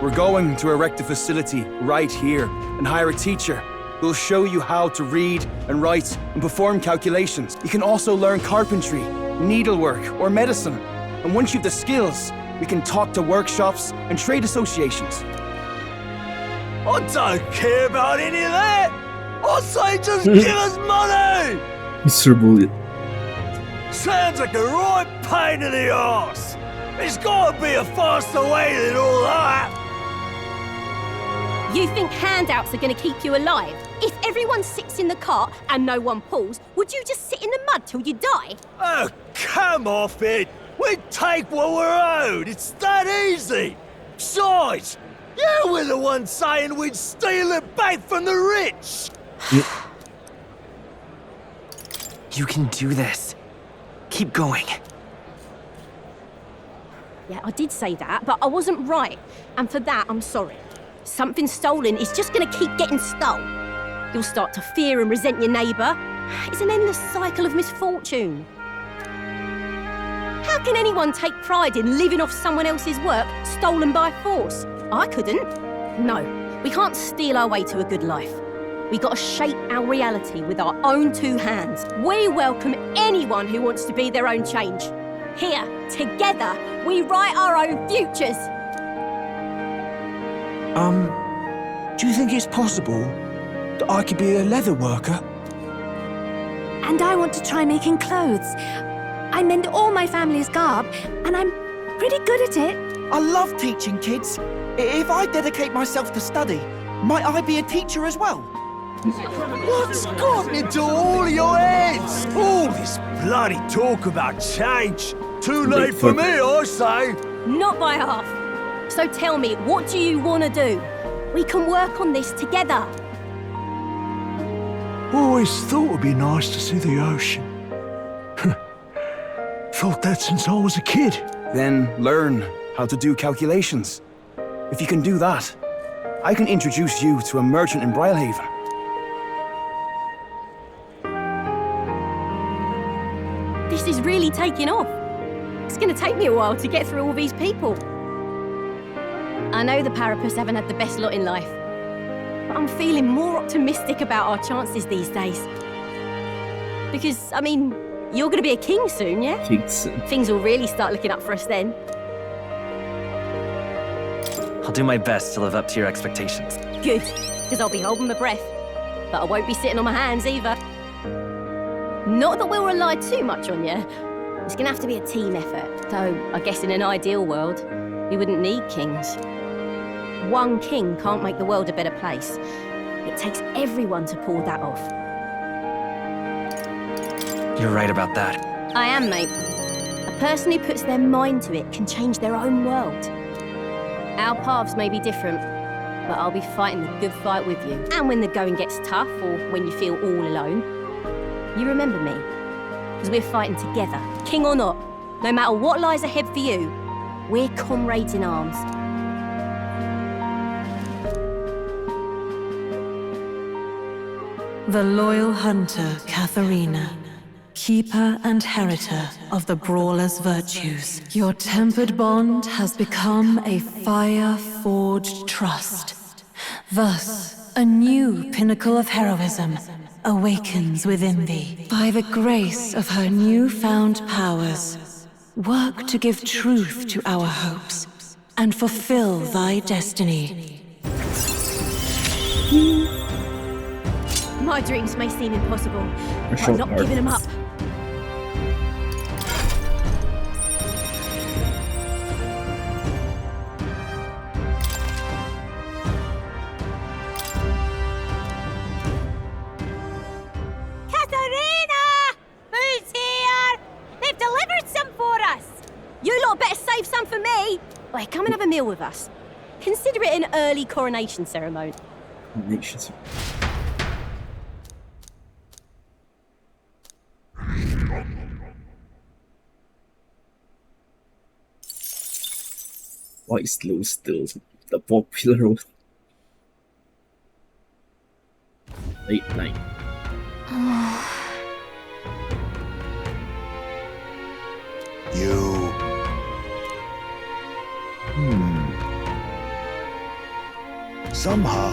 We're going to erect a facility right here and hire a teacher who'll show you how to read and write and perform calculations. You can also learn carpentry, needlework, or medicine. And once you've the skills, we can talk to workshops and trade associations. I don't care about any of that! I say just give us money! Mr. Bullet. Sounds like a right pain in the arse! There's gotta be a faster way than all that! You think handouts are going to keep you alive? If everyone sits in the cart and no one pulls, would you just sit in the mud till you die? Oh, come off it! We take what we're owed! It's that easy! Besides, you were the one saying we'd steal it back from the rich! You can do this. Keep going. Yeah, I did say that, but I wasn't right. And for that, I'm sorry. Something stolen is just going to keep getting stolen. You'll start to fear and resent your neighbour. It's an endless cycle of misfortune. How can anyone take pride in living off someone else's work stolen by force? I couldn't. No, we can't steal our way to a good life. We got to shape our reality with our own two hands. We welcome anyone who wants to be their own change. Here, together, we write our own futures. Do you think it's possible that I could be a leather worker? And I want to try making clothes. I mend all my family's garb, and I'm pretty good at it. I love teaching kids. If I dedicate myself to study, might I be a teacher as well? What's gotten into all your heads? All this bloody talk about change. Too late for me, I say. Not by half. So tell me, what do you want to do? We can work on this together. Always thought it'd be nice to see the ocean. Thought that since I was a kid. Then learn how to do calculations. If you can do that, I can introduce you to a merchant in Brylehaven. This is really taking off. It's going to take me a while to get through all these people. I know the Parapus haven't had the best lot in life, but I'm feeling more optimistic about our chances these days. Because, I mean, You're gonna be a king soon, yeah? Kings. Things will really start looking up for us then. I'll do my best to live up to your expectations. Good, because I'll be holding my breath. But I won't be sitting on my hands either. Not that we'll rely too much on you. It's gonna have to be a team effort. Though, I guess in an ideal world, we wouldn't need kings. One king can't make the world a better place. It takes everyone to pull that off. You're right about that. I am, mate. A person who puts their mind to it can change their own world. Our paths may be different, but I'll be fighting the good fight with you. And when the going gets tough, or when you feel all alone, you remember me. Because we're fighting together, king or not. No matter what lies ahead for you, we're comrades in arms. The loyal hunter, Katharina, keeper and heritor of the brawler's virtues. Your tempered bond has become a fire-forged trust. Thus, a new pinnacle of heroism awakens within thee. By the grace of her newfound powers, work to give truth to our hopes and fulfill thy destiny. My dreams may seem impossible, but I'm not giving them up. Katharina! Who's here? They've delivered some for us! You lot better save some for me! Wait, come and have a meal with us. Consider it an early coronation ceremony. Why is Slow still the popular one? Late night. You... Somehow...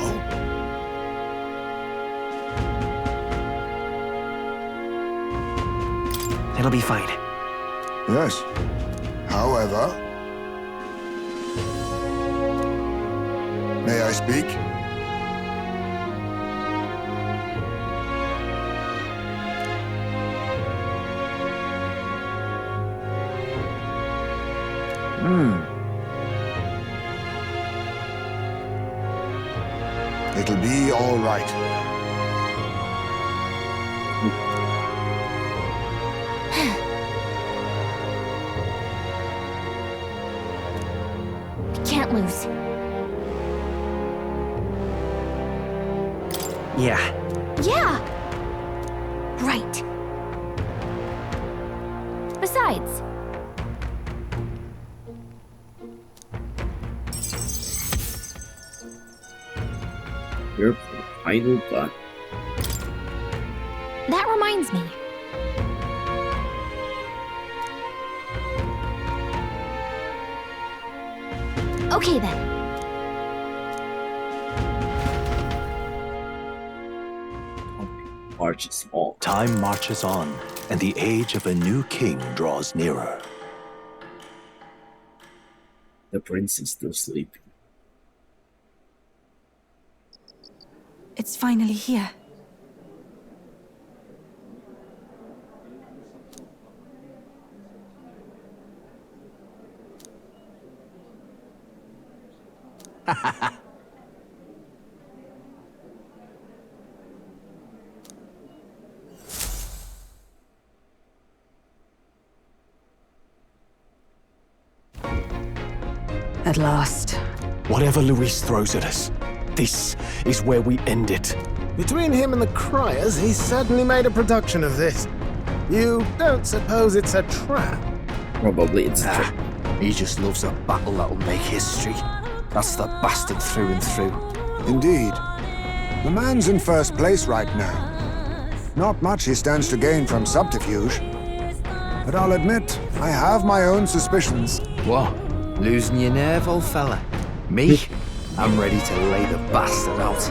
It'll be fine. Yes. However... May I speak? It'll be all right. Can't lose. Yeah. Yeah! Right. Besides, You're idle, but that reminds me. Okay then. marches on. Time marches on, and the age of a new king draws nearer. The prince is still sleeping. It's finally here. At last. Whatever Luis throws at us, this is where we end it. Between him and the criers, he's certainly made a production of this. You don't suppose it's a trap? Probably it's a trap. He just loves a battle that'll make history. That's the bastard through and through. Indeed. The man's in first place right now. Not much he stands to gain from subterfuge. But I'll admit, I have my own suspicions. What? Losing your nerve, old fella? Me? I'm ready to lay the bastard out.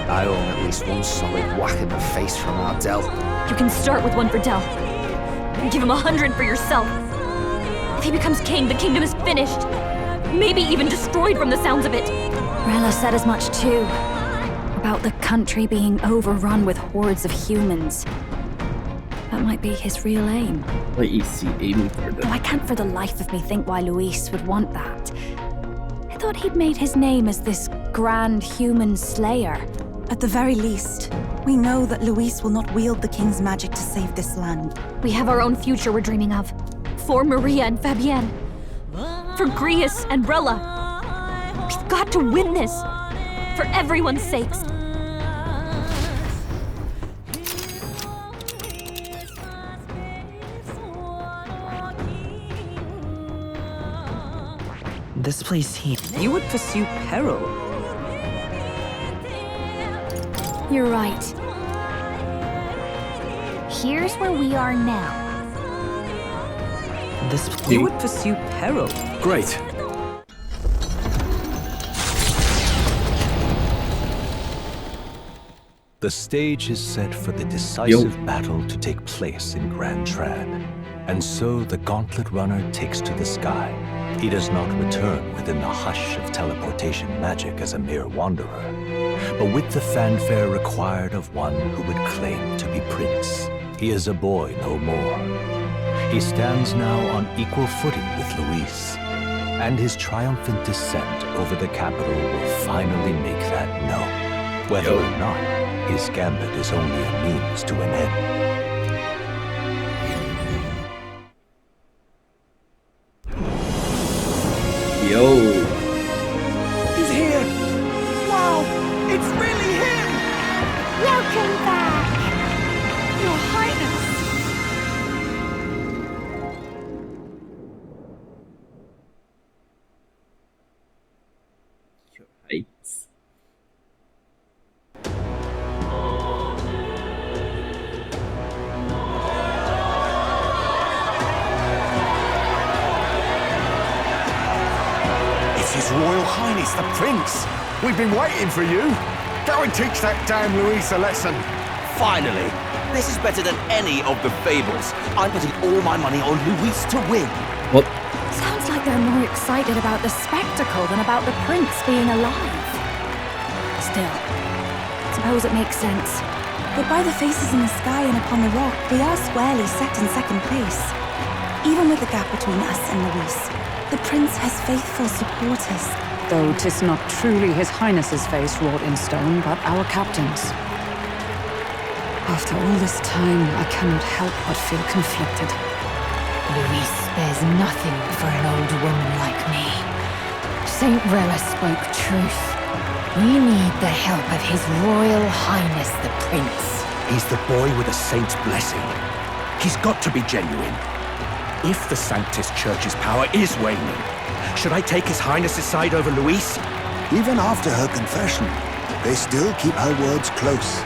I own at least one solid whack in the face from Ardell. You can start with one for Del. Give him 100 for yourself. If he becomes king, the kingdom is finished. Maybe even destroyed from the sounds of it. Rella said as much too. About the country being overrun with hordes of humans. That might be his real aim. What is he aiming for then? Though I can't for the life of me think why Luis would want that. I thought he'd made his name as this grand human slayer. At the very least, we know that Luis will not wield the king's magic to save this land. We have our own future we're dreaming of. For Maria and Fabienne. For Grius and Rella. We've got to win this. For everyone's sakes. This place here. You would pursue peril. You're right. Here's where we are now. You would pursue peril. Great. The stage is set for the decisive battle to take place in Grand Trad. And so the Gauntlet Runner takes to the sky. He does not return within the hush of teleportation magic as a mere wanderer, but with the fanfare required of one who would claim to be prince. He is a boy no more. He stands now on equal footing with Luis, and his triumphant descent over the capital will finally make that known, whether or not his gambit is only a means to an end. Yo. He's here! Wow! It's really him! Welcome back! Your Highness! Your Highness. His Royal Highness, the Prince! We've been waiting for you! Go and teach that damn Luis a lesson! Finally! This is better than any of the fables. I'm putting all my money on Luis to win. What? Sounds like they're more excited about the spectacle than about the prince being alive. Still, suppose it makes sense. But by the faces in the sky and upon the rock, we are squarely set in second place. Even with the gap between us and Luis, the prince has faithful supporters. Though 'tis not truly His Highness's face wrought in stone, but our captain's. After all this time, I cannot help but feel conflicted. Luis spares nothing for an old woman like me. Saint Rella spoke truth. We need the help of His Royal Highness the Prince. He's the boy with a saint's blessing. He's got to be genuine. If the Sanctus Church's power is waning, should I take His Highness's side over Luis? Even after her confession, they still keep her words close.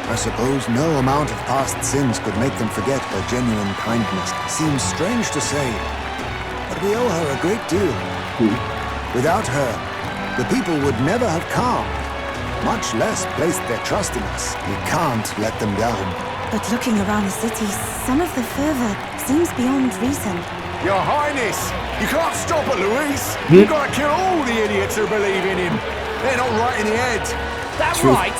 I suppose no amount of past sins could make them forget her genuine kindness. Seems strange to say, but we owe her a great deal. Without her, the people would never have calmed, much less placed their trust in us. We can't let them down. But looking around the city, some of the fervor seems beyond reason. Your Highness, you can't stop at Luis. You've got to kill all the idiots who believe in him. They're not right in the head. That's right.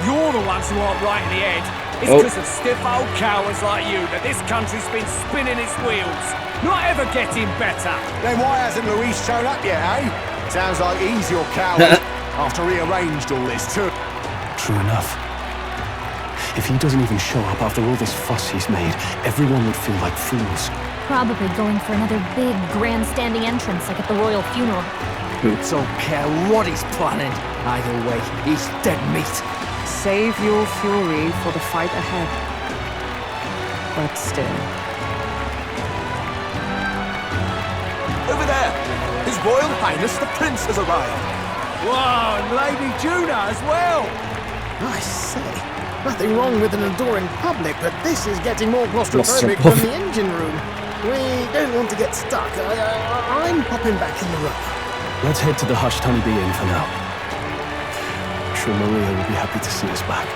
You're the ones who aren't right in the head. It's because of stiff old cowards like you that this country's been spinning its wheels. Not ever getting better. Then why hasn't Luis shown up yet, eh? Sounds like he's your coward. After he arranged all this too. True enough. If he doesn't even show up after all this fuss he's made, everyone would feel like fools. Probably going for another big, grandstanding entrance like at the royal funeral. Don't care what he's planning. Either way, he's dead meat. Save your fury for the fight ahead. But still. Over there! His Royal Highness the Prince has arrived. Wow, and Lady Juna as well. I say, nothing wrong with an adoring public, but this is getting more claustrophobic than the engine room. We don't want to get stuck. I'm popping back in the room. Let's head to the Hushed Honeybee Inn for now. I'm sure Maria will be happy to see us back.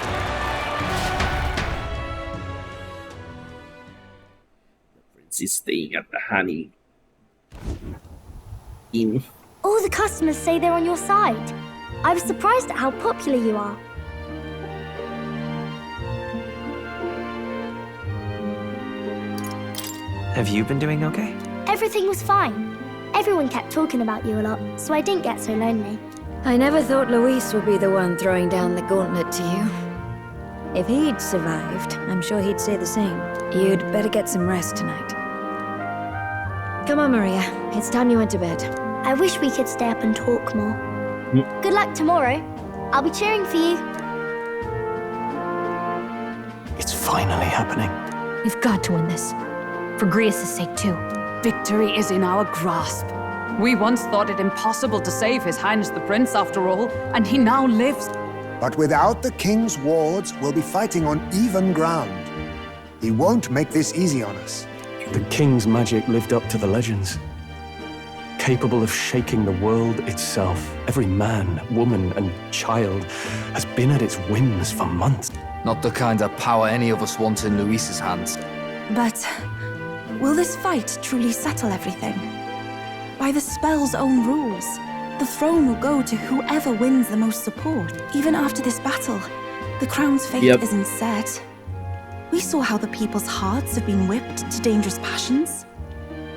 is staying at the Honey Inn. All the customers say they're on your side. I was surprised at how popular you are. Have you been doing okay? Everything was fine. Everyone kept talking about you a lot, so I didn't get so lonely. I never thought Luis would be the one throwing down the gauntlet to you. If he'd survived, I'm sure he'd say the same. You'd better get some rest tonight. Come on, Maria. It's time you went to bed. I wish we could stay up and talk more. Good luck tomorrow. I'll be cheering for you. It's finally happening. We've got to win this. For Grius' sake, too. Victory is in our grasp. We once thought it impossible to save His Highness the Prince, after all, and he now lives. But without the king's wards, we'll be fighting on even ground. He won't make this easy on us. The king's magic lived up to the legends. Capable of shaking the world itself. Every man, woman, and child has been at its whims for months. Not the kind of power any of us want in Luis's hands. But will this fight truly settle everything? By the spell's own rules, the throne will go to whoever wins the most support. Even after this battle, the crown's fate isn't set. We saw how the people's hearts have been whipped to dangerous passions.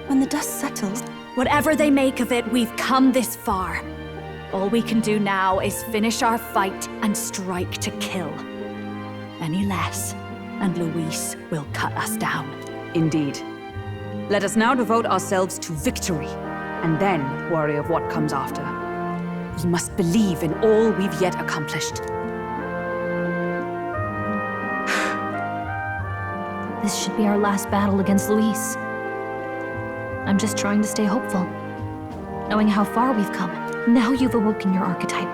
When the dust settles... Whatever they make of it, we've come this far. All we can do now is finish our fight and strike to kill. Any less, and Luis will cut us down. Indeed. Let us now devote ourselves to victory, and then worry of what comes after. We must believe in all we've yet accomplished. This should be our last battle against Luis. I'm just trying to stay hopeful, knowing how far we've come. Now you've awoken your archetype,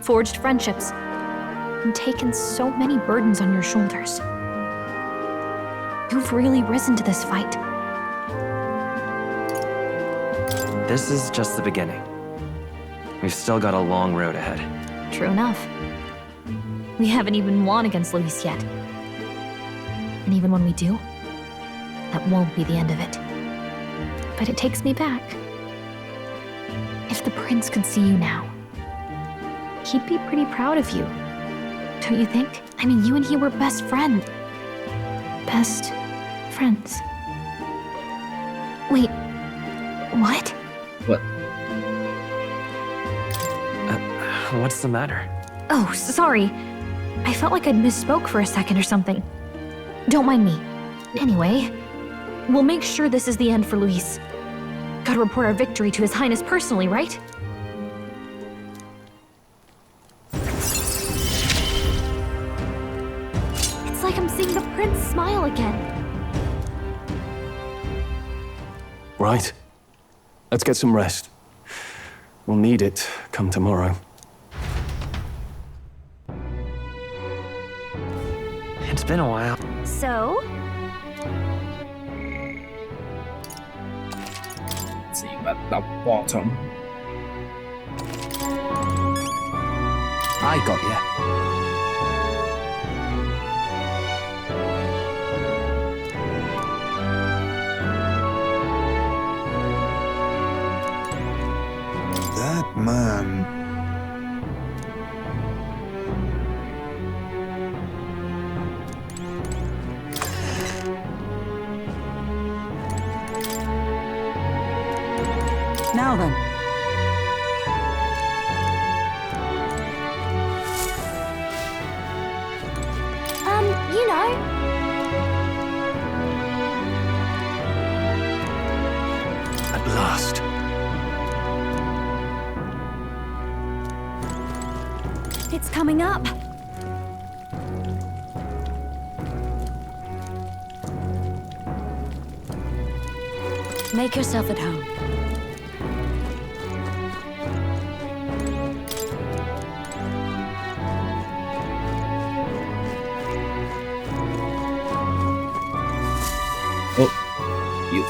forged friendships, and taken so many burdens on your shoulders. You've really risen to this fight. This is just the beginning. We've still got a long road ahead. True enough. We haven't even won against Luis yet. And even when we do, that won't be the end of it. But it takes me back. If the prince could see you now, he'd be pretty proud of you. Don't you think? I mean, you and he were best friends. Best friends. Wait, what? What? What's the matter? Oh, sorry. I felt like I'd misspoke for a second or something. Don't mind me. Anyway, we'll make sure this is the end for Luis. Gotta report our victory to His Highness personally, right? It's like I'm seeing the prince smile again. Right. Let's get some rest. We'll need it come tomorrow. It's been a while. So? Let's see at the bottom. I got ya. That man... Now then. You know. At last. It's coming up. Make yourself at home. Oh, you.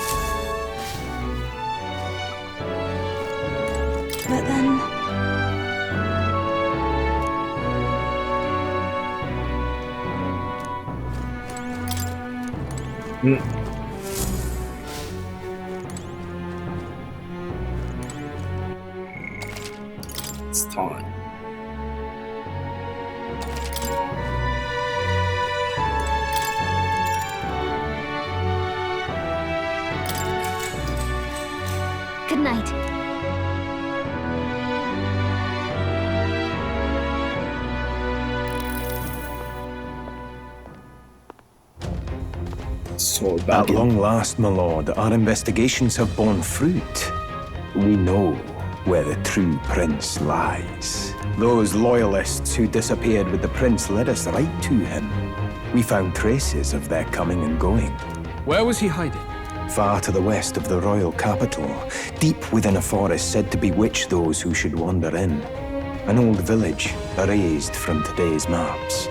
But then... time. Good night. So At long last, my lord, our investigations have borne fruit. We know where the true prince lies. Those loyalists who disappeared with the prince led us right to him. We found traces of their coming and going. Where was he hiding? Far to the west of the royal capital, deep within a forest said to bewitch those who should wander in. An old village, erased from today's maps.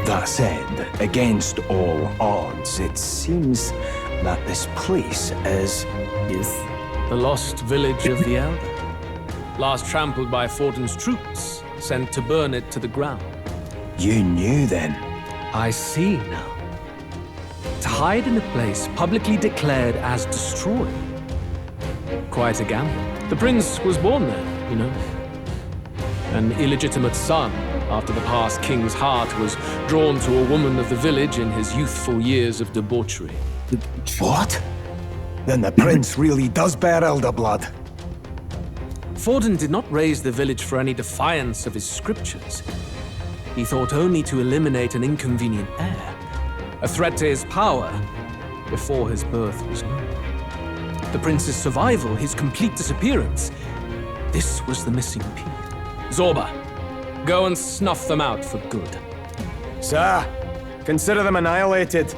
That said, against all odds, it seems that this place is... The lost village of the Elder. Last trampled by Fortin's troops, sent to burn it to the ground. You knew then? I see now. To hide in a place publicly declared as destroyed. Quite a gamble. The prince was born there, you know. An illegitimate son, after the past king's heart was drawn to a woman of the village in his youthful years of debauchery. What? Then the prince really does bear elder blood. Fortin did not raise the village for any defiance of his scriptures. He thought only to eliminate an inconvenient heir, a threat to his power, before his birth was known. The prince's survival, his complete disappearance, this was the missing piece. Zorba, go and snuff them out for good. Sir, consider them annihilated.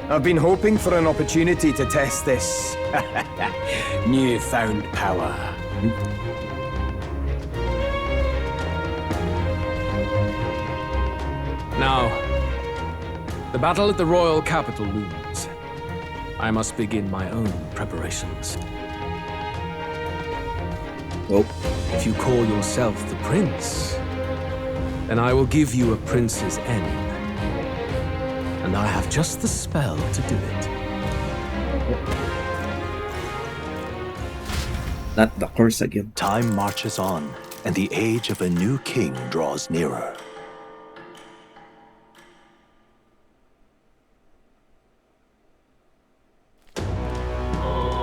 I've been hoping for an opportunity to test this newfound power. Now, the battle at the royal capital looms. I must begin my own preparations. Well, if you call yourself the prince, then I will give you a prince's end. And I have just the spell to do it. Not the curse again. Time marches on, and the age of a new king draws nearer.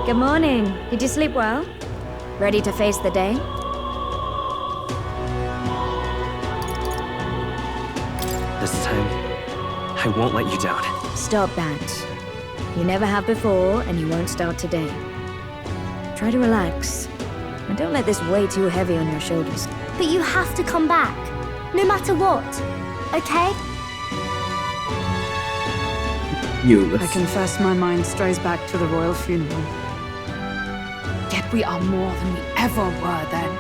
Good morning. Did you sleep well? Ready to face the day? This time, I won't let you down. Stop that. You never have before, and you won't start today. Try to relax. And don't let this weigh too heavy on your shoulders. But you have to come back, no matter what, okay? I confess my mind strays back to the royal funeral. Yet we are more than we ever were then.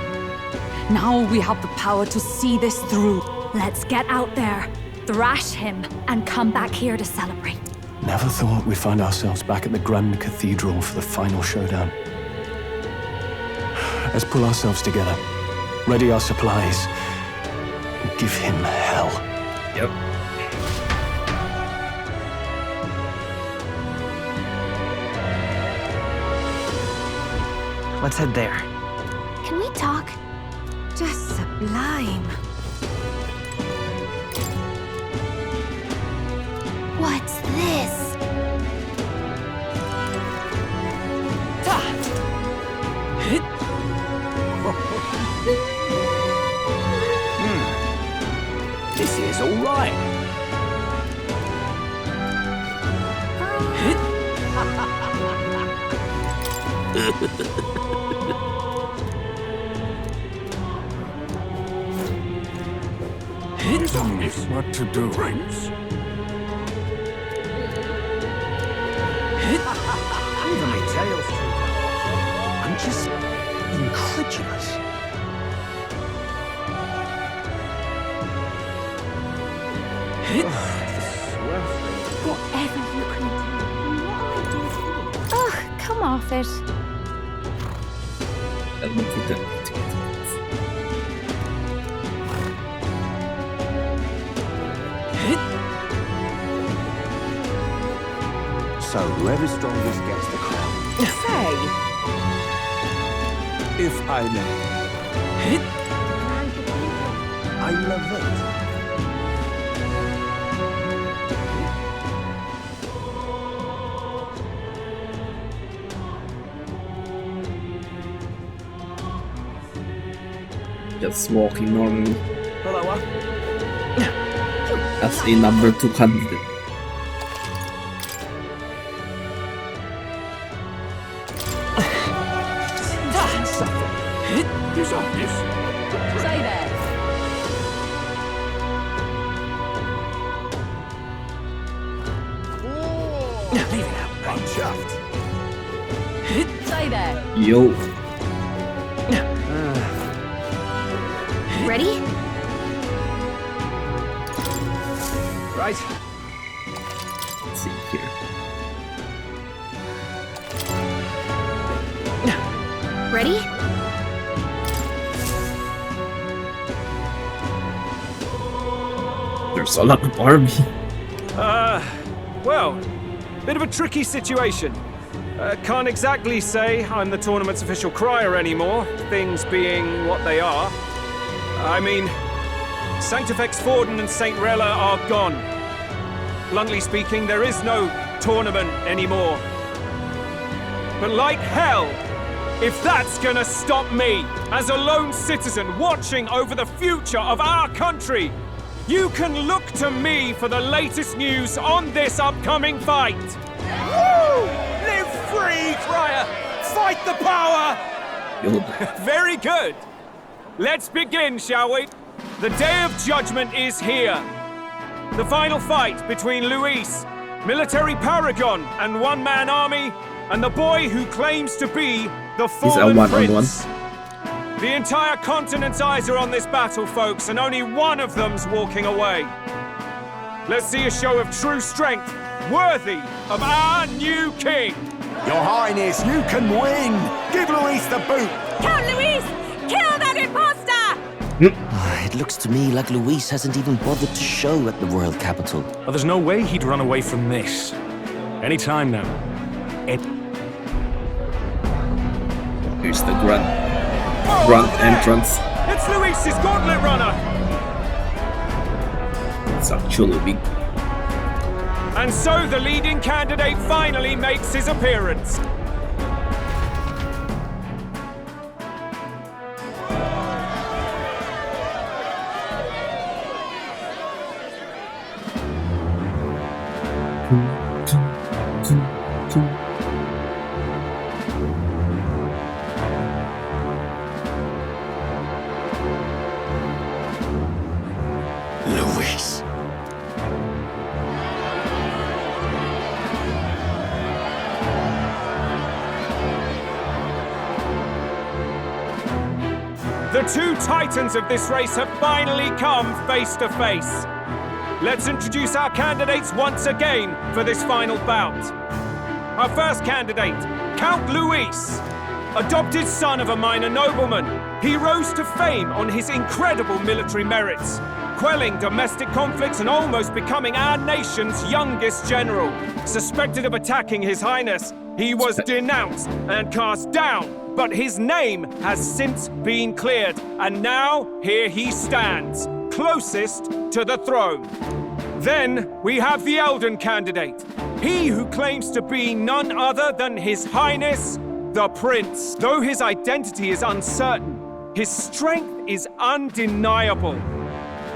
Now we have the power to see this through. Let's get out there, thrash him, and come back here to celebrate. Never thought we'd find ourselves back at the Grand Cathedral for the final showdown. Let's pull ourselves together, ready our supplies, and give him hell. Yep. Let's head there. Can we talk? Just sublime. What's this? This is all right. Tell me what to do, Reigns. Even my tail's I'm just incredulous. Whatever you can do, what I do for you. Ugh, come off it. So whoever's strongest gets the crown. Say, if I may. I love it. Just walking normally. Hello, As a number 2 candidate. Stay there. Leave it out. I'm chuffed. Stay there. Yo. Ready? Right. Let's see here. Ready? There's a lot of army. Well, bit of a tricky situation. Can't exactly say I'm the tournament's official crier anymore, things being what they are. I mean, Sanctifex Forden and St. Rella are gone. Bluntly speaking, there is no tournament anymore. But like hell, if that's gonna stop me, as a lone citizen watching over the future of our country, you can look to me for the latest news on this upcoming fight. Woo! Live free, crier! Fight the power! Very good. Let's begin, shall we? The Day of Judgment is here. The final fight between Luis, military paragon and one-man army, and the boy who claims to be the fallen prince. The entire continent's eyes are on this battle, folks, and only one of them's walking away. Let's see a show of true strength, worthy of our new king. Your Highness, you can win! Give Luis the boot! Count Luis! Kill that imposter! It looks to me like Luis hasn't even bothered to show at the royal capital. Oh, there's no way he'd run away from this. Any time now. Here's the grunt entrance. It's Luis's gauntlet runner! It's actually big. And so the leading candidate finally makes his appearance. Luis. The two titans of this race have finally come face to face. Let's introduce our candidates once again for this final bout. Our first candidate, Count Luis. Adopted son of a minor nobleman, he rose to fame on his incredible military merits, quelling domestic conflicts and almost becoming our nation's youngest general. Suspected of attacking His Highness, he was denounced and cast down, but his name has since been cleared, and now here he stands, closest to the throne. Then we have the Elden candidate, he who claims to be none other than His Highness, the Prince. Though his identity is uncertain, his strength is undeniable.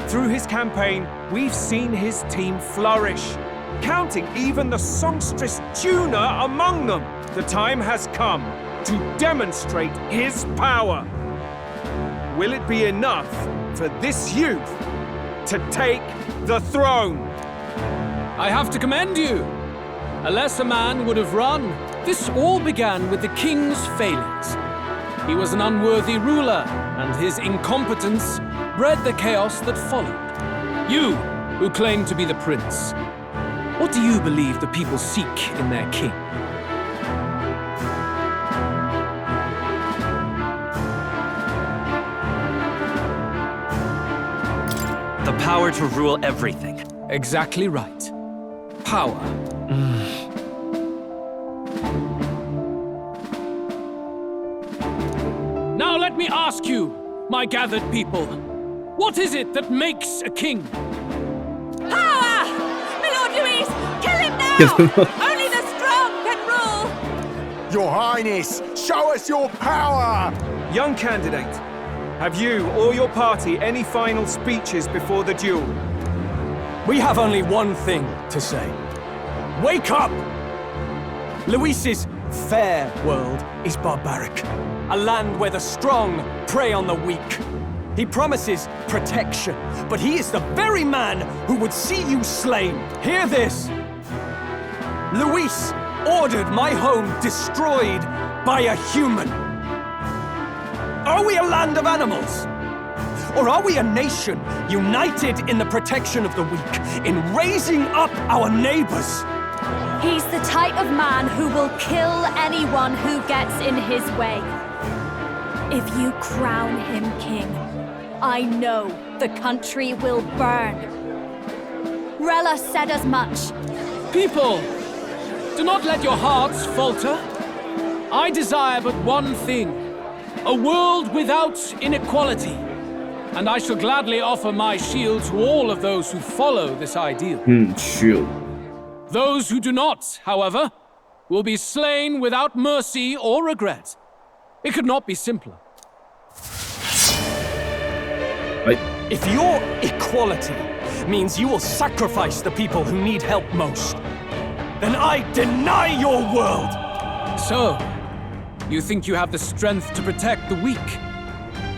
Through his campaign, we've seen his team flourish, counting even the songstress Juna among them. The time has come to demonstrate his power. Will it be enough for this youth to take the throne? I have to commend you. A lesser man would have run. This all began with the king's failings. He was an unworthy ruler, and his incompetence bred the chaos that followed. You, who claim to be the prince, what do you believe the people seek in their king? The power to rule everything. Exactly right. Power. Now let me ask you, my gathered people, What is it that makes a king? Power! My Lord Louis, kill him now! Only the strong can rule! Your Highness, show us your power! Young candidate, have you or your party any final speeches before the duel? We have only one thing to say. Wake up! Luis's fair world is barbaric. A land where the strong prey on the weak. He promises protection, but he is the very man who would see you slain. Hear this! Luis ordered my home destroyed by a human. Are we a land of animals? Or are we a nation united in the protection of the weak, in raising up our neighbors? He's the type of man who will kill anyone who gets in his way. If you crown him king, I know the country will burn. Rella said as much. People, do not let your hearts falter. I desire but one thing, a world without inequality. And I shall gladly offer my shield to all of those who follow this ideal. Shield. Those who do not, however, will be slain without mercy or regret. It could not be simpler. If your equality means you will sacrifice the people who need help most, then I deny your world! So, you think you have the strength to protect the weak?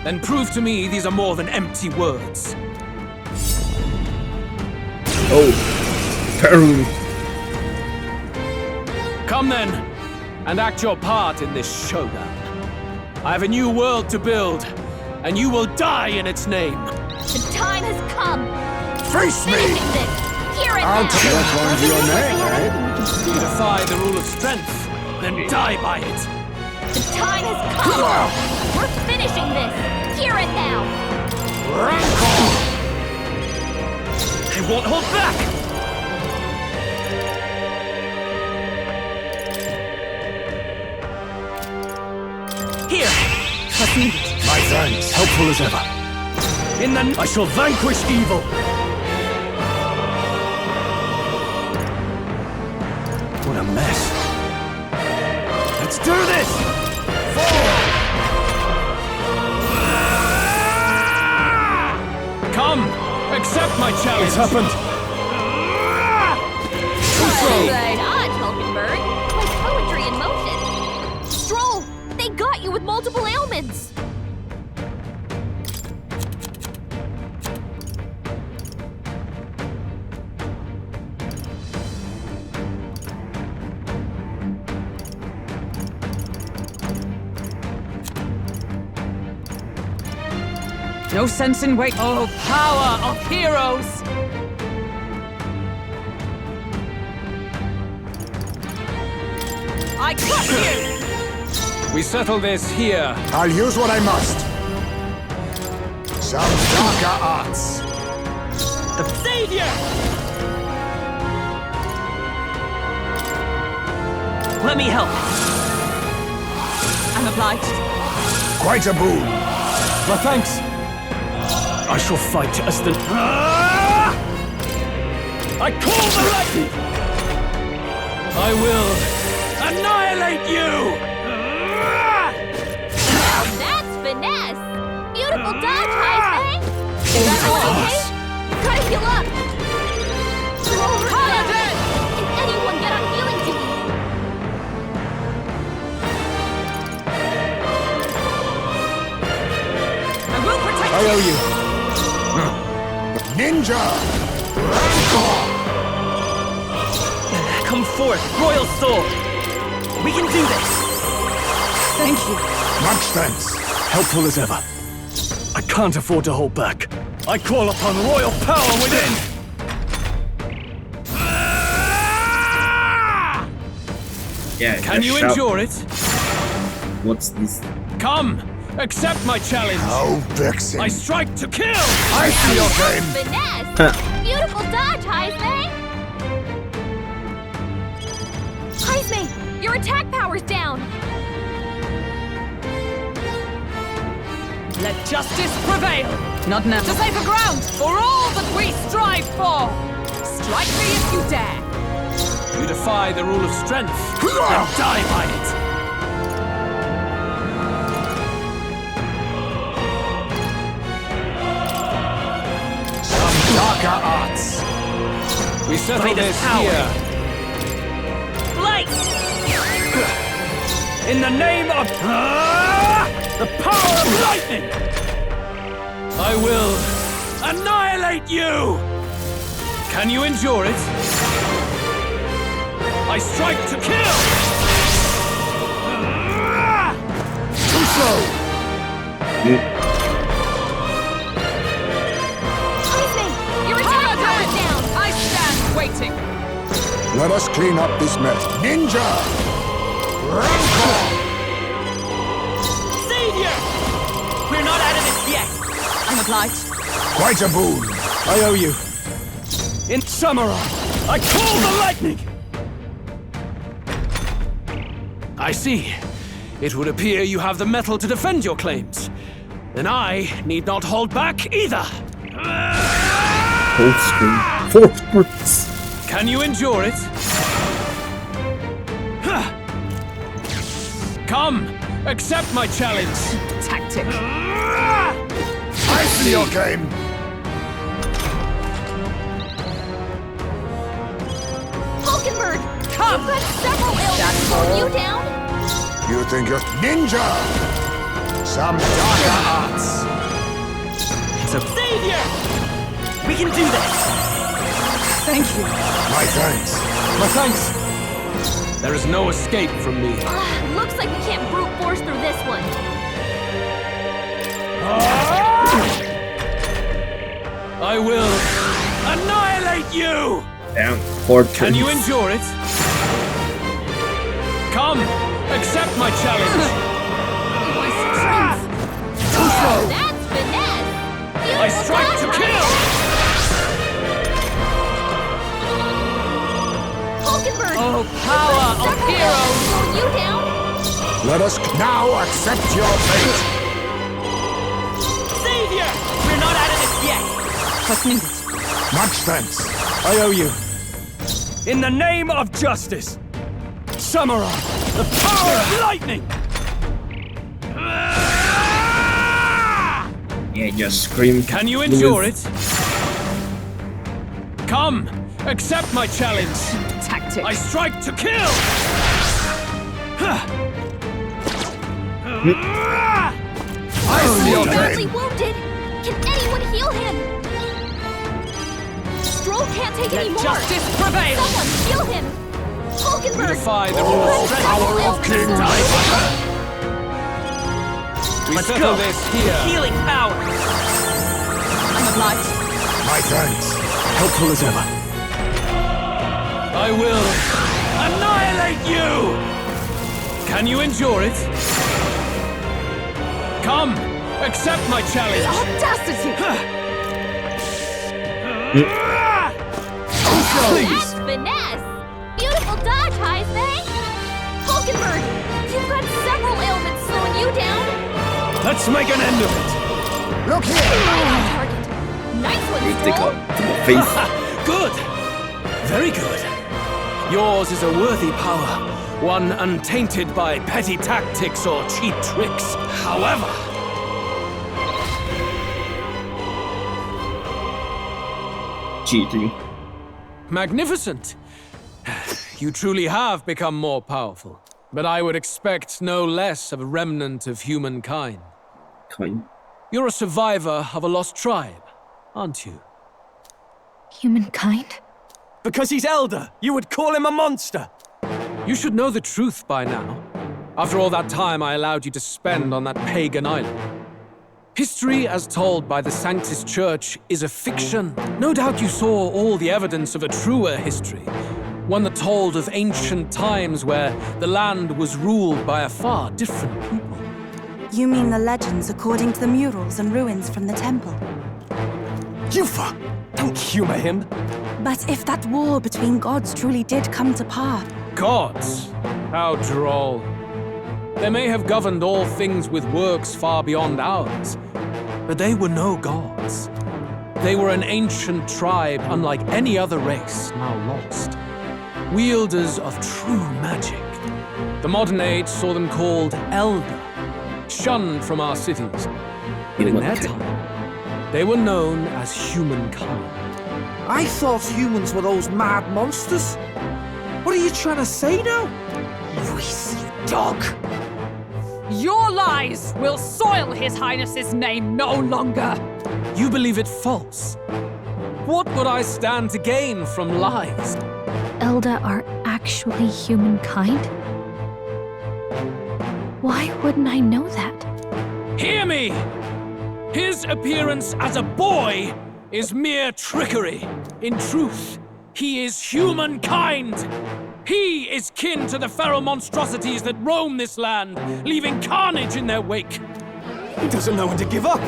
Then prove to me these are more than empty words. Oh, apparently. Come then, and act your part in this showdown. I have a new world to build, and you will die in its name. The time has come. Face me! I'll take that one to your name, eh? You defy the rule of strength, then die by it. The time has come. We're finishing this. Hear it now. Rancor! I won't hold back! Here! Have needed. My thanks. Helpful as ever. In the I shall vanquish evil! What a mess. Let's do this! Come! Accept my challenge! It's happened! Odd, Hulkenberg. Like poetry in motion. Stroll! They got you with multiple ailments! No sense in wait. Oh, power of heroes! I got you! We settle this here. I'll use what I must. Some darker arts. The Savior! Let me help. I'm obliged. Quite a boon. My thanks. I shall fight as the... I call the light! I will annihilate you! Now that's finesse! Beautiful dodge, Heisman! Is that okay? Gotta heal up! Paladin! Can anyone get on healing duty? I will protect I owe you. Ninja! Come forth, Royal Soul! We can do this! Thank you. Much thanks. Helpful as ever. I can't afford to hold back. I call upon royal power within! Yeah, Can you endure it? What's this? Come! Accept my challenge! How vexing. I strike to kill! I see your game. Finesse! Beautiful dodge, Heisman! Heisman, your attack power's down! Let justice prevail! Not now. To safer ground for all that we strive for! Strike me if you dare! You defy the rule of strength and die by it! Some darker arts. We settle this here. Light! In the name of the power of lightning! I will annihilate you! Can you endure it? I strike to kill! Too slow! Your hammer down! I stand waiting! Let us clean up this mess. Ninja! Rancor! Savior! We're not out of this yet! I'm obliged. Quite a boon. I owe you. In Samurai, I call the lightning! I see. It would appear you have the metal to defend your claims. Then I need not hold back either. Full screen. 4 parts. Can you endure it? Come, accept my challenge. Tactic. I see your game. Falkenberg! Come! You've got several ailments slowing you down! You think you're ninja? Some darker arts. So, Savior! We can do this! Thank you. My thanks. My thanks. There is no escape from me. Looks like we can't brute force through this one. I will annihilate you! Damn, 4 turns. Can you endure it? Come, accept my challenge. My strength! That's finesse! I strike to kill! Falkenberg! Oh, power of heroes! Slowing you down? Let us now accept your fate. Savior! We're not out of this yet! What's needed? Much thanks. I owe you. In the name of justice, Samurai, the power of lightning! Yeah, just scream. Can you endure it? Come, accept my challenge. Tactic. I strike to kill! I see your Badly game. wounded! Can anyone heal him? Stroll can't take any more! Justice prevail! Someone heal him! You Falkenberg! defy the rule of strength. Power of King. We Let's settle go! this here. Healing power! I'm obliged. My thanks. Helpful as ever. I will annihilate you! Can you endure it? Come, accept my challenge. The audacity! That's finesse! Beautiful dodge, Heisman! Falkenberg, you've got several ailments slowing you down! Let's make an end of it. Look here. Right on target. Nice one, Take Stroll! out to the face. Good! Very good. Yours is a worthy power, one untainted by petty tactics or cheap tricks. However, Cheating. magnificent! You truly have become more powerful, but I would expect no less of a remnant of humankind. Kind. You're a survivor of a lost tribe, aren't you? Humankind? Because he's elder, you would call him a monster. You should know the truth by now. After all that time I allowed you to spend on that pagan island. History, as told by the Sanctus Church, is a fiction. No doubt you saw all the evidence of a truer history. One that told of ancient times where the land was ruled by a far different people. You mean the legends according to the murals and ruins from the temple? Yufa! Don't humor him. But if that war between gods truly did come to pass... Gods? How droll. They may have governed all things with works far beyond ours, But they were no gods. They were an ancient tribe unlike any other race, now lost. Wielders of true magic. The modern age saw them called Elder, shunned from our cities. But in their time, they were known as humankind. I thought humans were those mad monsters. What are you trying to say now? Luis, you dog! Your lies will soil His Highness's name no longer! You believe it false? What would I stand to gain from lies? Elder are actually humankind? Why wouldn't I know that? Hear me! His appearance as a boy is mere trickery. In truth, he is humankind. He is kin to the feral monstrosities that roam this land, leaving carnage in their wake. He doesn't know when to give up.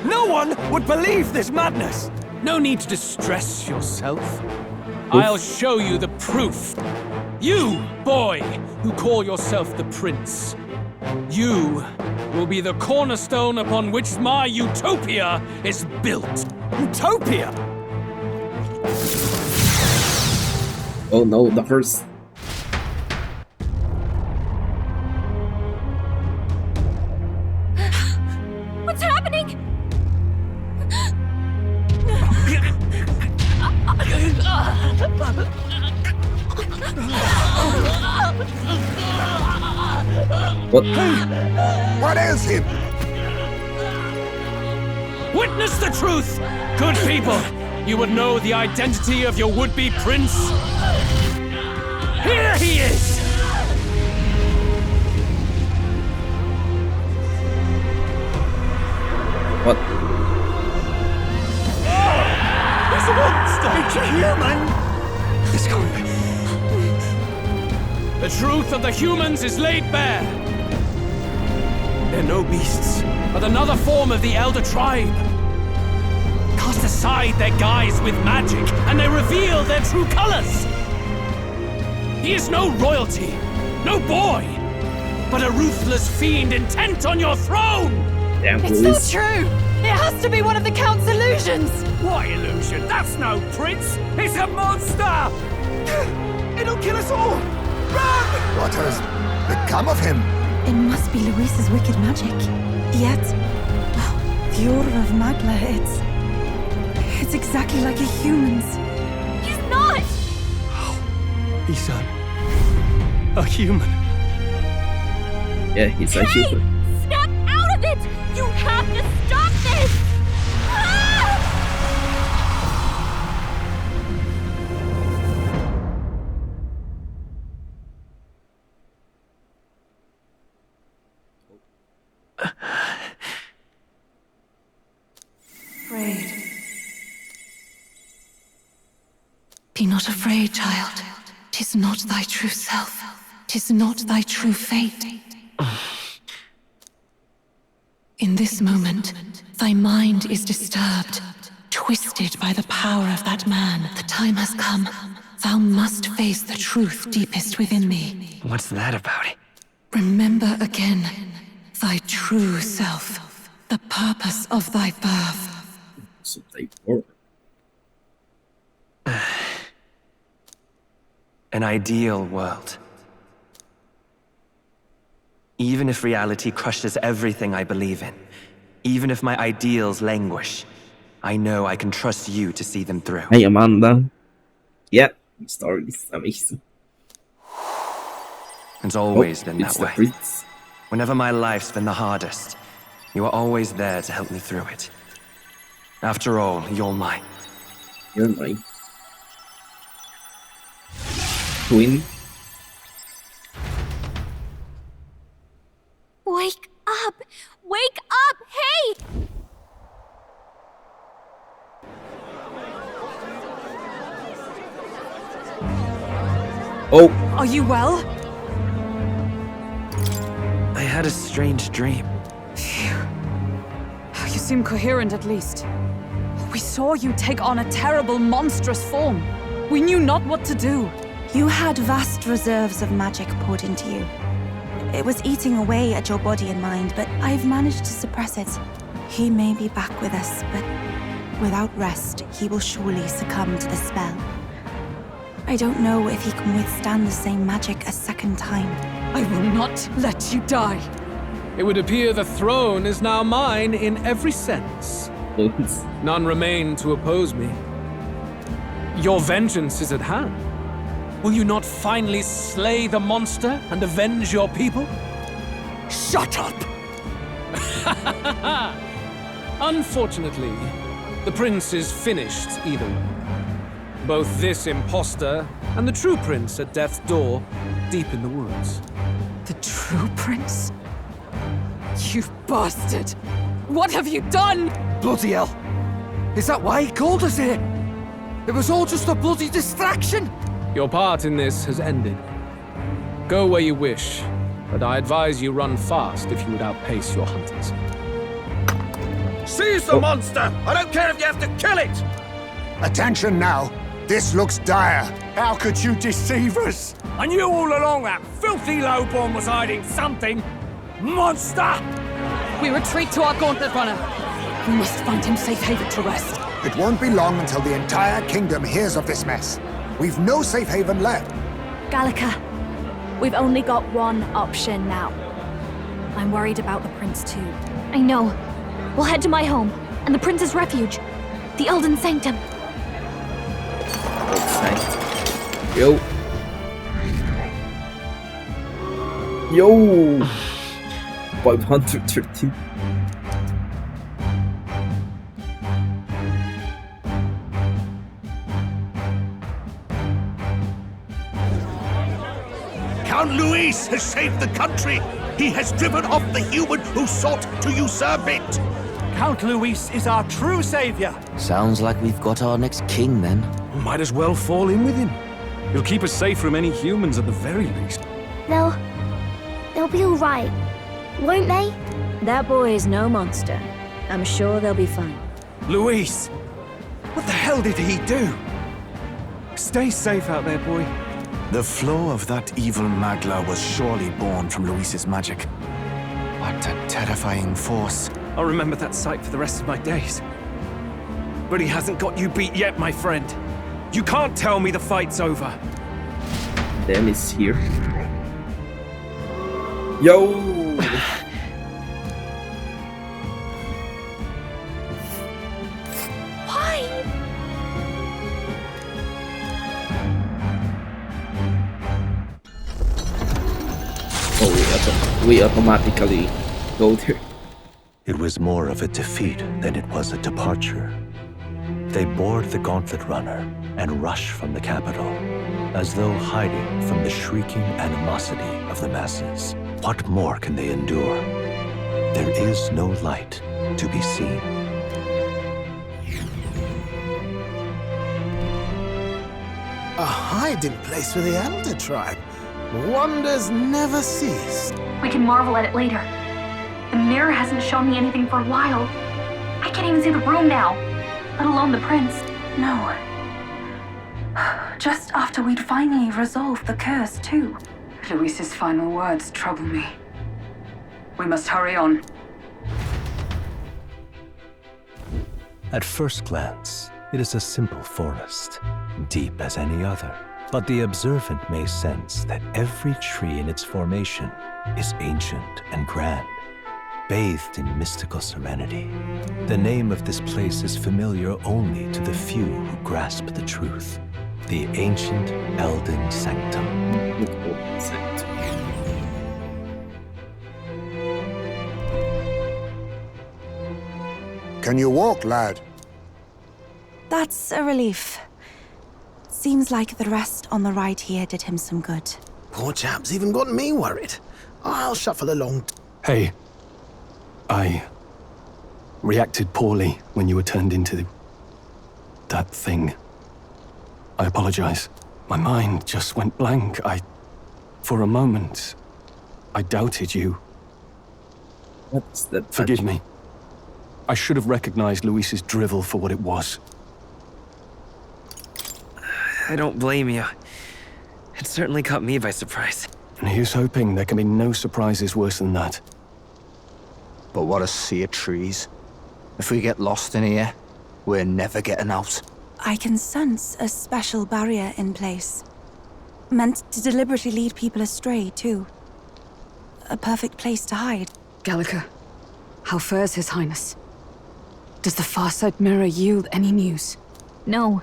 No one would believe this madness. No need to distress yourself. I'll show you the proof. You, boy, who call yourself the prince. You will be the cornerstone upon which my utopia is built. Utopia? Oh no, the first. What's happening? What? What ails him? Witness the truth, good people. You would know the identity of your would-be prince. Here he is! What? He's a monster! It's a human! It's going. The truth of the humans is laid bare. They're no beasts, but another form of the Elder Tribe. Cast aside their guise with magic, and they reveal their true colors. He is no royalty, no boy, but a ruthless fiend intent on your throne! Damn, it's not true! It has to be one of the Count's illusions! What illusion? That's no prince! It's a monster! It'll kill us all! Run! What has become of him? It must be Luis's wicked magic. Yet, the aura of Magla, it's exactly like a human's. He's not! He's a human. Yeah, he's a human. Snap out of it! You have to stop this! Ah! Afraid. Be not afraid, child. 'Tis not thy true self. 'Tis not thy true fate. In this moment, thy mind is disturbed, twisted by the power of that man. The time has come. Thou must face the truth deepest within thee. What's that about? Remember again thy true self, the purpose of thy birth. So they were. An ideal world. Even if reality crushes everything I believe in, even if my ideals languish, I know I can trust you to see them through. Hey, Amanda. Yeah, the story is amazing. It's always been it's that way. Prince. Whenever my life's been the hardest, you are always there to help me through it. After all, you're mine. You're mine. Queen. Wake up! Wake up! Hey! Oh! Are you well? I had a strange dream. You seem coherent at least. We saw you take on a terrible, monstrous form. We knew not what to do. You had vast reserves of magic poured into you. It was eating away at your body and mind, but I've managed to suppress it. He may be back with us, but without rest, he will surely succumb to the spell. I don't know if he can withstand the same magic a second time. I will not let you die. It would appear the throne is now mine in every sense. None remain to oppose me. Your vengeance is at hand. Will you not finally slay the monster and avenge your people? Shut up! Unfortunately, the prince is finished either way. Both this imposter and the true prince at death's door, deep in the woods. The true prince? You bastard! What have you done? Bloody hell! Is that why he called us here? It was all just a bloody distraction! Your part in this has ended. Go where you wish, but I advise you run fast if you would outpace your hunters. Seize the monster! I don't care if you have to kill it! Attention now! This looks dire! How could you deceive us? I knew all along that filthy lowborn was hiding something! Monster! We retreat to our gauntlet runner. We must find him safe haven to rest. It won't be long until the entire kingdom hears of this mess. We've no safe haven left. Gallica, we've only got one option now. I'm worried about the prince too. I know. We'll head to my home, and the prince's refuge. The Elden Sanctum. Yo. Yo. 513. Count Luis has saved the country! He has driven off the human who sought to usurp it! Count Luis is our true savior! Sounds like we've got our next king, then. Might as well fall in with him. He'll keep us safe from any humans at the very least. They'll be all right, won't they? That boy is no monster. I'm sure they'll be fine. Luis! What the hell did he do? Stay safe out there, boy. The flow of that evil Magla was surely born from Luis's magic. What a terrifying force. I'll remember that sight for the rest of my days. But he hasn't got you beat yet, my friend. You can't tell me the fight's over. Then it's here. Yo! Why? Oh, we automatically go there. It was more of a defeat than it was a departure. They board the gauntlet runner and rush from the capital, as though hiding from the shrieking animosity of the masses. What more can they endure? There is no light to be seen. A hiding place for the Elder tribe. Wonders never cease. We can marvel at it later. The mirror hasn't shown me anything for a while. I can't even see the room now, let alone the prince. No. Just after we'd finally resolved the curse, too. Luis's final words trouble me. We must hurry on. At first glance, it is a simple forest, deep as any other. But the observant may sense that every tree in its formation is ancient and grand, bathed in mystical serenity. The name of this place is familiar only to the few who grasp the truth. The ancient Elden Sanctum. Can you walk, lad? That's a relief. Seems like the rest on the ride here did him some good. Poor chap's even got me worried. I'll shuffle along. Hey, I reacted poorly when you were turned into that thing. I apologize. My mind just went blank. For a moment, I doubted you. What's that? Forgive me. I should have recognized Luis's drivel for what it was. I don't blame you. It certainly caught me by surprise. And here's hoping there can be no surprises worse than that. But what a sea of trees. If we get lost in here, we're never getting out. I can sense a special barrier in place. Meant to deliberately lead people astray, too. A perfect place to hide. Gallica, how fares His Highness? Does the Farsight Mirror yield any news? No.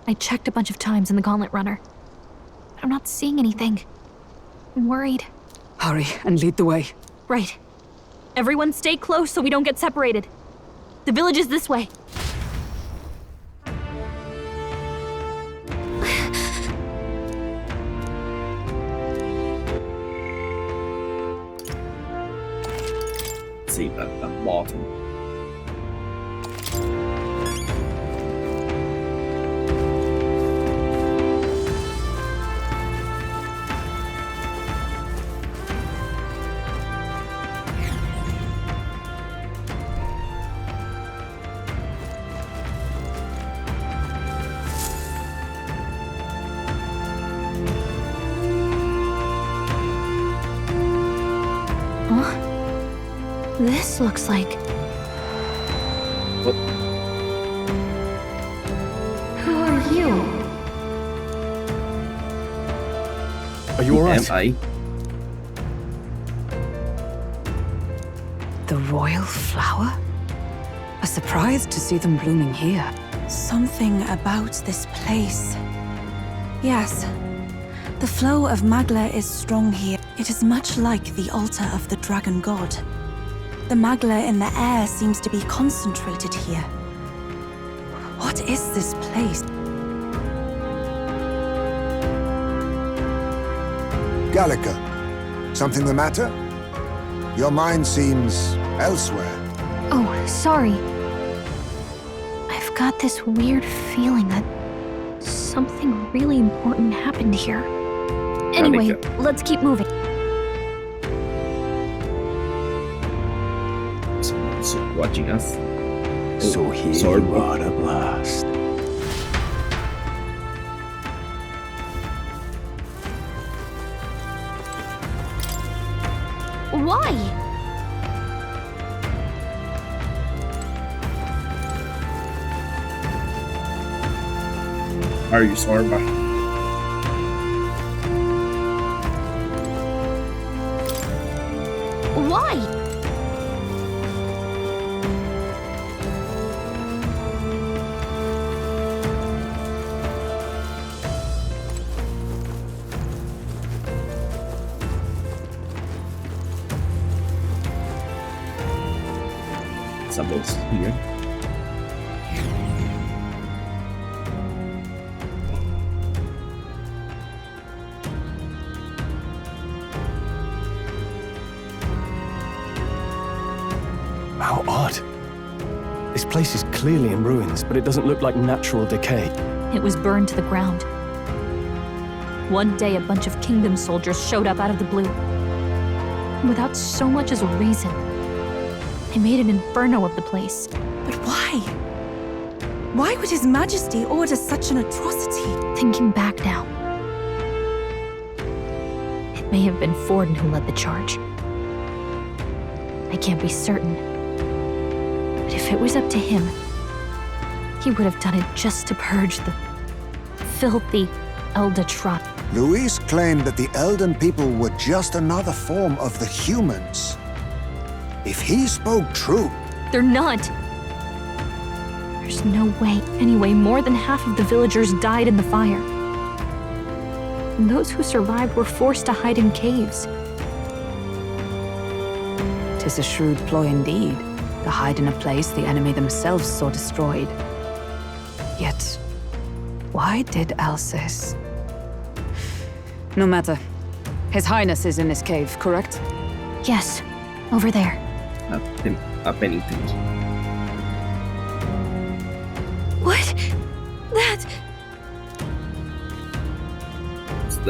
I checked a bunch of times in the Gauntlet Runner. I'm not seeing anything. I'm worried. Hurry and lead the way. Right. Everyone stay close so we don't get separated. The village is this way. See at the bottom. This looks like... What? Who are you? Are you alright? Am I? The royal flower? A surprise to see them blooming here. Something about this place. Yes. The flow of Magla is strong here. It is much like the altar of the dragon god. The Magla in the air seems to be concentrated here. What is this place? Gallica, something the matter? Your mind seems elsewhere. Oh, sorry. I've got this weird feeling that something really important happened here. Anyway, let's keep moving. Someone's watching us. So here you are at last. Why? Are you Sorba? Why? Someone's here. How odd. This place is clearly in ruins, but it doesn't look like natural decay. It was burned to the ground. One day, a bunch of kingdom soldiers showed up out of the blue. Without so much as a reason. They made an inferno of the place. But why? Why would His Majesty order such an atrocity? Thinking back now, it may have been Forden who led the charge. I can't be certain. But if it was up to him, he would have done it just to purge the filthy Eldatron. Luis claimed that the Elden people were just another form of the humans. If he spoke true... They're not. There's no way. Anyway, more than half of the villagers died in the fire. And those who survived were forced to hide in caves. 'Tis a shrewd ploy indeed, to hide in a place the enemy themselves saw destroyed. Yet, why did Alcys? No matter. His Highness is in this cave, correct? Yes, over there. Up anything. What? That...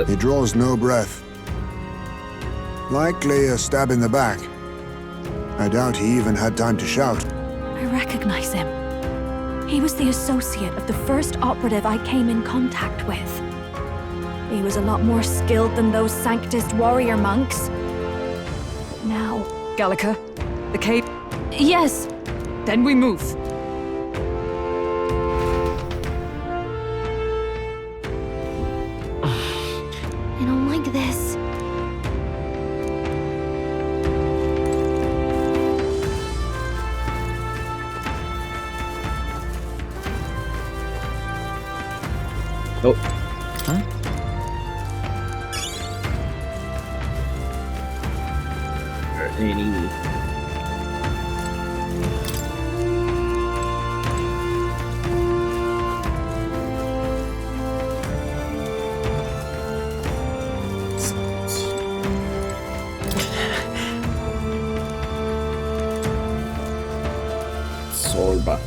He draws no breath. Likely a stab in the back. I doubt he even had time to shout. I recognize him. He was the associate of the first operative I came in contact with. He was a lot more skilled than those Sanctist warrior monks. Now... Gallica, the cave... Yes. Then we move. I don't like this. Oh. Huh? Any. Sorba.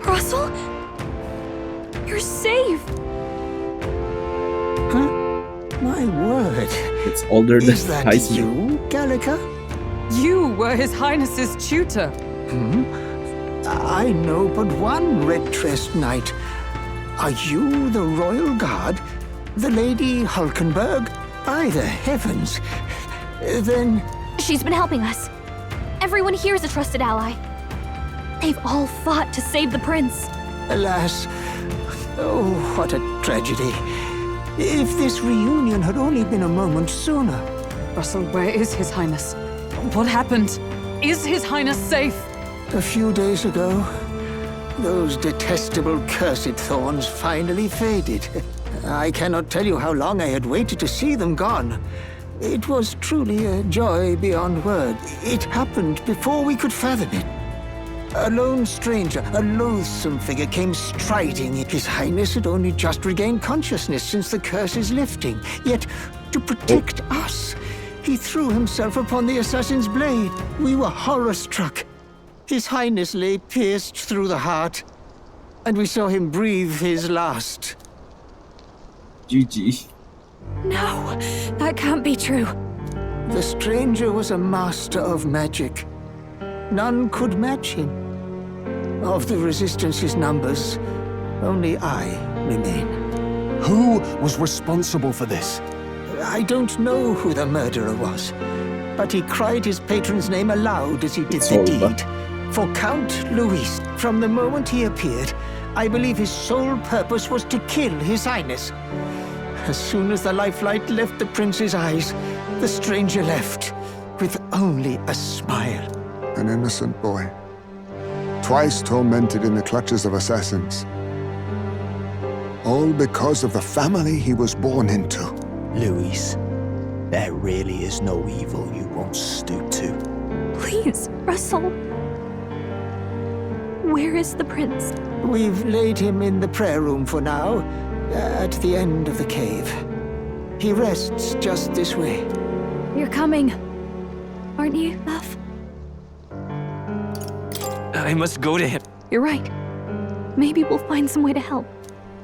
Russell? You're safe! Huh? My word. It's older than Is that Tyson. you, Gallica? You were His Highness's tutor. I know but one red-dressed knight. Are you the royal guard? The Lady Hulkenberg? By the heavens. Then... She's been helping us. Everyone here is a trusted ally. They've all fought to save the prince. Alas. Oh, what a tragedy. If this reunion had only been a moment sooner. Russell, where is His Highness? What happened? Is His Highness safe? A few days ago, those detestable cursed thorns finally faded. I cannot tell you how long I had waited to see them gone. It was truly a joy beyond word. It happened before we could fathom it. A lone stranger, a loathsome figure, came striding. His Highness had only just regained consciousness since the curse's lifting. Yet, to protect us, he threw himself upon the assassin's blade. We were horror-struck. His Highness lay pierced through the heart, and we saw him breathe his last. GG. No, that can't be true. The stranger was a master of magic. None could match him. Of the Resistance's numbers, only I remain. Who was responsible for this? I don't know who the murderer was, but he cried his patron's name aloud as he did the deed. For Count Luis, from the moment he appeared, I believe his sole purpose was to kill His Highness. As soon as the lifelight left the prince's eyes, the stranger left, with only a smile. An innocent boy. Twice tormented in the clutches of assassins. All because of the family he was born into. Luis, there really is no evil you won't stoop to. Please, Russell. Where is the prince? We've laid him in the prayer room for now, at the end of the cave. He rests just this way. You're coming, aren't you, love? I must go to him. You're right. Maybe we'll find some way to help.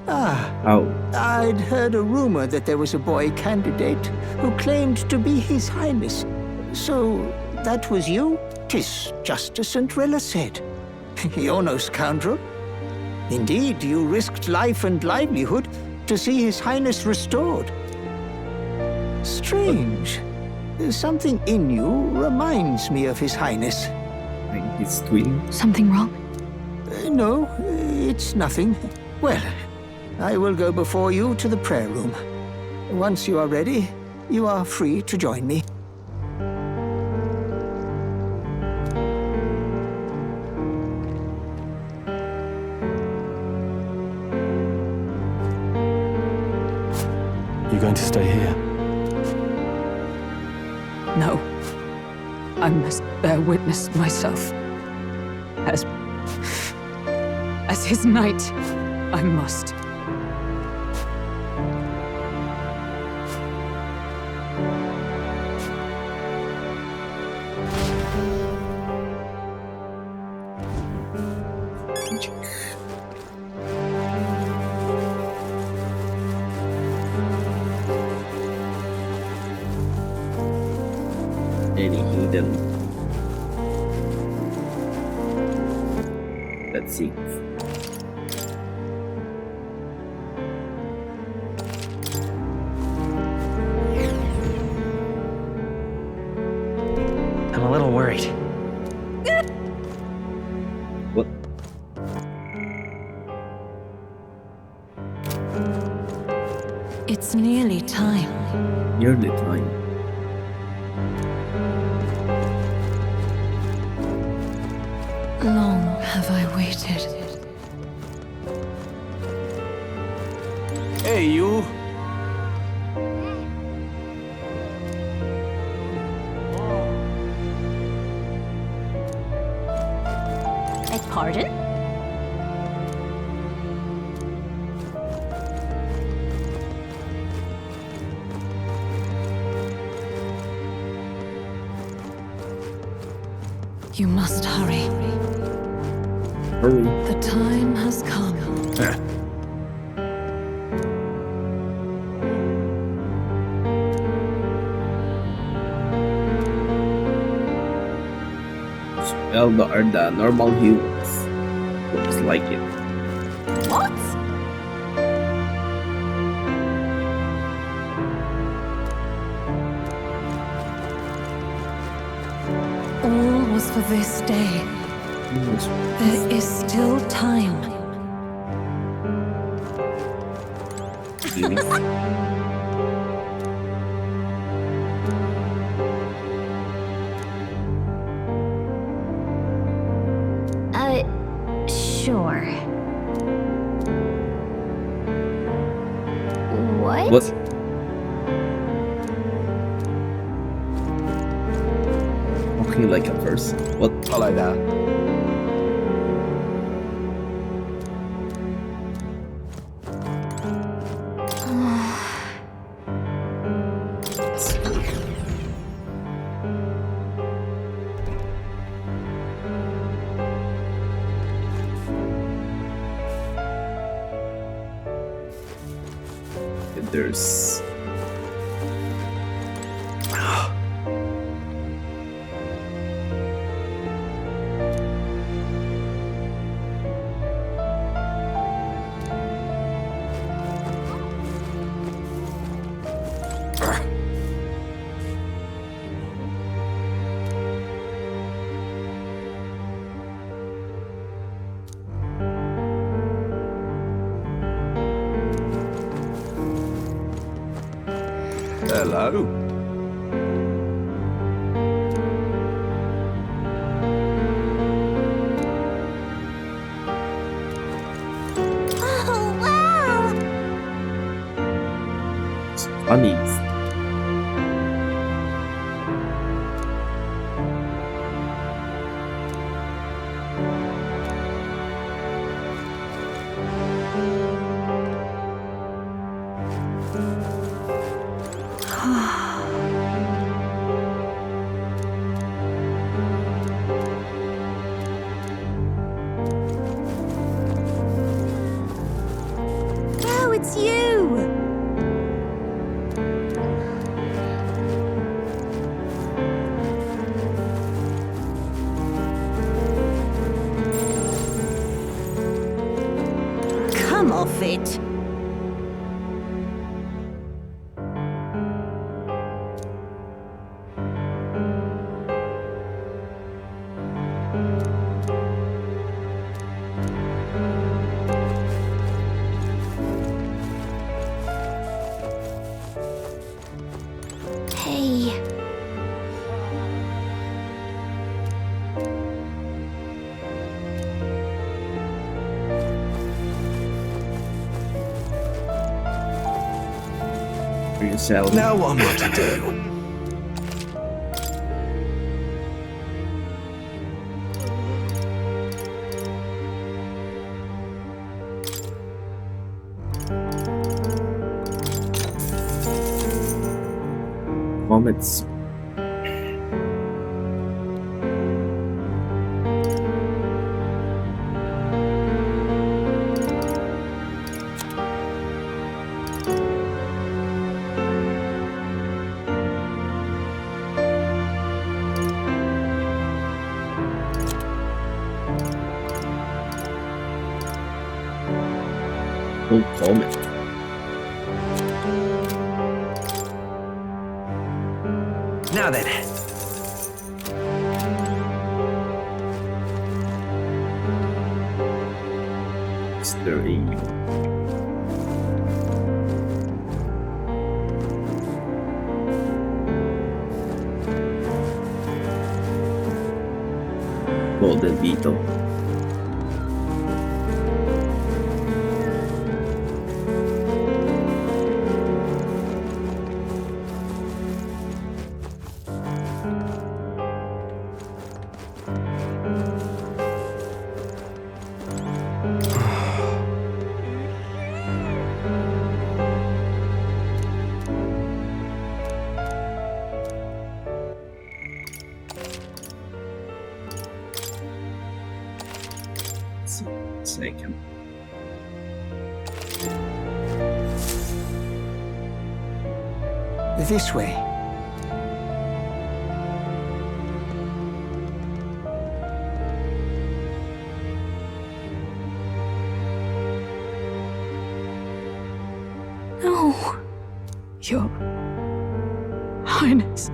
I'd heard a rumor that there was a boy candidate who claimed to be His Highness. So, that was you? 'Tis just as St. Rilla said. You're no scoundrel. Indeed, you risked life and livelihood to see His Highness restored. Strange. Something in you reminds me of His Highness. Like his twin? Something wrong? No, it's nothing. Well, I will go before you to the prayer room. Once you are ready, you are free to join me. You going to stay here? No. I must bear witness myself. As his knight, I must. any hidden. Let's see. I'm a little worried. What? It's nearly time. Nearly time. Long have I waited. Hey, you. Pardon? You must hurry. Hurry. The time has come. Well, the normal humans. Looks like it. What? All was for this day. There is still time. Sure. What? What? Walking like a person. What? Follow that. There's Hello. Oh, wow! funny. Oh, it's you! Come off it! Hey. For yourself. Now what am I to do? Moments. No comment. Now then. Is there a... Golden Beetle? Second. This way. No. Your Highness.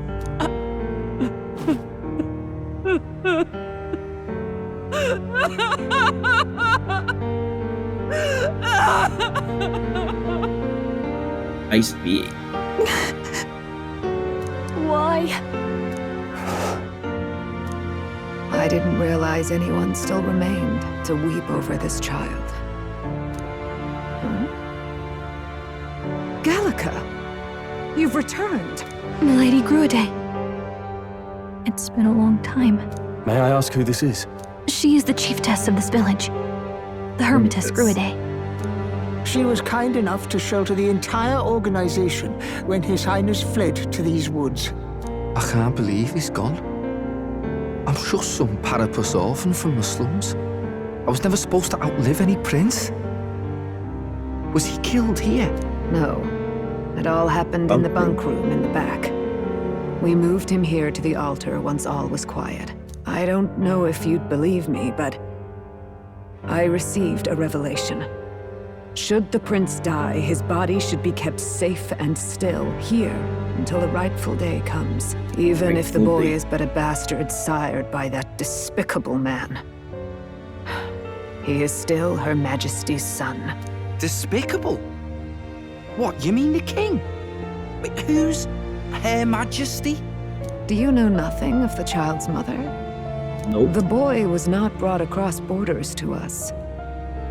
Ice being. Why? I didn't realize anyone still remained to weep over this child. Gallica! You've returned! Milady Gruide. It's been a long time. May I ask who this is? She is the chiefess of this village. The Hermitess Gruide. She was kind enough to shelter the entire organization when His Highness fled to these woods. I can't believe he's gone. I'm just some parapus orphan from the slums. I was never supposed to outlive any prince. Was he killed here? No. It all happened in the bunk room in the back. We moved him here to the altar once all was quiet. I don't know if you'd believe me, but I received a revelation. Should the prince die, his body should be kept safe and still here until the rightful day comes, even if the boy is but a bastard sired by that despicable man. He is still Her Majesty's son. Despicable? What, you mean the king? Wait, who's Her Majesty? Do you know nothing of the child's mother? Nope. The boy was not brought across borders to us.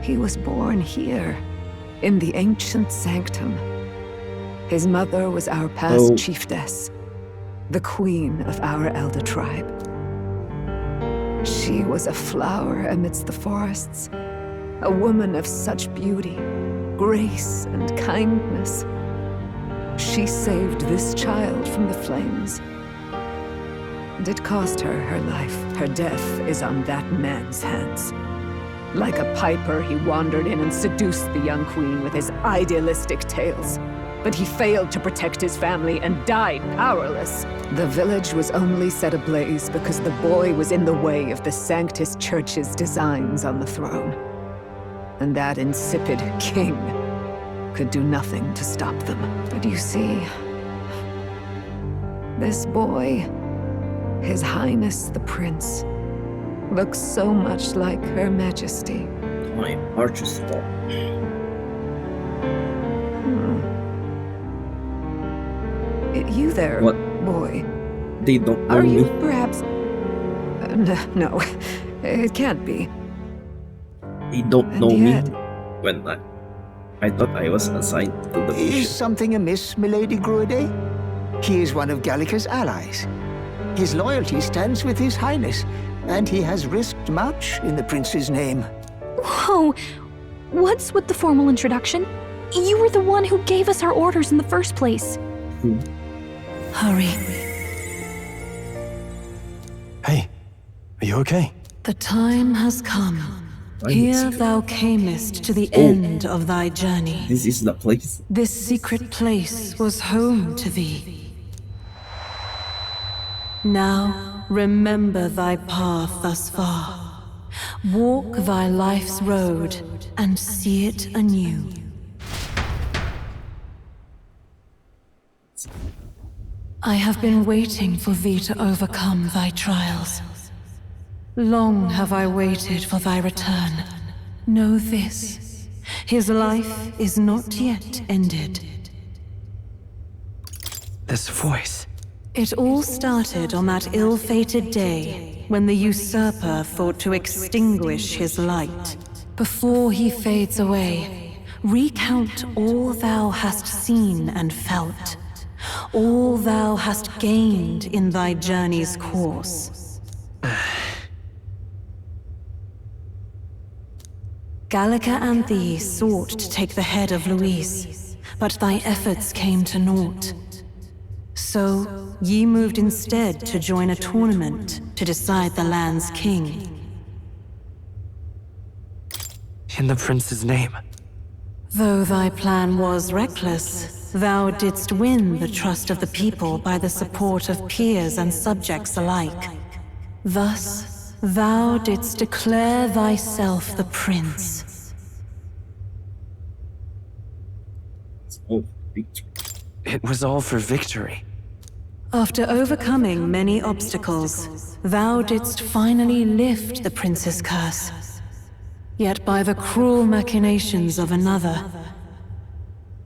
He was born here, in the ancient sanctum. His mother was our past chiefess, the queen of our elder tribe. She was a flower amidst the forests, a woman of such beauty, grace, and kindness. She saved this child from the flames. And it cost her her life. Her death is on that man's hands. Like a piper, he wandered in and seduced the young queen with his idealistic tales. But he failed to protect his family and died powerless. The village was only set ablaze because the boy was in the way of the Sanctus Church's designs on the throne. And that insipid king could do nothing to stop them. But you see, this boy, His Highness the Prince, looks so much like Her Majesty. My archer's fault. You there, what? Boy? They don't know Are me. you perhaps... no, it can't be. They don't And know yet- me. When I thought I was assigned to the mission. Is something amiss, Milady Gruide? He is one of Gallica's allies. His loyalty stands with His Highness, and he has risked much in the prince's name. Whoa! What's with the formal introduction? You were the one who gave us our orders in the first place. Hurry. Hey, are you okay? The time has come. Here thou camest to the Oh. end of thy journey. This is the place. This secret place was home to thee. Now remember thy path thus far. Walk thy life's road and see it anew. I have been waiting for thee to overcome thy trials. Long have I waited for thy return. Know this, his life is not yet ended. This voice. It all started on that ill-fated day when the usurper thought to extinguish his light. Before he fades away, recount all thou hast seen and felt, all thou hast gained in thy journey's course. Gallica and thee sought to take the head of Luis, but thy efforts came to naught. So, ye moved instead to join a tournament to decide the land's king. In the prince's name. Though thy plan was reckless, thou didst win the trust of the people by the support of peers and subjects alike. Thus, thou didst declare thyself the prince. It was all for victory. After overcoming many obstacles, thou didst finally lift the prince's curse. Yet by the cruel machinations of another,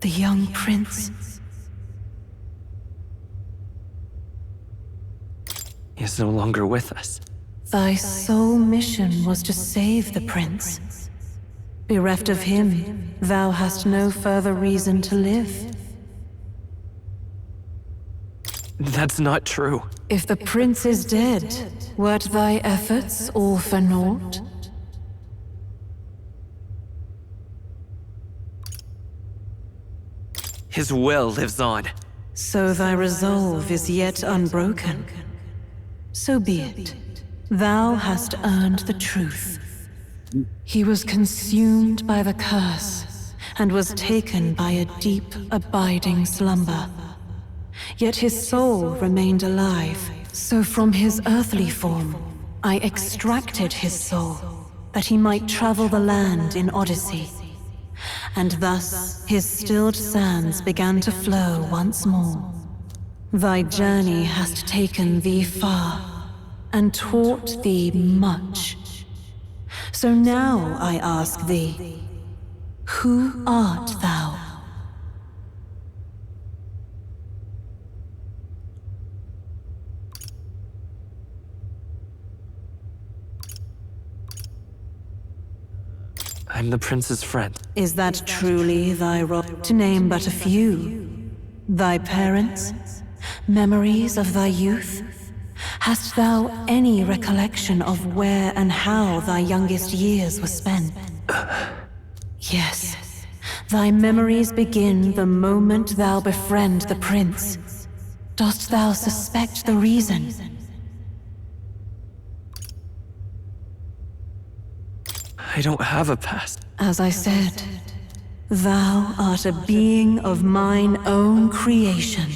the young prince is no longer with us. Thy sole mission was to save the prince. Bereft of him, thou hast no further reason to live. That's not true. If the prince is dead, weren't thy efforts all for naught? His will lives on. So thy resolve is yet unbroken. So be it. Thou hast earned the truth. He was consumed by the curse, and was taken by a deep, abiding slumber. Yet his soul remained alive, so from his earthly form, I extracted his soul, that he might travel the land in Odyssey. And thus his stilled sands began to flow once more. Thy journey hast taken thee far, and taught thee much. So now I ask thee, who art thou? I'm the prince's friend. Is that truly thy role? To name but a few. Thy parents? Memories of thy youth? Hast thou any recollection of where and how thy youngest years were spent? Yes. Thy memories begin the moment thou befriend the prince. Dost thou suspect the reason? I don't have a past. As I said, thou art a being of mine own creation.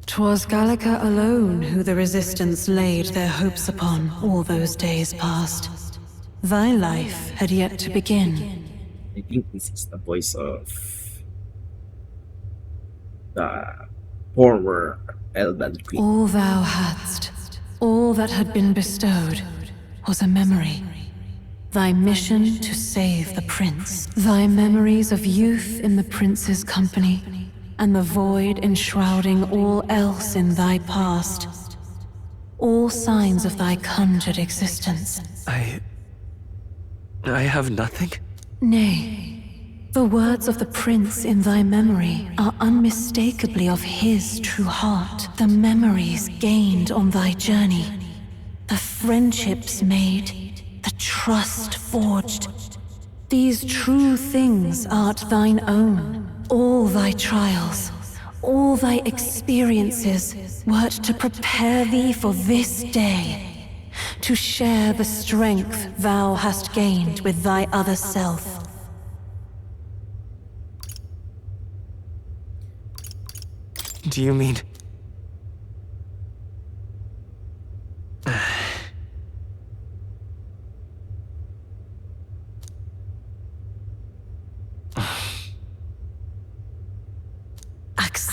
'Twas Gallica alone who the Resistance laid their hopes upon all those days past. Thy life had yet to begin. I think this is the voice of the former Elven Queen. All thou hadst, all that had been bestowed, was a memory. Thy mission to save the prince. Thy memories of youth in the prince's company, and the void enshrouding all else in thy past. All signs of thy conjured existence. I have nothing? Nay, the words of the prince in thy memory are unmistakably of his true heart. The memories gained on thy journey, the friendships made, the trust forged. These true things art thine own. All thy trials, all thy experiences wert to prepare thee for this day, to share the strength thou hast gained with thy other self. Do you mean...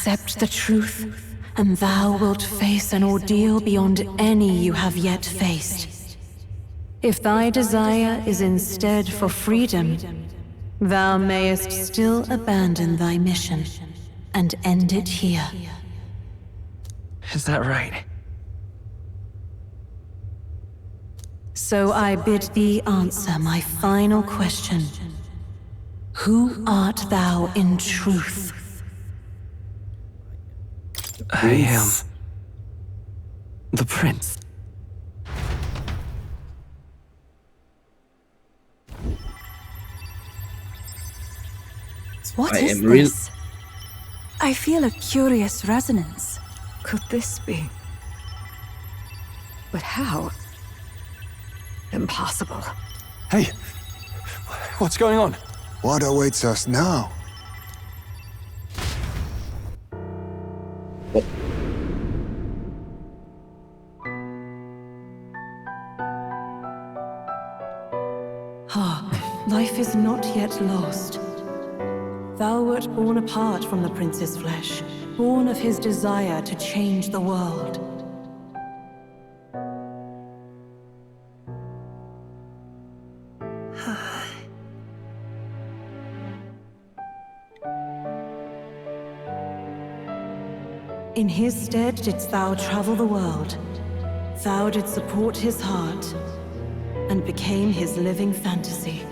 Accept the truth, and thou wilt face an ordeal beyond any you have yet faced. If thy desire is instead for freedom, thou mayest still abandon thy mission and end it here. Is that right? So I bid thee answer my final question. Who art thou in truth? I am the prince. What I is am real. this? I feel a curious resonance. Could this be? But how? Impossible. Hey, what's going on? What awaits us now? Life is not yet lost. Thou wert born apart from the prince's flesh, born of his desire to change the world. In his stead didst thou travel the world. Thou didst support his heart, and became his living fantasy.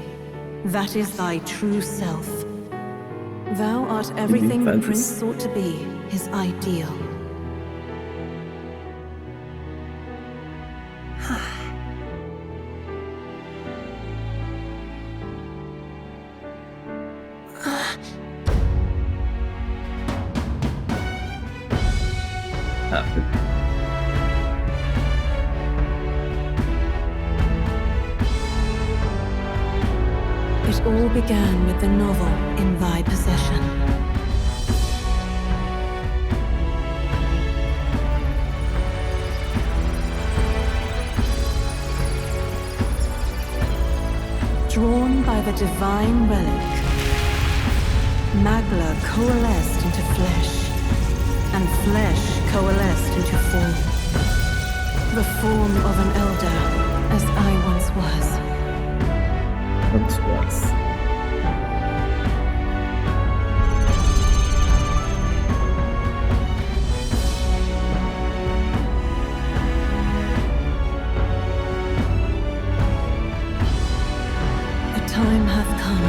That is thy true self. Thou art everything the prince sought to be, his ideal. It all began with the novel in thy possession. Drawn by the divine relic, Magla coalesced into flesh, and flesh coalesced into form. The form of an elder, as I once was. Time hath come.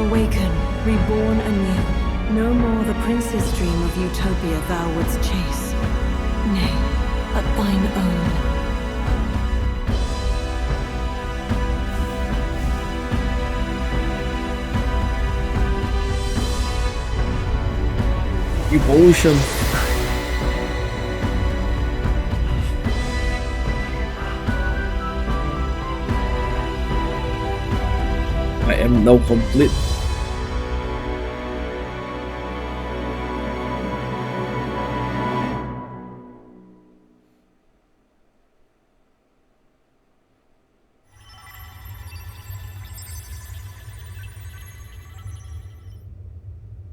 Awaken, reborn anew. No more the prince's dream of utopia thou wouldst chase. Nay, but thine own. Evolution. I am now complete.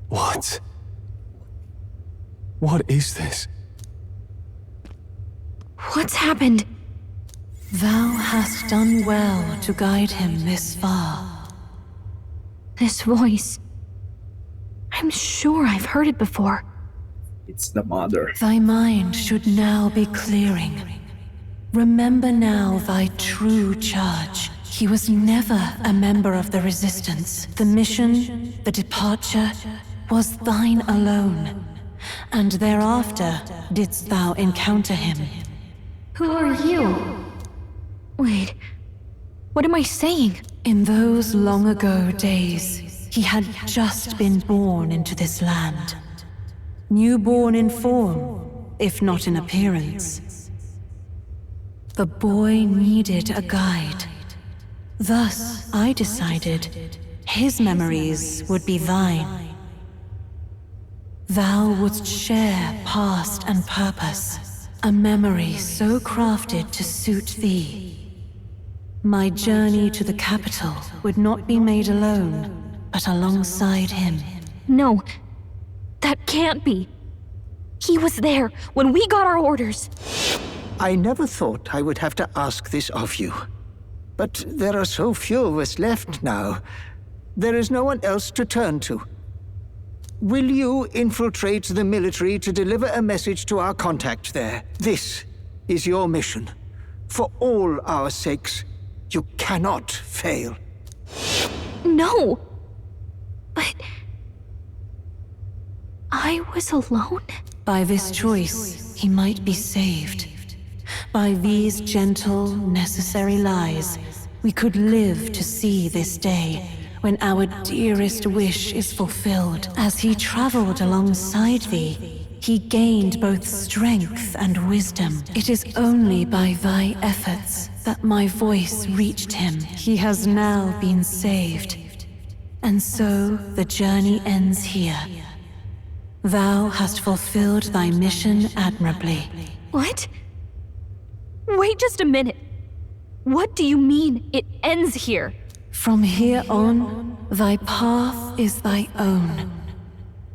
What? What is this? What's happened? Thou hast done well to guide him this far. This voice. I'm sure I've heard it before. It's the mother. Thy mind should now be clearing. Remember now thy true charge. He was never a member of the Resistance. The mission, the departure, was thine alone. And thereafter didst thou encounter him. Who are you? Wait, what am I saying? In those long ago days, he had just been born into this land. Newborn in form, if not in appearance. The boy needed a guide. Thus, I decided his memories would be thine. Thou wouldst share past and purpose, a memory so crafted to suit thee. My journey to the capital would not be made alone, but alongside him. No, that can't be. He was there when we got our orders. I never thought I would have to ask this of you. But there are so few of us left now. There is no one else to turn to. Will you infiltrate the military to deliver a message to our contact there? This is your mission. For all our sakes, you cannot fail. No. But... I was alone? By this choice, he might be saved. By these gentle, necessary lies, we could live to see this day when our dearest wish is fulfilled. As he traveled alongside thee, he gained both strength and wisdom. It is only by thy efforts that my voice reached him. He has now been saved. And so the journey ends here. Thou hast fulfilled thy mission admirably. What? Wait just a minute. What do you mean, it ends here? From here on, thy path is thy own.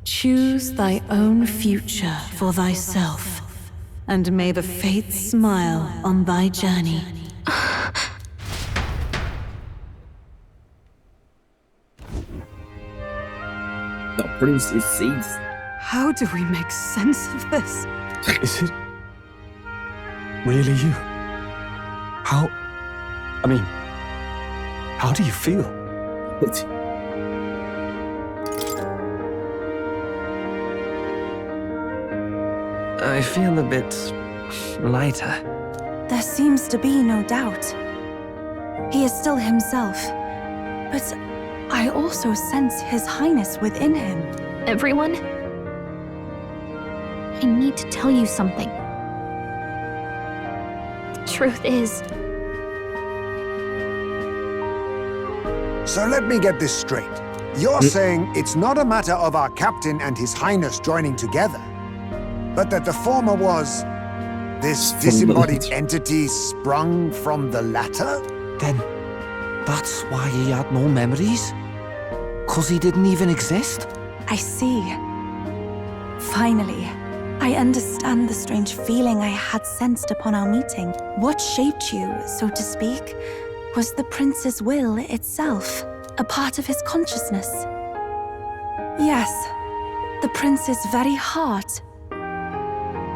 Choose thy own future for thyself, and may the fates smile on thy journey. The prince is safe. How do we make sense of this? Is it really you? How do you feel? I feel a bit lighter. There seems to be no doubt. He is still himself, but I also sense His Highness within him. Everyone? I need to tell you something. The truth is... So let me get this straight. You're saying it's not a matter of our captain and His Highness joining together, but that the former was this disembodied entity sprung from the latter? Then that's why he had no memories? 'Cause he didn't even exist? I see. Finally, I understand the strange feeling I had sensed upon our meeting. What shaped you, so to speak, was the prince's will itself, a part of his consciousness. Yes, the prince's very heart.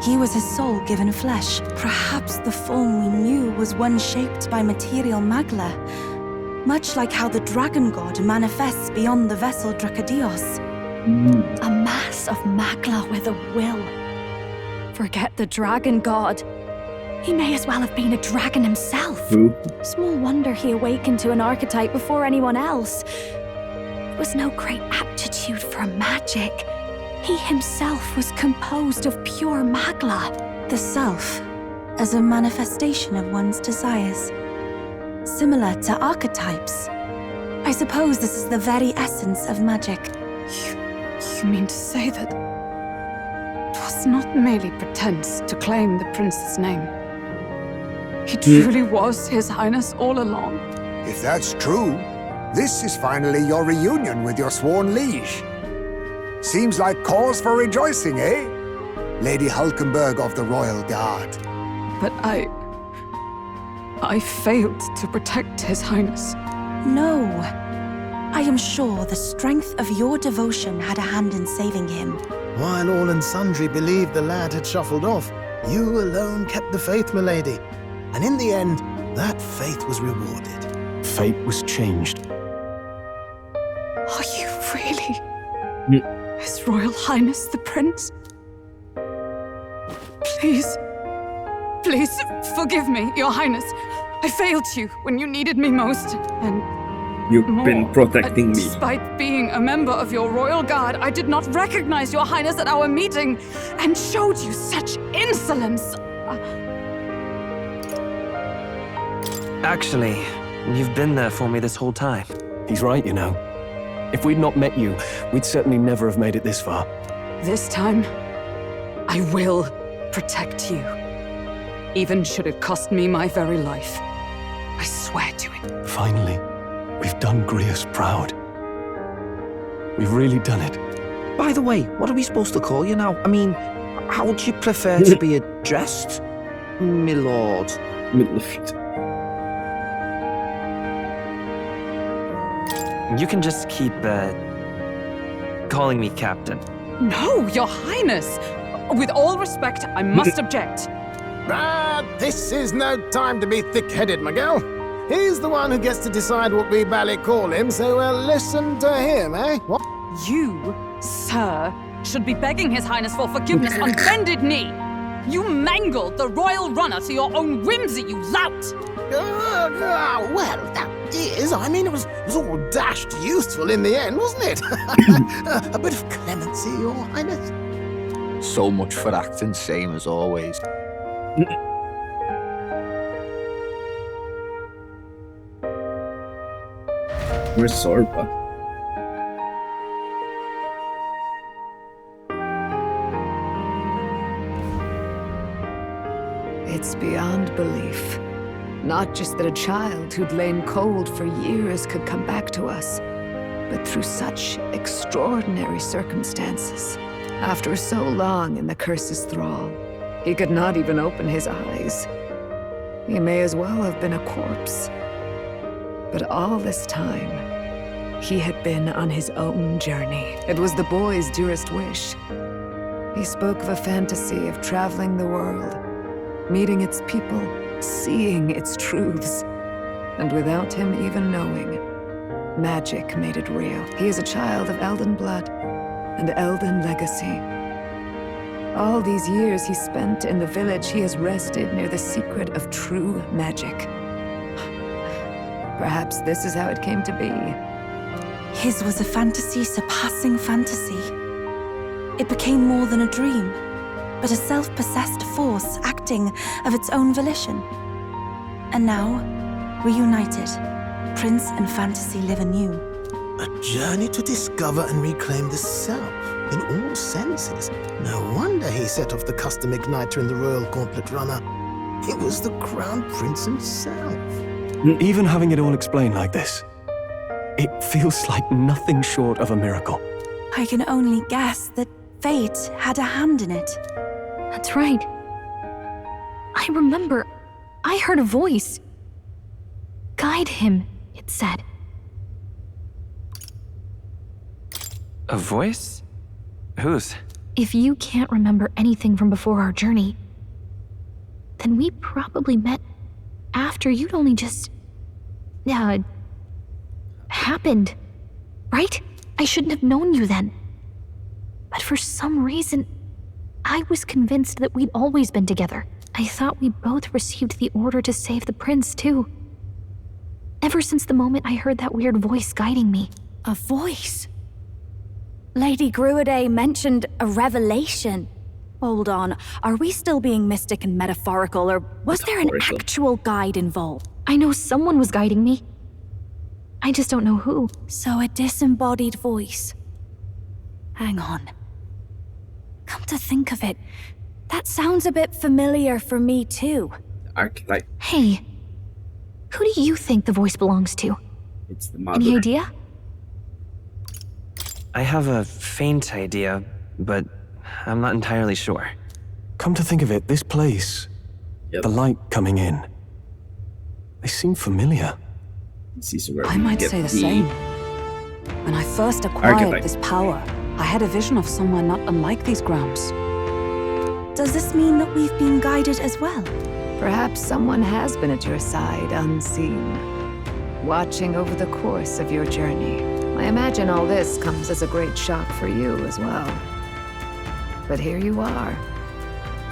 He was his soul given flesh. Perhaps the form we knew was one shaped by material magla, much like how the dragon god manifests beyond the vessel Dracadios. A mass of magla with a will. Forget the dragon god. He may as well have been a dragon himself. Small wonder he awakened to an archetype before anyone else. There was no great aptitude for magic. He himself was composed of pure magla. The self, as a manifestation of one's desires. Similar to archetypes. I suppose this is the very essence of magic. You mean to say that it was not merely pretense to claim the prince's name? He truly was His Highness all along? If that's true, this is finally your reunion with your sworn liege. Seems like cause for rejoicing, eh? Lady Hulkenberg of the Royal Guard. But I failed to protect His Highness. No. I am sure the strength of your devotion had a hand in saving him. While all and sundry believed the lad had shuffled off, you alone kept the faith, milady. And in the end, that faith was rewarded. Fate was changed. Are you really His Royal Highness the Prince? Please forgive me, Your Highness. I failed you when you needed me most, and you've been protecting me. Despite being a member of your royal guard, I did not recognize Your Highness at our meeting, and showed you such insolence. Actually, you've been there for me this whole time. He's right, you know. If we'd not met you, we'd certainly never have made it this far. This time, I will protect you. Even should it cost me my very life. I swear to it. Finally, we've done Grius proud. We've really done it. By the way, what are we supposed to call you now? I mean, How would you prefer to be addressed, my lord? You can just keep, calling me Captain. No, Your Highness! With all respect, I must object. This is no time to be thick-headed, Miguel. He's the one who gets to decide what we bally call him, so we'll listen to him, eh? What? You, sir, should be begging His Highness for forgiveness on bended knee. You mangled the royal runner to your own whimsy, you lout! Well, that is. I mean, it was all dashed useful in the end, wasn't it? A bit of clemency, Your Highness. So much for acting same as always. Where's Sorba? It's beyond belief. Not just that a child who'd lain cold for years could come back to us, but through such extraordinary circumstances. After so long in the curse's thrall, he could not even open his eyes. He may as well have been a corpse. But all this time, he had been on his own journey. It was the boy's dearest wish. He spoke of a fantasy of traveling the world, meeting its people, seeing its truths. And without him even knowing, magic made it real. He is a child of Elden blood and Elden legacy. All these years he spent in the village, he has rested near the secret of true magic. Perhaps this is how it came to be. His was a fantasy surpassing fantasy. It became more than a dream, but a self-possessed force acting of its own volition. And now, reunited, Prince and fantasy live anew. A journey to discover and reclaim the self, in all senses. No wonder he set off the custom igniter in the Royal Gauntlet Runner. It was the Crown Prince himself. Even having it all explained like this, it feels like nothing short of a miracle. I can only guess that fate had a hand in it. That's right. I remember, I heard a voice. Guide him, it said. A voice? Whose? If you can't remember anything from before our journey, then we probably met after you'd only just... happened, right? I shouldn't have known you then. But for some reason, I was convinced that we'd always been together. I thought we both received the order to save the prince, too. Ever since the moment I heard that weird voice guiding me. A voice? Lady Gruaday mentioned a revelation. Hold on, are we still being mystic and metaphorical, or was there an actual guide involved? I know someone was guiding me. I just don't know who. So a disembodied voice. Hang on. Come to think of it, that sounds a bit familiar for me too. Archetype. Hey, who do you think the voice belongs to? It's the mother. Any idea? I have a faint idea, but I'm not entirely sure. Come to think of it, this place, the light coming in, they seem familiar. I might say the same. When I first acquired this power, I had a vision of somewhere not unlike these grounds. Does this mean that we've been guided as well? Perhaps someone has been at your side unseen, watching over the course of your journey. I imagine all this comes as a great shock for you as well. But here you are,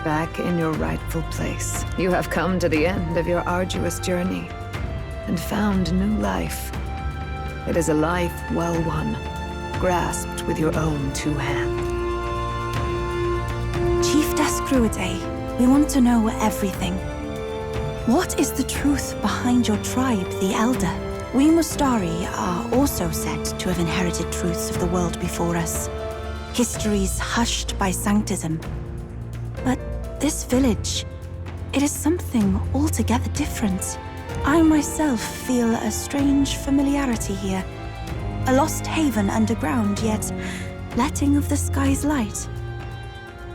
back in your rightful place. You have come to the end of your arduous journey and found new life. It is a life well won, grasped with your own two hands. Chiefess Gruaday, we want to know everything. What is the truth behind your tribe, the Elder? We Mustari are also said to have inherited truths of the world before us. Histories hushed by sanctism. But this village, it is something altogether different. I myself feel a strange familiarity here. A lost haven underground, yet letting of the sky's light.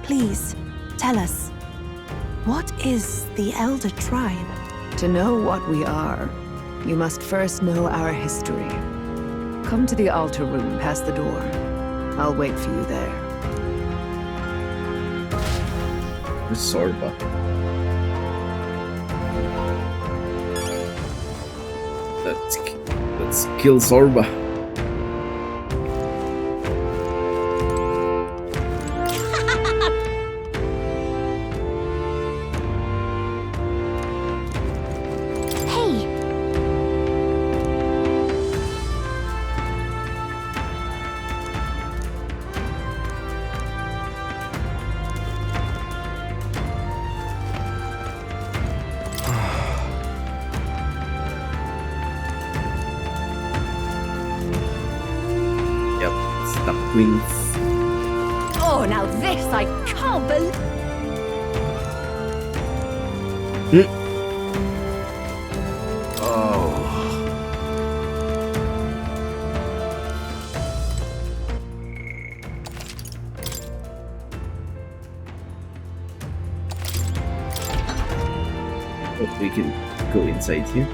Please, Tell us, what is the Elder Tribe? To know what we are, you must first know our history. Come to the altar room past the door. I'll wait for you there. Sorba. Let's kill Sorba. Wings. Oh, now this I can't believe. Oh. But we can go inside here.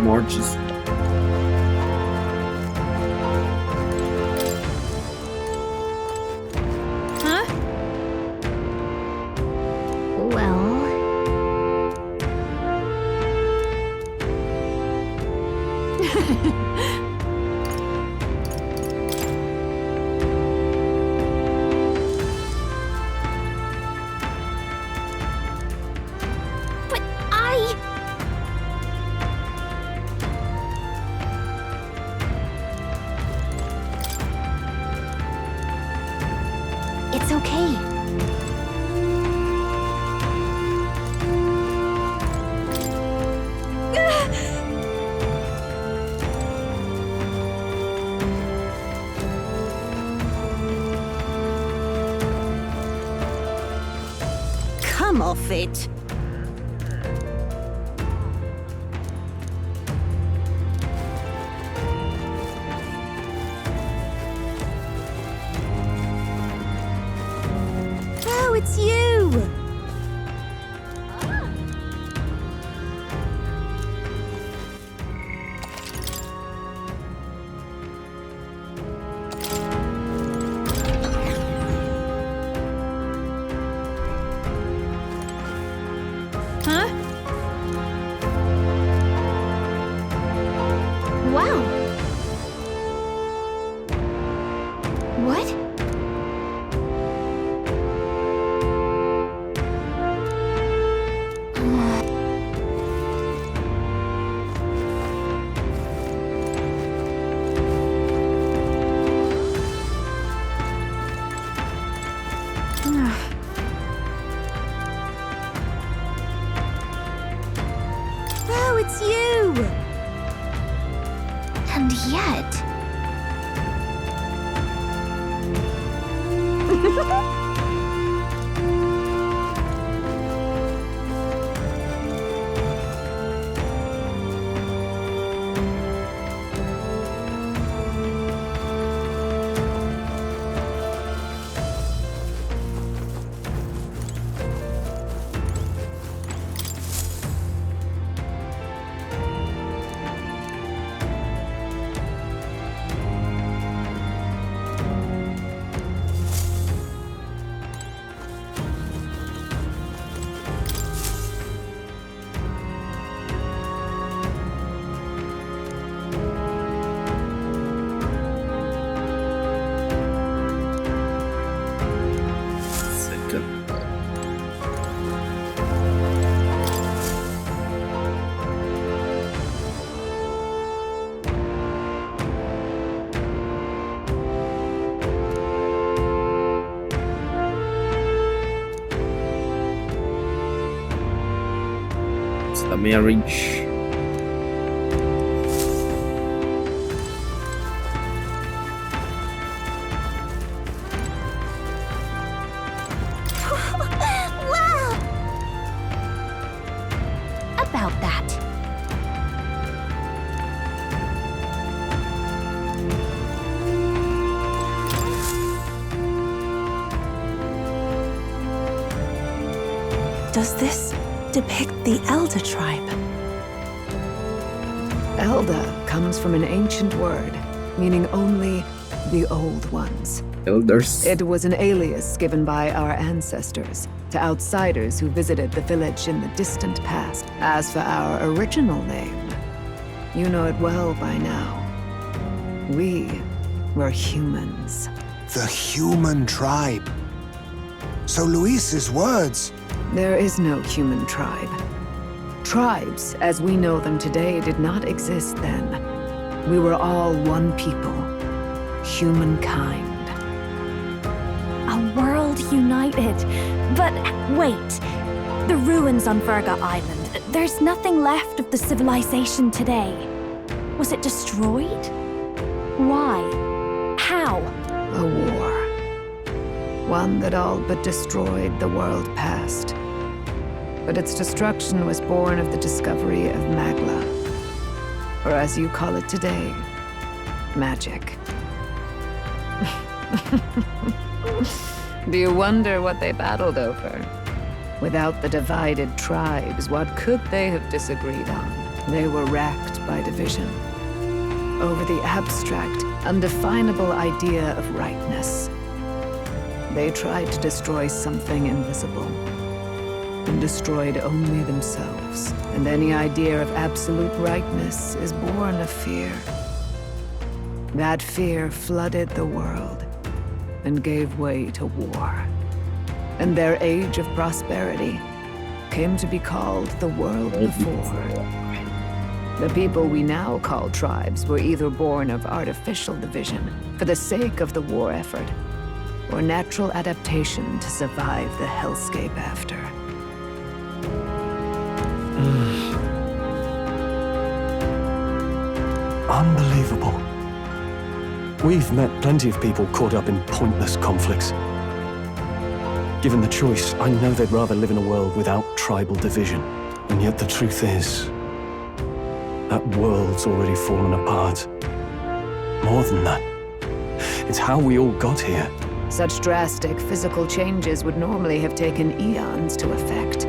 Marches. Huh? Well... But I... It's okay. Come off it. Oh, it's you! Huh? Wow. What? Oh, it's you! And yet... The marriage. Does this depict the Elder tribe? Elder comes from an ancient word, meaning only the old ones. Elders. It was an alias given by our ancestors to outsiders who visited the village in the distant past. As for our original name, you know it well by now. We were humans. The human tribe. So Luis's words... There is no human tribe. Tribes, as we know them today, did not exist then. We were all one people. Humankind. A world united. But wait. The ruins on Virga Island. There's nothing left of the civilization today. Was it destroyed? Why? How? A war. One that all but destroyed the world past. But its destruction was born of the discovery of Magla. Or as you call it today, magic. Do you wonder what they battled over? Without the divided tribes, what could they have disagreed on? They were racked by division. Over the abstract, undefinable idea of rightness. They tried to destroy something invisible, and destroyed only themselves. And any idea of absolute rightness is born of fear. That fear flooded the world, and gave way to war. And their age of prosperity came to be called the world before. The people we now call tribes were either born of artificial division for the sake of the war effort, or natural adaptation to survive the hellscape after. Unbelievable. We've met plenty of people caught up in pointless conflicts. Given the choice, I know they'd rather live in a world without tribal division. And yet the truth is, that world's already fallen apart. More than that, it's how we all got here. Such drastic physical changes would normally have taken eons to effect.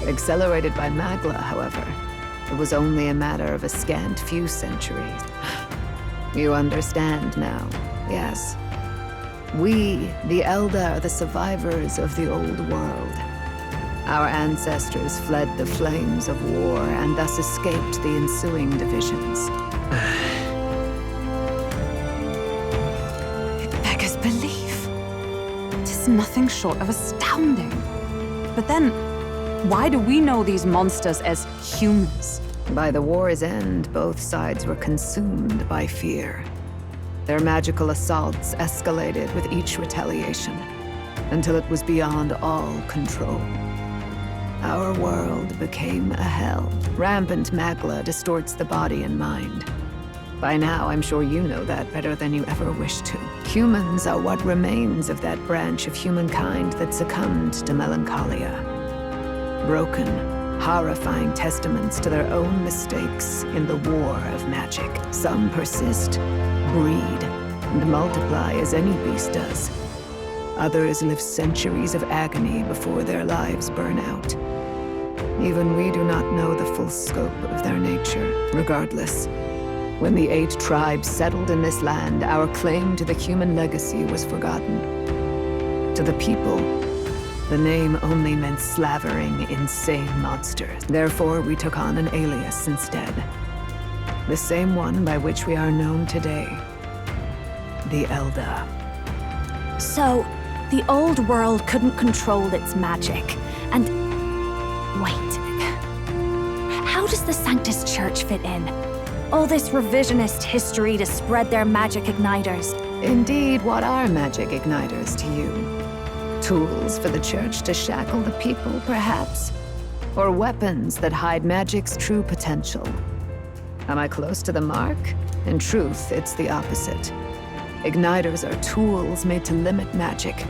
Accelerated by Magla, however, it was only a matter of a scant few centuries. You understand now, yes. We, the Elder, are the survivors of the old world. Our ancestors fled the flames of war and thus escaped the ensuing divisions. It beggars belief. It is nothing short of astounding. But then, why do we know these monsters as humans? By the war's end, both sides were consumed by fear. Their magical assaults escalated with each retaliation, until it was beyond all control. Our world became a hell. Rampant Magla distorts the body and mind. By now, I'm sure you know that better than you ever wished to. Humans are what remains of that branch of humankind that succumbed to melancholia. Broken, horrifying testaments to their own mistakes in the war of magic. Some persist, breed, and multiply as any beast does. Others live centuries of agony before their lives burn out. Even we do not know the full scope of their nature. Regardless, when the 8 tribes settled in this land, our claim to the human legacy was forgotten. To the people, the name only meant slavering, insane monsters. Therefore, we took on an alias instead. The same one by which we are known today. The Elder. So, the old world couldn't control its magic, and... wait. How does the Sanctus Church fit in? All this revisionist history to spread their magic igniters. Indeed, what are magic igniters to you? Tools for the Church to shackle the people, perhaps? Or weapons that hide magic's true potential? Am I close to the mark? In truth, it's the opposite. Igniters are tools made to limit magic.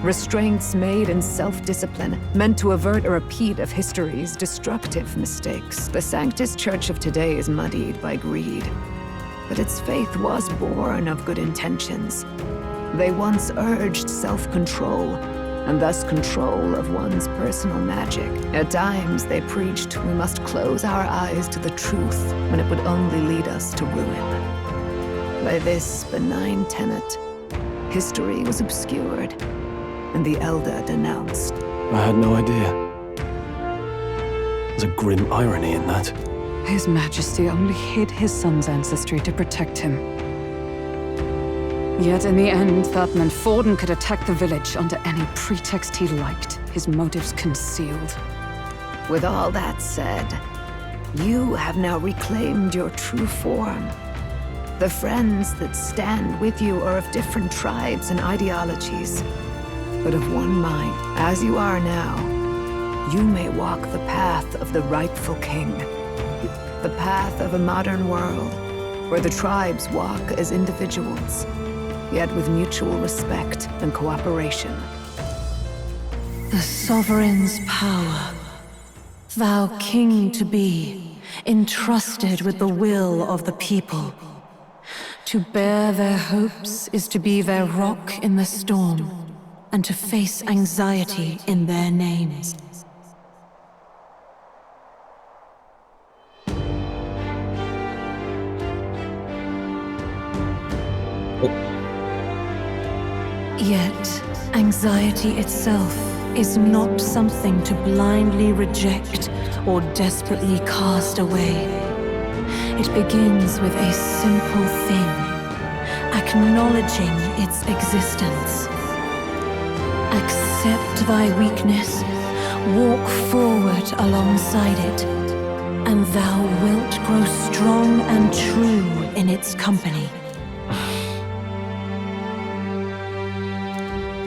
Restraints made in self-discipline, meant to avert a repeat of history's destructive mistakes. The Sanctus Church of today is muddied by greed. But its faith was born of good intentions. They once urged self-control, and thus control of one's personal magic. At times, they preached we must close our eyes to the truth when it would only lead us to ruin. By this benign tenet, history was obscured, and the Elder denounced. I had no idea. There's a grim irony in that. His Majesty only hid his son's ancestry to protect him. Yet in the end, that meant Forden could attack the village under any pretext he liked, his motives concealed. With all that said, you have now reclaimed your true form. The friends that stand with you are of different tribes and ideologies, but of one mind. As you are now, you may walk the path of the rightful king. The path of a modern world, where the tribes walk as individuals, yet with mutual respect and cooperation. The sovereign's power, thou king to be, entrusted with the will of the people. To bear their hopes is to be their rock in the storm, and to face anxiety in their names. Yet, anxiety itself is not something to blindly reject or desperately cast away. It begins with a simple thing, acknowledging its existence. Accept thy weakness, walk forward alongside it, and thou wilt grow strong and true in its company.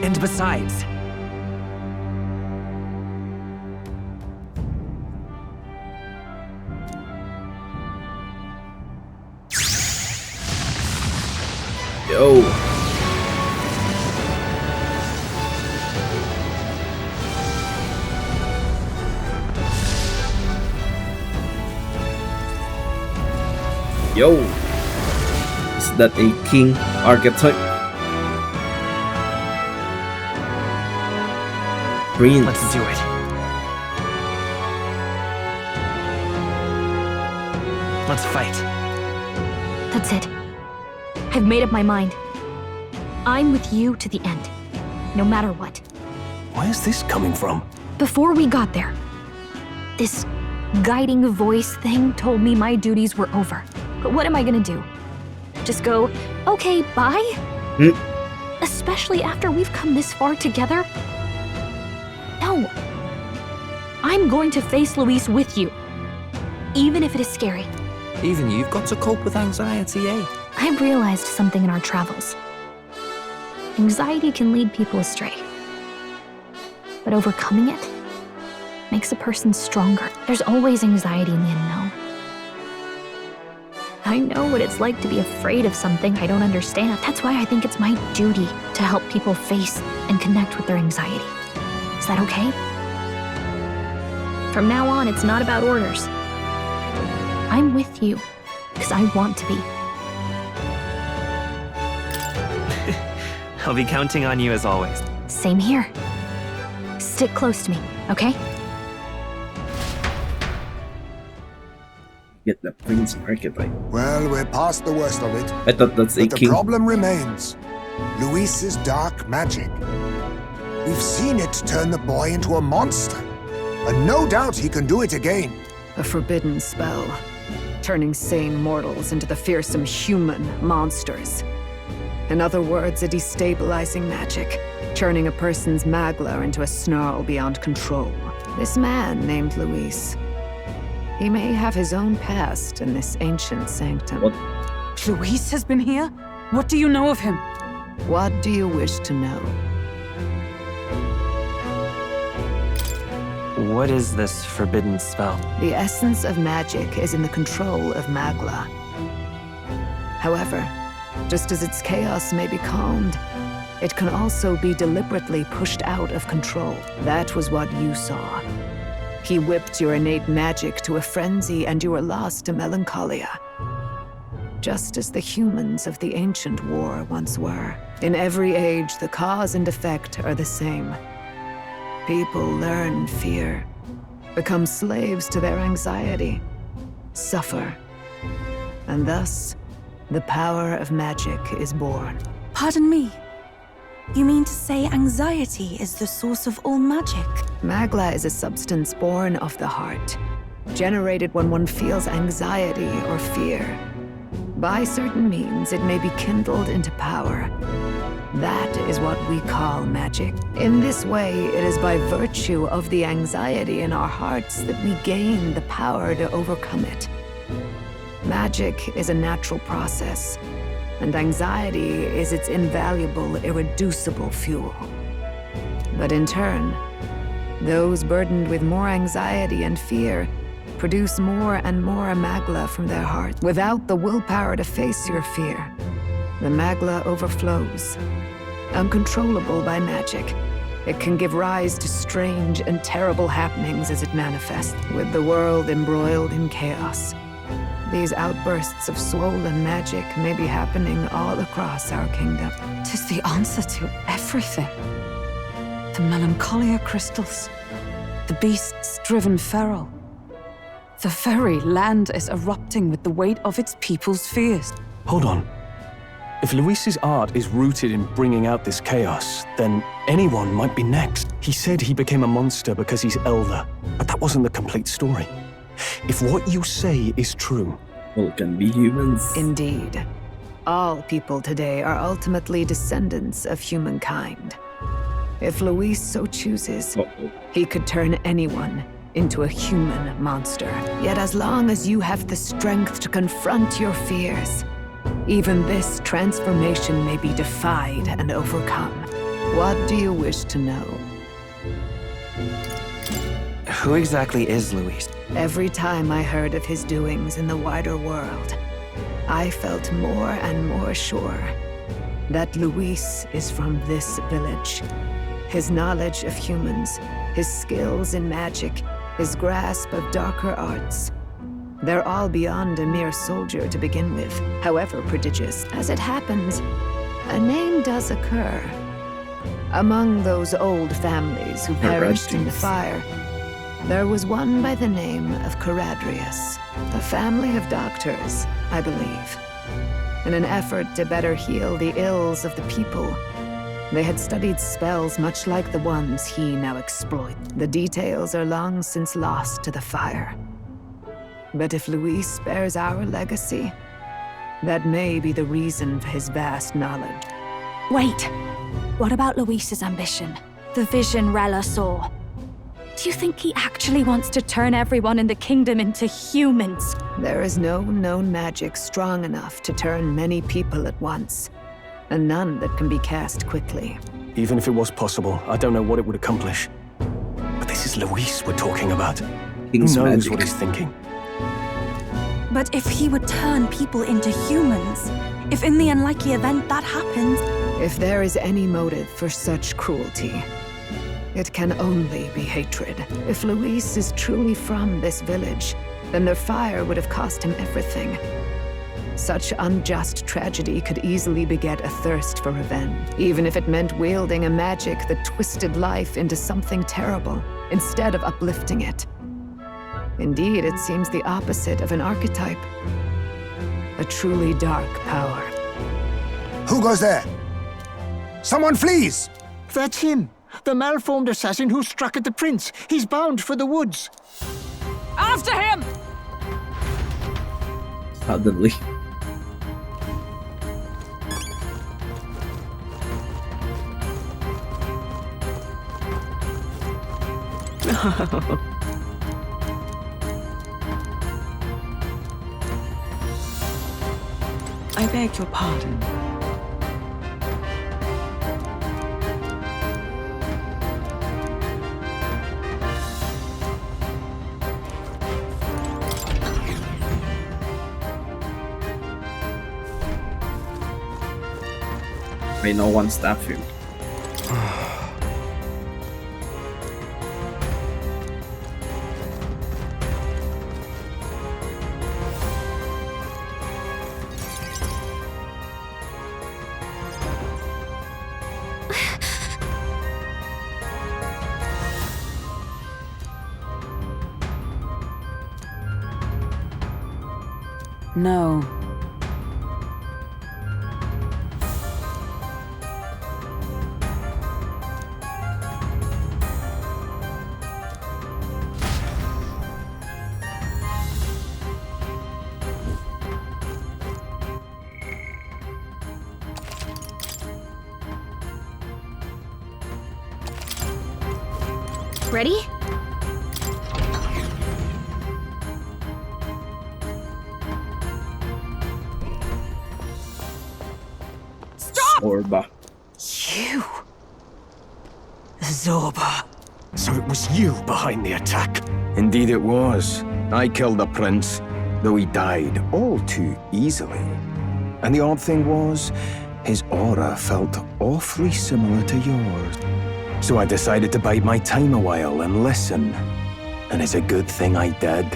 And besides... Yo. Yo. Is that a king archetype? Prince. Let's do it. Let's fight. That's it. I've made up my mind. I'm with you to the end, no matter what. Where's this coming from? Before we got there, this guiding voice thing told me my duties were over. But what am I gonna do? Just go, okay, bye? Especially after we've come this far together? No. I'm going to face Luis with you, even if it is scary. Even you've got to cope with anxiety, eh? I've realized something in our travels. Anxiety can lead people astray. But overcoming it makes a person stronger. There's always anxiety in the unknown. I know what it's like to be afraid of something I don't understand. That's why I think it's my duty to help people face and connect with their anxiety. Is that okay? From now on, it's not about orders. I'm with you because I want to be. I'll be counting on you as always. Same here. Stick close to me, okay? Get the prince archetype. Well, we're past the worst of it. I thought that's a But the king. problem remains. Luis's dark magic. We've seen it turn the boy into a monster. And no doubt he can do it again. A forbidden spell, turning sane mortals into the fearsome human monsters. In other words, a destabilizing magic, turning a person's magla into a snarl beyond control. This man named Luis, he may have his own past in this ancient sanctum. What? Luis has been here? What do you know of him? What do you wish to know? What is this forbidden spell? The essence of magic is in the control of magla. However, just as its chaos may be calmed, it can also be deliberately pushed out of control. That was what you saw. He whipped your innate magic to a frenzy and you were lost to melancholia. Just as the humans of the ancient war once were. In every age, the cause and effect are the same. People learn fear, become slaves to their anxiety, suffer, and thus the power of magic is born. Pardon me. You mean to say anxiety is the source of all magic? Magla is a substance born of the heart, generated when one feels anxiety or fear. By certain means, it may be kindled into power. That is what we call magic. In this way, it is by virtue of the anxiety in our hearts that we gain the power to overcome it. Magic is a natural process, and anxiety is its invaluable, irreducible fuel. But in turn, those burdened with more anxiety and fear produce more and more magla from their heart. Without the willpower to face your fear, the magla overflows. Uncontrollable by magic, it can give rise to strange and terrible happenings as it manifests, with the world embroiled in chaos. These outbursts of swollen magic may be happening all across our kingdom. 'Tis the answer to everything. The melancholia crystals, the beasts driven feral. The very land is erupting with the weight of its people's fears. Hold on. If Luis's art is rooted in bringing out this chaos, then anyone might be next. He said he became a monster because he's elder, but that wasn't the complete story. If what you say is true, all can be humans. Indeed. All people today are ultimately descendants of humankind. If Luis so chooses, he could turn anyone into a human monster. Yet as long as you have the strength to confront your fears, even this transformation may be defied and overcome. What do you wish to know? Who exactly is Luis? Every time I heard of his doings in the wider world, I felt more and more sure that Luis is from this village. His knowledge of humans, his skills in magic, his grasp of darker arts, they're all beyond a mere soldier to begin with, however prodigious. As it happens, a name does occur. Among those old families who perished in the fire, there was one by the name of Caradrius, a family of doctors, I believe. In an effort to better heal the ills of the people, they had studied spells much like the ones he now exploits. The details are long since lost to the fire. But if Luis bears our legacy, that may be the reason for his vast knowledge. Wait, what about Luis's ambition? The vision Rella saw. Do you think he actually wants to turn everyone in the kingdom into humans? There is no known magic strong enough to turn many people at once, and none that can be cast quickly. even if it was possible, I don't know what it would accomplish. But this is Luis we're talking about. Who knows what he's thinking? But if he would turn people into humans, if in the unlikely event that happens... If there is any motive for such cruelty, it can only be hatred. If Luis is truly from this village, then their fire would have cost him everything. Such unjust tragedy could easily beget a thirst for revenge, even if it meant wielding a magic that twisted life into something terrible, instead of uplifting it. Indeed, it seems the opposite of an archetype. A truly dark power. Who goes there? Someone flees! That's him. The malformed assassin who struck at the prince. He's bound for the woods. After him! Suddenly. I beg your pardon. May no one stab him. No. Ready? Zorba. You? Zorba. So it was you behind the attack? Indeed it was. I killed the prince, though he died all too easily. And the odd thing was, his aura felt awfully similar to yours. So I decided to bide my time a while and listen. And it's a good thing I did.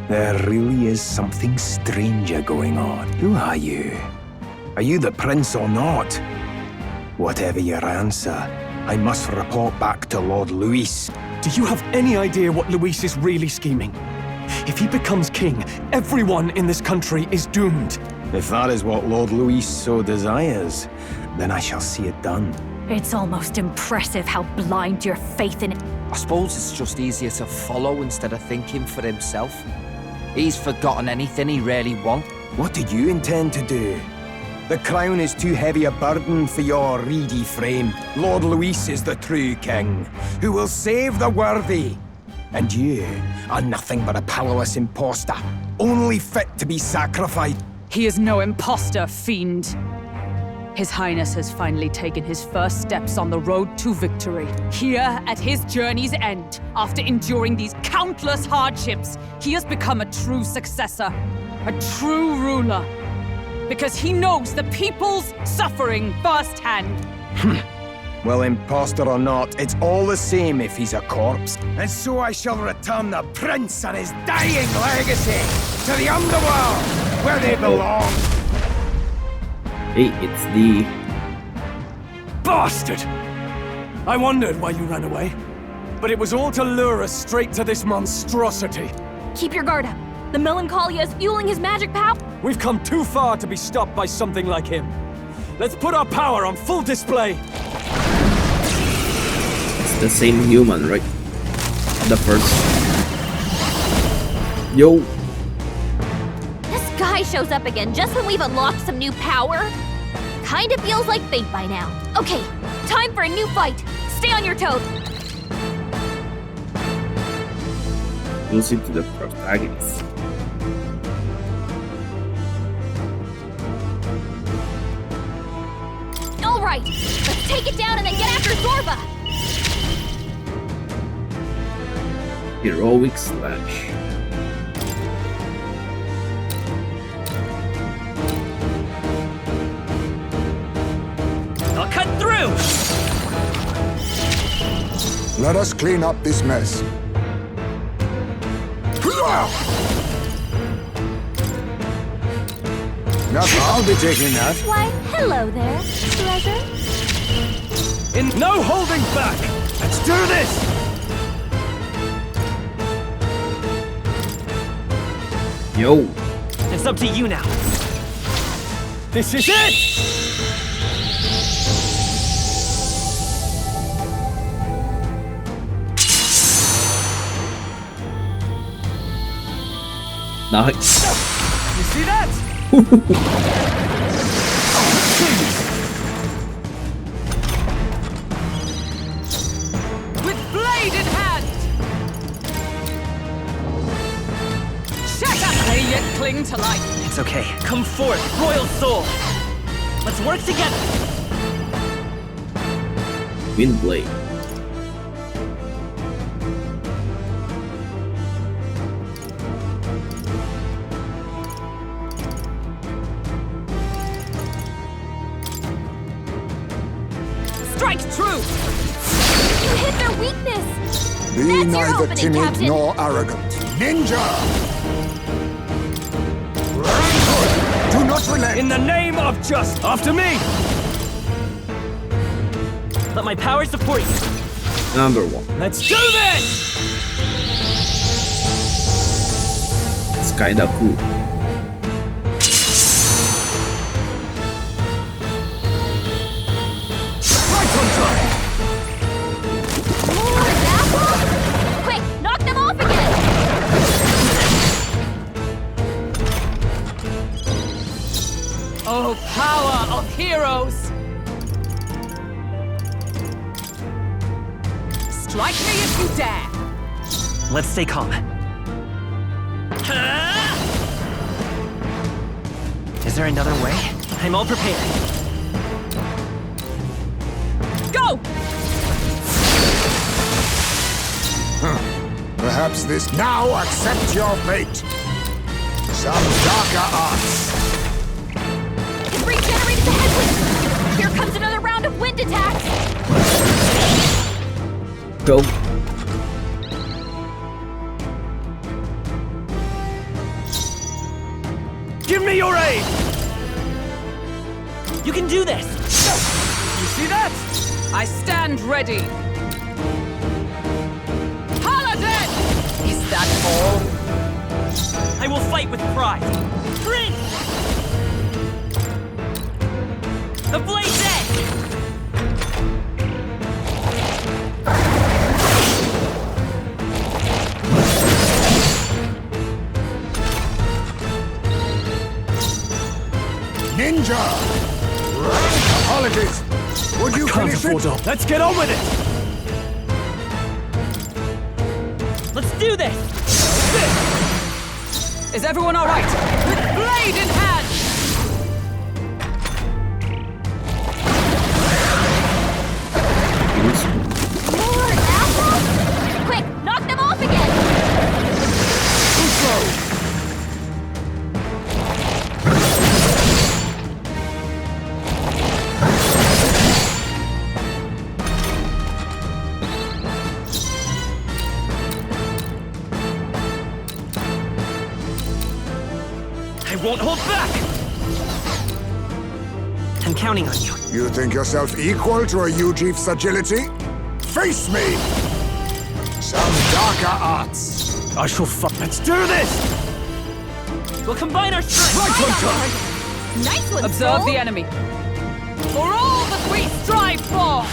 There really is something stranger going on. Who are you? Are you the prince or not? Whatever your answer, I must report back to Lord Luis. Do you have any idea what Luis is really scheming? If he becomes king, everyone in this country is doomed. If that is what Lord Luis so desires, then I shall see it done. It's almost impressive how blind your faith in it. I suppose it's just easier to follow instead of thinking for himself. He's forgotten anything he really wants. What do you intend to do? The crown is too heavy a burden for your reedy frame. Lord Luis is the true king, who will save the worthy. And you are nothing but a powerless imposter, only fit to be sacrificed. He is no imposter, fiend. His Highness has finally taken his first steps on the road to victory. Here, at his journey's end, after enduring these countless hardships, he has become a true successor, a true ruler. Because he knows the people's suffering firsthand. Well, imposter or not, it's all the same if he's a corpse. And so I shall return the prince and his dying legacy to the underworld, where they belong. Hey, it's the... Bastard! I wondered why you ran away, but it was all to lure us straight to this monstrosity. Keep your guard up. The Melancholia is fueling his magic power. We've come too far to be stopped by something like him. Let's put our power on full display. It's the same human, right? The first. Yo. This guy shows up again just when we've unlocked some new power. Kinda feels like fate by now. Okay, time for a new fight. Stay on your toes. Exclusive to the protagonist. All right, let's take it down and then get after Zorba. Heroic slash. I'll cut through! Let us clean up this mess. Nothing. I'll be taking that. Why, hello there, treasure. In no holding back! Let's do this! Yo. It's up to you now. This is it! Nice. You see that? With blade in hand! Shut up! They yet cling to life. It's okay. Come forth, Royal Soul. Let's work together. Windblade. Strike true! You hit their weakness. Be That's your neither opening, timid Captain. nor arrogant. Ninja! Do not relent! In the name of justice, after me! Let my power support you. Number 1. Let's do this! It's kinda cool. heroes! Strike me if you dare! Let's stay calm. Is there another way? I'm all prepared. Go! Perhaps this now accept your fate. Some darker arts. It regenerated the headwind! Here comes another round of wind attacks! Go. Give me your aid! You can do this! You see that? I stand ready. Paladin! Is that all? I will fight with pride. Bring! The blade's edge! Ninja! Apologies. Would you Can't finish afford it? to. Let's get on with it! Let's do this! Is everyone all right? With blade in hand! More apples? Quick, knock them off again! I won't hold back! I'm counting on you. You think yourself equal to a Ujief's agility? Face me! Some darker arts. I shall fight. Let's do this! We'll combine our strength! Nice one, Observe Soul. the enemy. For all that we strive for!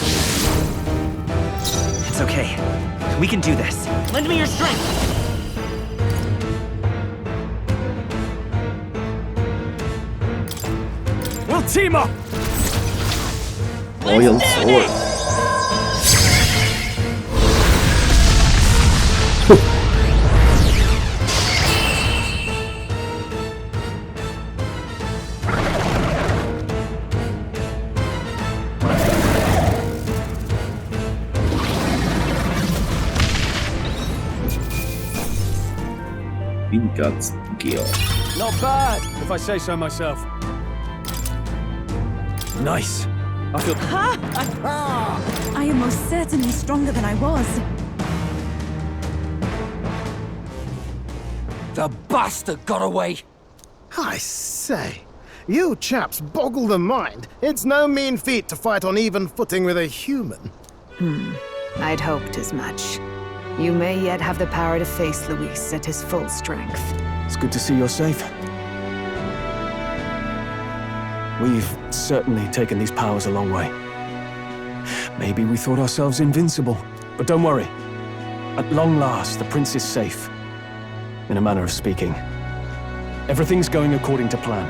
It's okay. We can do this. Lend me your strength! We'll team up! Royal sword. Got gear. Not bad, if I say so myself. Nice. I feel... I am most certainly stronger than I was. The bastard got away! I say, you chaps boggle the mind. It's no mean feat to fight on even footing with a human. I'd hoped as much. You may yet have the power to face Luis at his full strength. It's good to see you're safe. We've certainly taken these powers a long way. Maybe we thought ourselves invincible, but don't worry. At long last, the prince is safe. In a manner of speaking. Everything's going according to plan.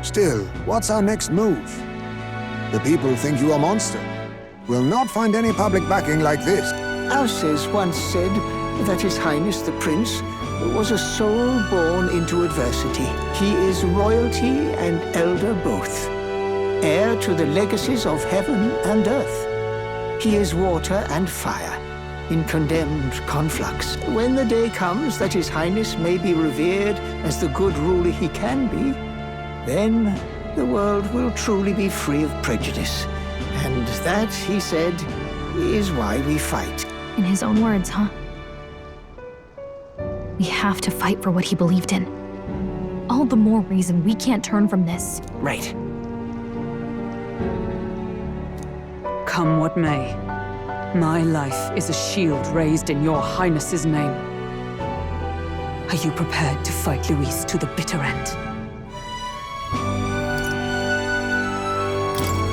Still, what's our next move? The people think you a monster. We'll not find any public backing like this. Alces once said that His Highness the Prince was a soul born into adversity. He is royalty and elder both, heir to the legacies of heaven and earth. He is water and fire, in condemned conflux. When the day comes that His Highness may be revered as the good ruler he can be, then the world will truly be free of prejudice. And that, he said, is why we fight. In his own words, huh? We have to fight for what he believed in. All the more reason we can't turn from this. Right. Come what may, my life is a shield raised in your highness's name. Are you prepared to fight Luis to the bitter end?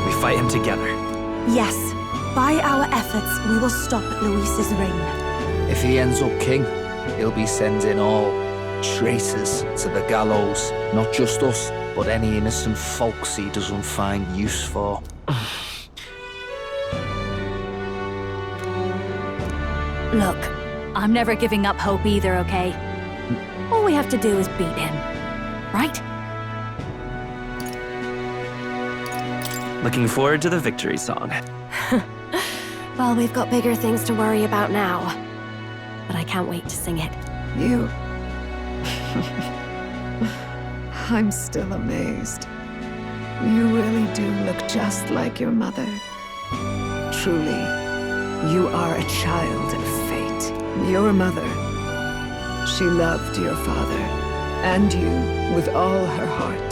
We fight him together. Yes, by our efforts, we will stop Luis's reign. If he ends up king, he'll be sending all traitors to the gallows. Not just us, but any innocent folks he doesn't find use for. Look, I'm never giving up hope either, okay? All we have to do is beat him, right? Looking forward to the victory song. Well, we've got bigger things to worry about now. But I can't wait to sing it. You... I'm still amazed. You really do look just like your mother. Truly, you are a child of fate. Your mother, she loved your father, and you with all her heart.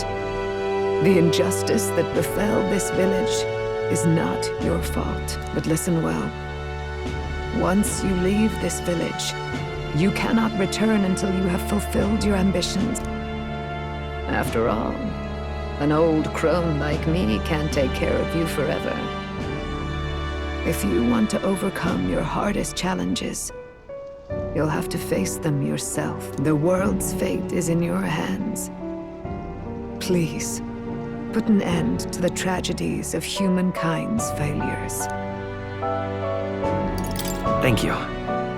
The injustice that befell this village is not your fault. But listen well. Once you leave this village, you cannot return until you have fulfilled your ambitions. After all, an old crone like me can't take care of you forever. If you want to overcome your hardest challenges, you'll have to face them yourself. The world's fate is in your hands. Please, put an end to the tragedies of humankind's failures. Thank you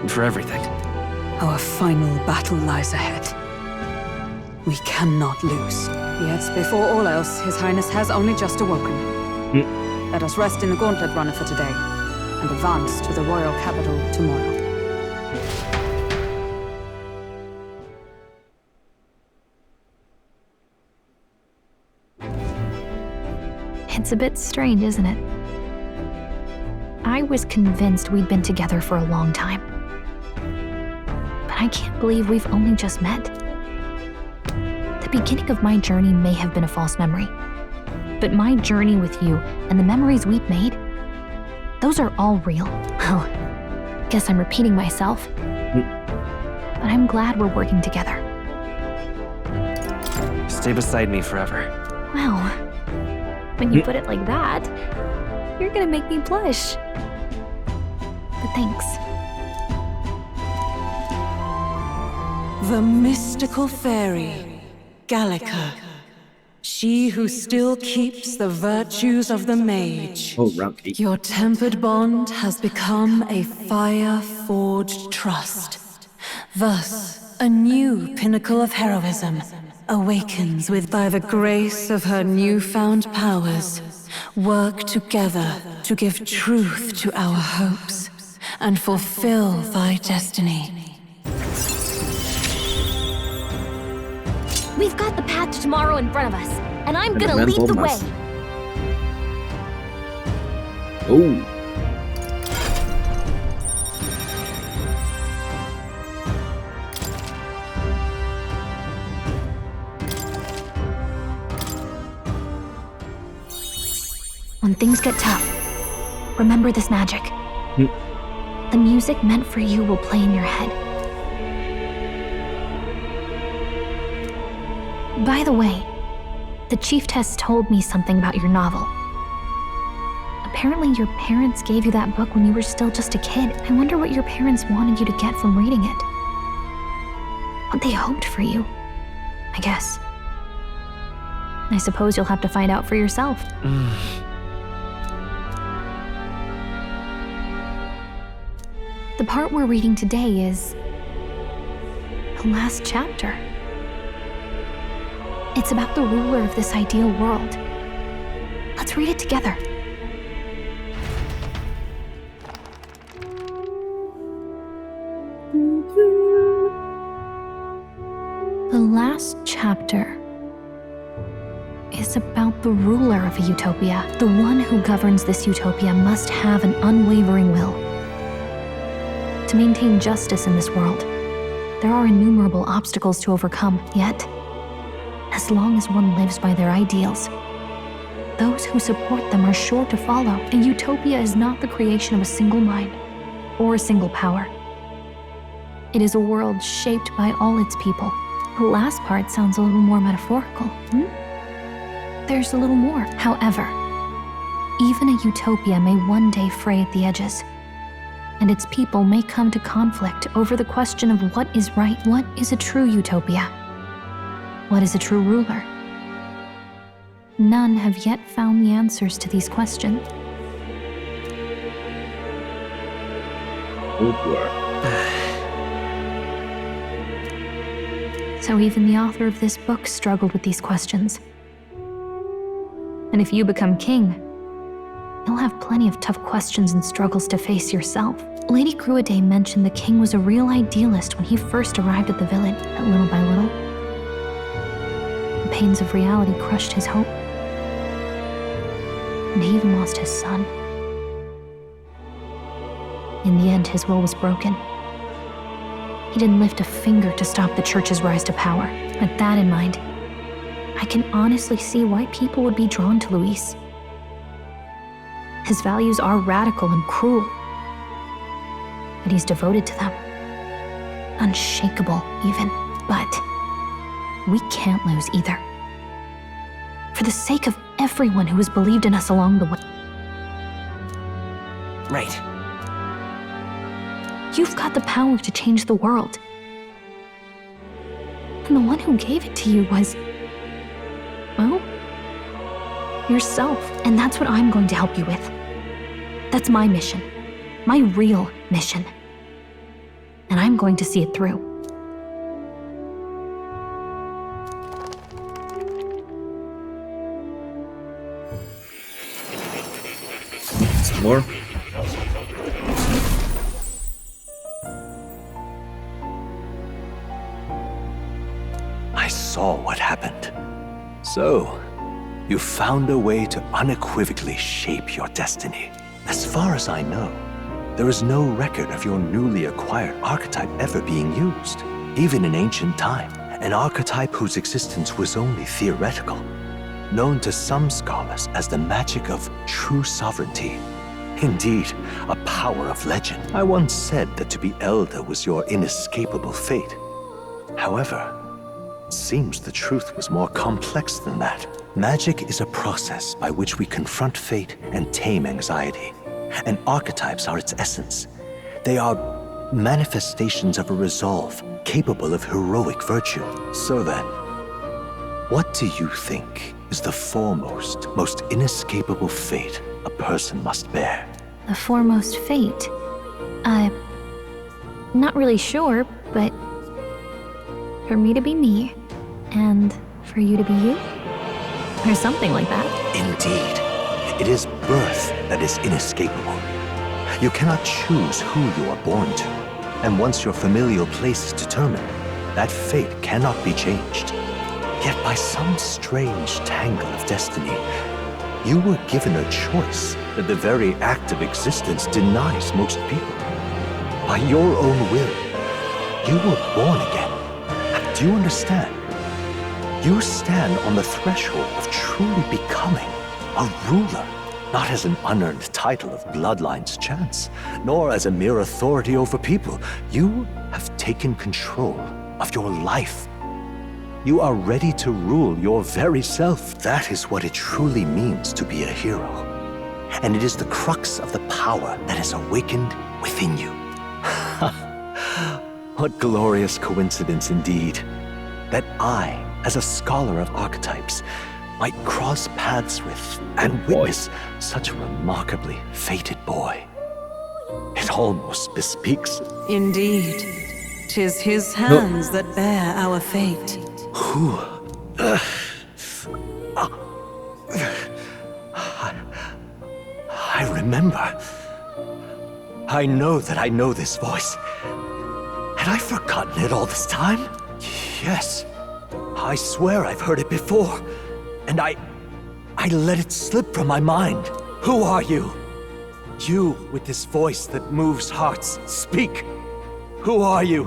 for everything. Our final battle lies ahead. We cannot lose. Yet, before all else, His Highness has only just awoken. Let us rest in the Gauntlet Runner for today, and advance to the royal capital tomorrow. It's a bit strange, isn't it? I was convinced we'd been together for a long time. But I can't believe we've only just met. The beginning of my journey may have been a false memory. But my journey with you and the memories we've made, those are all real. Well, guess I'm repeating myself. But I'm glad we're working together. Stay beside me forever. Well, when you put it like that, you're gonna make me blush. But thanks. The mystical fairy, Gallica. She who still keeps the virtues of the mage. Oh, Rocky. Your tempered bond has become a fire-forged trust. Thus, a new pinnacle of heroism awakens with by the grace of her newfound powers. Work together to give truth to our hopes and fulfill thy destiny. We've got the path to tomorrow in front of us, and I'm gonna lead the way. Oh. When things get tough, remember this magic. The music meant for you will play in your head. By the way, the Chieftess told me something about your novel. Apparently your parents gave you that book when you were still just a kid. I wonder what your parents wanted you to get from reading it. What they hoped for you, I guess. I suppose you'll have to find out for yourself. The part we're reading today is the last chapter. It's about the ruler of this ideal world. Let's read it together. The last chapter is about the ruler of a utopia. The one who governs this utopia must have an unwavering will. To maintain justice in this world, there are innumerable obstacles to overcome, yet, as long as one lives by their ideals, those who support them are sure to follow. A utopia is not the creation of a single mind or a single power. It is a world shaped by all its people. The last part sounds a little more metaphorical. There's a little more. However, even a utopia may one day fray at the edges, and its people may come to conflict over the question of what is right. What is a true utopia? What is a true ruler? None have yet found the answers to these questions. So even the author of this book struggled with these questions. And if you become king, you'll have plenty of tough questions and struggles to face yourself. Lady Gruaday mentioned the king was a real idealist when he first arrived at the village, and little by little, the pains of reality crushed his hope. And he even lost his son. In the end, his will was broken. He didn't lift a finger to stop the church's rise to power. With that in mind, I can honestly see why people would be drawn to Luis. His values are radical and cruel, but he's devoted to them. Unshakable, even. But we can't lose either. For the sake of everyone who has believed in us along the way. Right. You've got the power to change the world. And the one who gave it to you was, well, yourself. And that's what I'm going to help you with. That's my mission. My real mission. And I'm going to see it through. Some more? I saw what happened. So, you found a way to unequivocally shape your destiny. As far as I know, there is no record of your newly acquired archetype ever being used. Even in ancient time, an archetype whose existence was only theoretical, known to some scholars as the magic of true sovereignty. Indeed, a power of legend. I once said that to be elder was your inescapable fate. However, it seems the truth was more complex than that. Magic is a process by which we confront fate and tame anxiety. And archetypes are its essence. They are manifestations of a resolve capable of heroic virtue. So then, what do you think is the foremost, most inescapable fate a person must bear? The foremost fate? I'm not really sure, but for me to be me, and for you to be you? Or something like that. Indeed. It is birth that is inescapable. You cannot choose who you are born to. And once your familial place is determined, that fate cannot be changed. Yet by some strange tangle of destiny, you were given a choice that the very act of existence denies most people. By your own will, you were born again. Do you understand? You stand on the threshold of truly becoming a ruler, not as an unearned title of bloodline's chance, nor as a mere authority over people. You have taken control of your life. You are ready to rule your very self. That is what it truly means to be a hero. And it is the crux of the power that is awakened within you. What glorious coincidence indeed, that I, as a scholar of archetypes, might cross paths with and witness such a remarkably fated boy. It almost bespeaks... Indeed. 'Tis his hands that bear our fate. Who? I remember. I know that I know this voice. Had I forgotten it all this time? Yes. I swear I've heard it before. And I let it slip from my mind. Who are you? You with this voice that moves hearts. Speak. Who are you?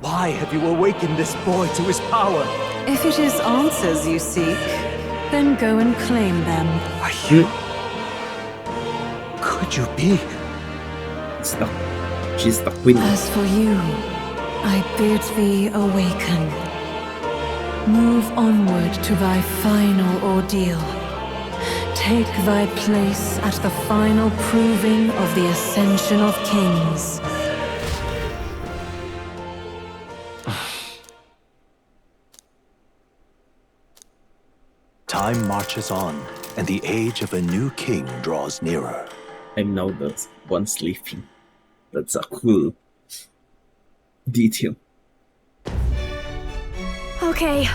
Why have you awakened this boy to his power? If it is answers you seek, then go and claim them. Are you... Could you be... She's the queen. As for you, I bid thee awaken. Move onward to thy final ordeal. Take thy place at the final proving of the ascension of kings. Time marches on, and the age of a new king draws nearer. I'm now the one sleeping. That's a cool detail. Okay,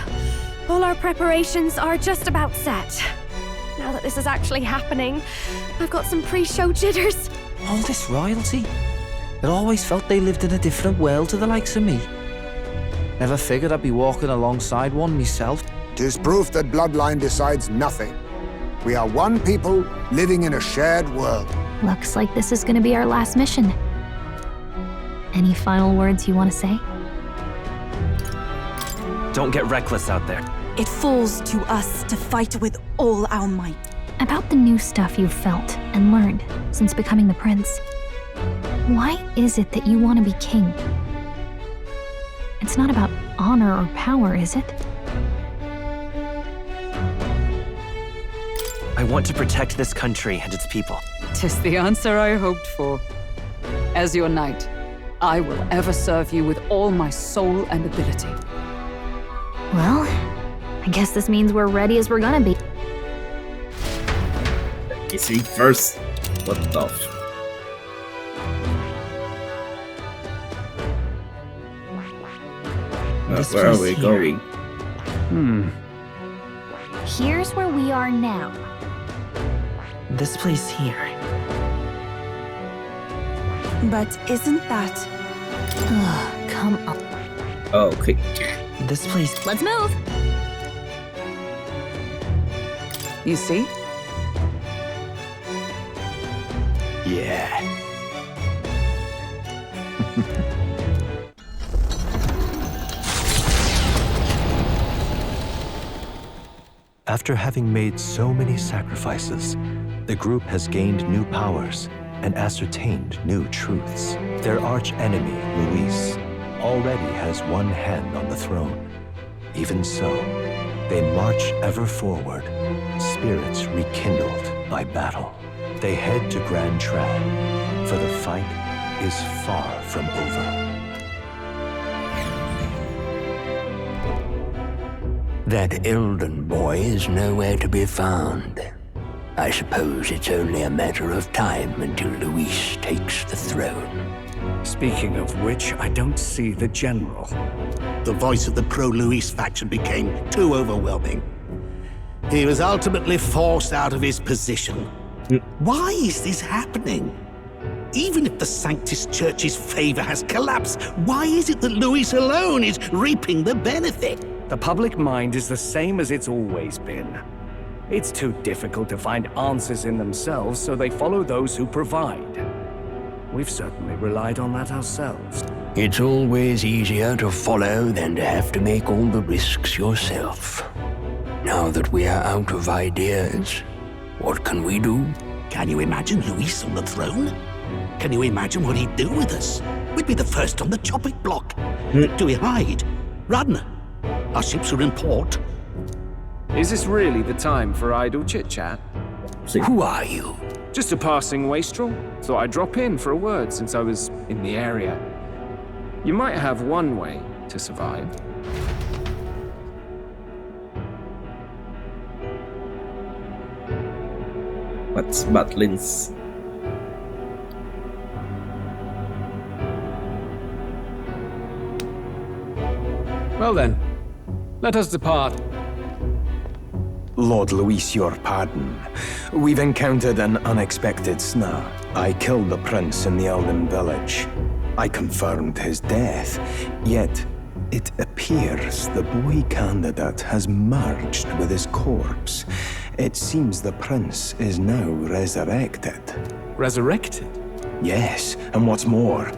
all our preparations are just about set. Now that this is actually happening, I've got some pre-show jitters. All this royalty? It always felt they lived in a different world to the likes of me. Never figured I'd be walking alongside one myself. 'Tis proof that bloodline decides nothing. We are one people living in a shared world. Looks like this is gonna be our last mission. Any final words you want to say? Don't get reckless out there. It falls to us to fight with all our might. About the new stuff you've felt and learned since becoming the prince. Why is it that you want to be king? It's not about honor or power, is it? I want to protect this country and its people. 'Tis the answer I hoped for. As your knight, I will ever serve you with all my soul and ability. Well, I guess this means we're ready as we're gonna be. You see first. What the where are we going? Here's where we are now. This place here. But isn't that... Come on. Oh, okay. This place... Let's move! You see? Yeah. After having made so many sacrifices, the group has gained new powers and ascertained new truths. Their arch-enemy, Luis, already has one hand on the throne. Even so, they march ever forward, spirits rekindled by battle. They head to Grand Trad, for the fight is far from over. That Elden boy is nowhere to be found. I suppose it's only a matter of time until Luis takes the throne. Speaking of which, I don't see the general. The voice of the pro-Luis faction became too overwhelming. He was ultimately forced out of his position. Why is this happening? Even if the Sanctus Church's favor has collapsed, why is it that Luis alone is reaping the benefit? The public mind is the same as it's always been. It's too difficult to find answers in themselves, so they follow those who provide. We've certainly relied on that ourselves. It's always easier to follow than to have to make all the risks yourself. Now that we are out of ideas, what can we do? Can you imagine Luis on the throne? Can you imagine what he'd do with us? We'd be the first on the chopping block. Do we hide? Run? Our ships are in port. Is this really the time for idle chit-chat? Who are you? Just a passing wastrel. Thought I'd drop in for a word since I was in the area. You might have one way to survive. What's Batlin's? Well then, let us depart. Lord Luis, your pardon. We've encountered an unexpected snag. I killed the prince in the Elden village. I confirmed his death, yet it appears the boy candidate has merged with his corpse. It seems the prince is now resurrected. Resurrected? Yes, and what's more,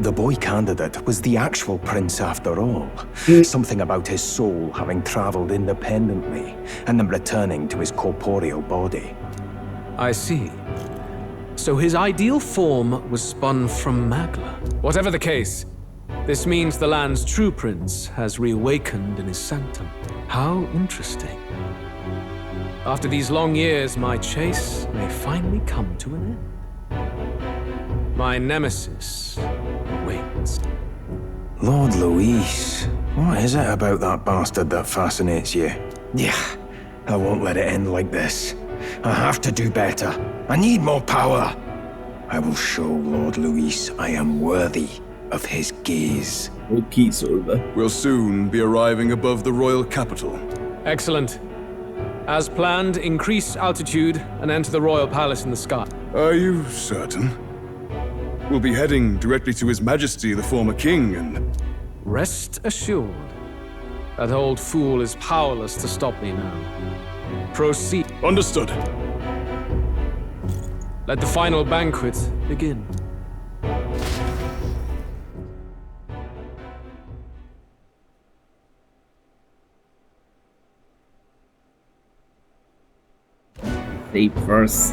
the boy candidate was the actual prince after all. Something about his soul having traveled independently and then returning to his corporeal body. I see. So his ideal form was spun from Magla. Whatever the case, this means the land's true prince has reawakened in his sanctum. How interesting. After these long years, my chase may finally come to an end. My nemesis waits. Lord Luis, What is it about that bastard that fascinates you? Yeah, I won't let it end like this. I have to do better. I need more power. I will show Lord Luis I am worthy of his gaze. Okay, Solva. We'll soon be arriving above the royal capital. Excellent. As planned, increase altitude and enter the royal palace in the sky. Are you certain? We'll be heading directly to His Majesty, the former king, and... Rest assured, that old fool is powerless to stop me now. Proceed. Understood. Let the final banquet begin. Save first.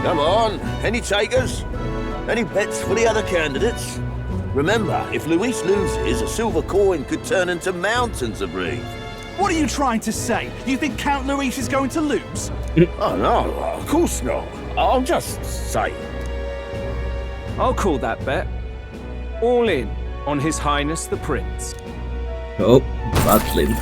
Come on, any takers? Any bets for the other candidates? Remember, if Luis loses, a silver coin could turn into mountains of Reeve. What are you trying to say? You think Count Luis is going to lose? Oh, no, of course not. I'll just say. I'll call that bet. All in on His Highness the Prince. Oh, battling.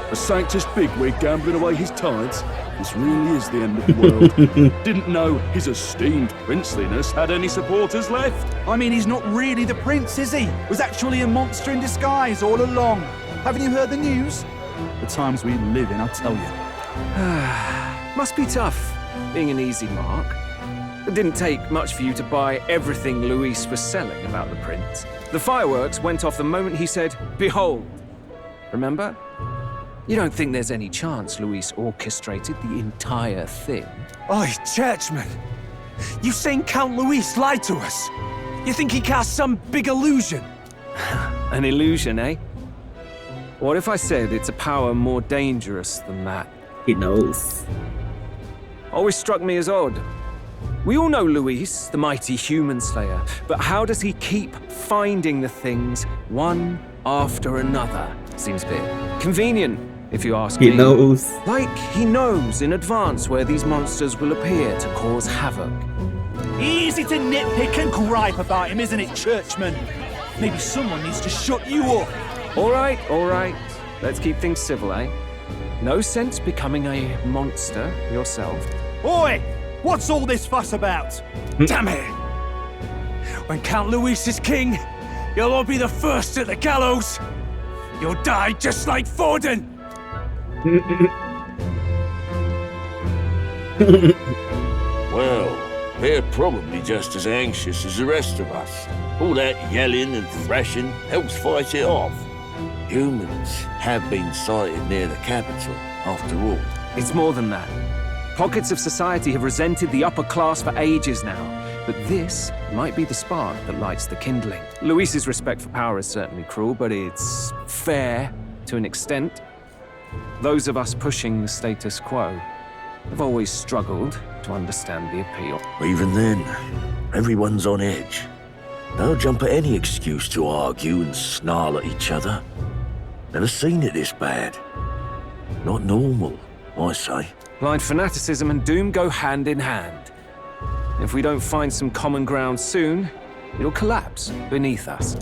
A Sanctus bigwig gambling away his tides? This really is the end of the world. Didn't know his esteemed princeliness had any supporters left. I mean, he's not really the prince, is he? Was actually a monster in disguise all along. Haven't you heard the news? The times we live in, I tell you. Must be tough, being an easy mark. It didn't take much for you to buy everything Luis was selling about the prince. The fireworks went off the moment he said, "Behold." Remember? You don't think there's any chance Luis orchestrated the entire thing? Oi, churchman! You saying Count Luis lied to us? You think he cast some big illusion? An illusion, eh? What if I said it's a power more dangerous than that? He knows. Always struck me as odd. We all know Luis, the mighty human slayer, but how does he keep finding the things one after another? Seems a bit convenient, if you ask me. He knows. Like he knows in advance where these monsters will appear to cause havoc. Easy to nitpick and gripe about him, isn't it, churchman? Maybe someone needs to shut you up. All right. Let's keep things civil, eh? No sense becoming a monster yourself. Oi! What's all this fuss about? Damn it! When Count Luis is king, you'll all be the first at the gallows. You'll die just like Forden. Well, they're probably just as anxious as the rest of us. All that yelling and thrashing helps fight it off. Humans have been sighted near the capital, after all. It's more than that. Pockets of society have resented the upper class for ages now, but this might be the spark that lights the kindling. Luis's respect for power is certainly cruel, but it's fair to an extent. Those of us pushing the status quo have always struggled to understand the appeal. Even then, everyone's on edge. They'll jump at any excuse to argue and snarl at each other. Never seen it this bad. Not normal, I say. Blind fanaticism and doom go hand in hand. If we don't find some common ground soon, it'll collapse beneath us.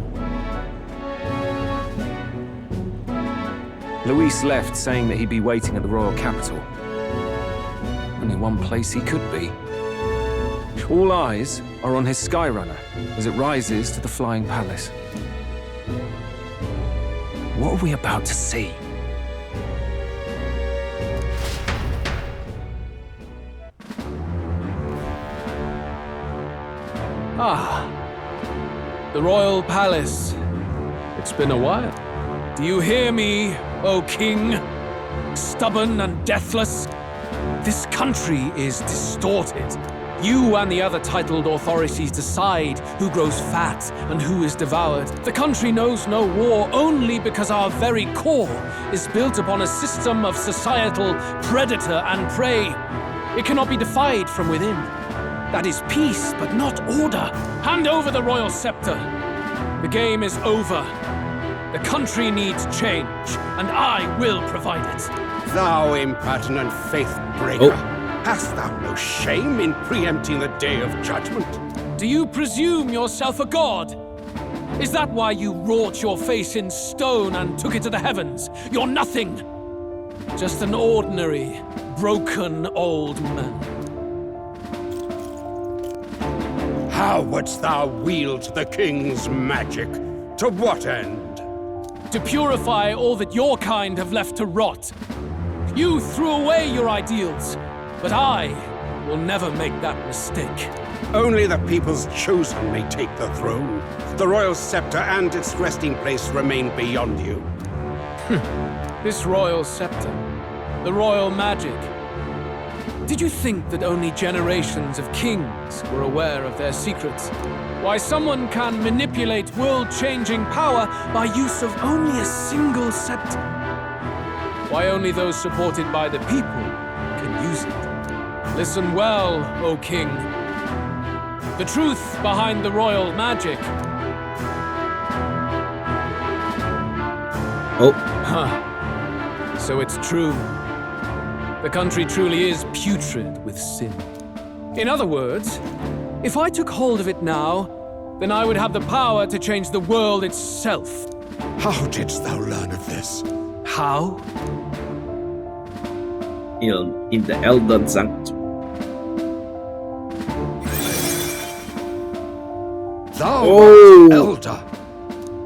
Luis left saying that he'd be waiting at the royal capital. Only one place he could be. All eyes are on his Skyrunner as it rises to the flying palace. What are we about to see? The royal palace. It's been a while. Do you hear me, O king? Stubborn and deathless? This country is distorted. You and the other titled authorities decide who grows fat and who is devoured. The country knows no war only because our very core is built upon a system of societal predator and prey. It cannot be defied from within. That is peace, but not order. Hand over the royal scepter. The game is over. The country needs change, and I will provide it. Thou impertinent faith breaker, hast thou no shame in preempting the day of judgment? Do you presume yourself a god? Is that why you wrought your face in stone and took it to the heavens? You're nothing! Just an ordinary, broken old man. How wouldst thou wield the king's magic? To what end? To purify all that your kind have left to rot. You threw away your ideals, but I will never make that mistake. Only the people's chosen may take the throne. The royal scepter and its resting place remain beyond you. This royal scepter, the royal magic. Did you think that only generations of kings were aware of their secrets? Why someone can manipulate world-changing power by use of only a single scepter? Why only those supported by the people can use it? Listen well, O king. The truth behind the royal magic. Oh. Huh. So it's true. The country truly is putrid with sin. In other words, if I took hold of it now, then I would have the power to change the world itself. How didst thou learn of this? How? In the Elden Sanctum. Thou art elder.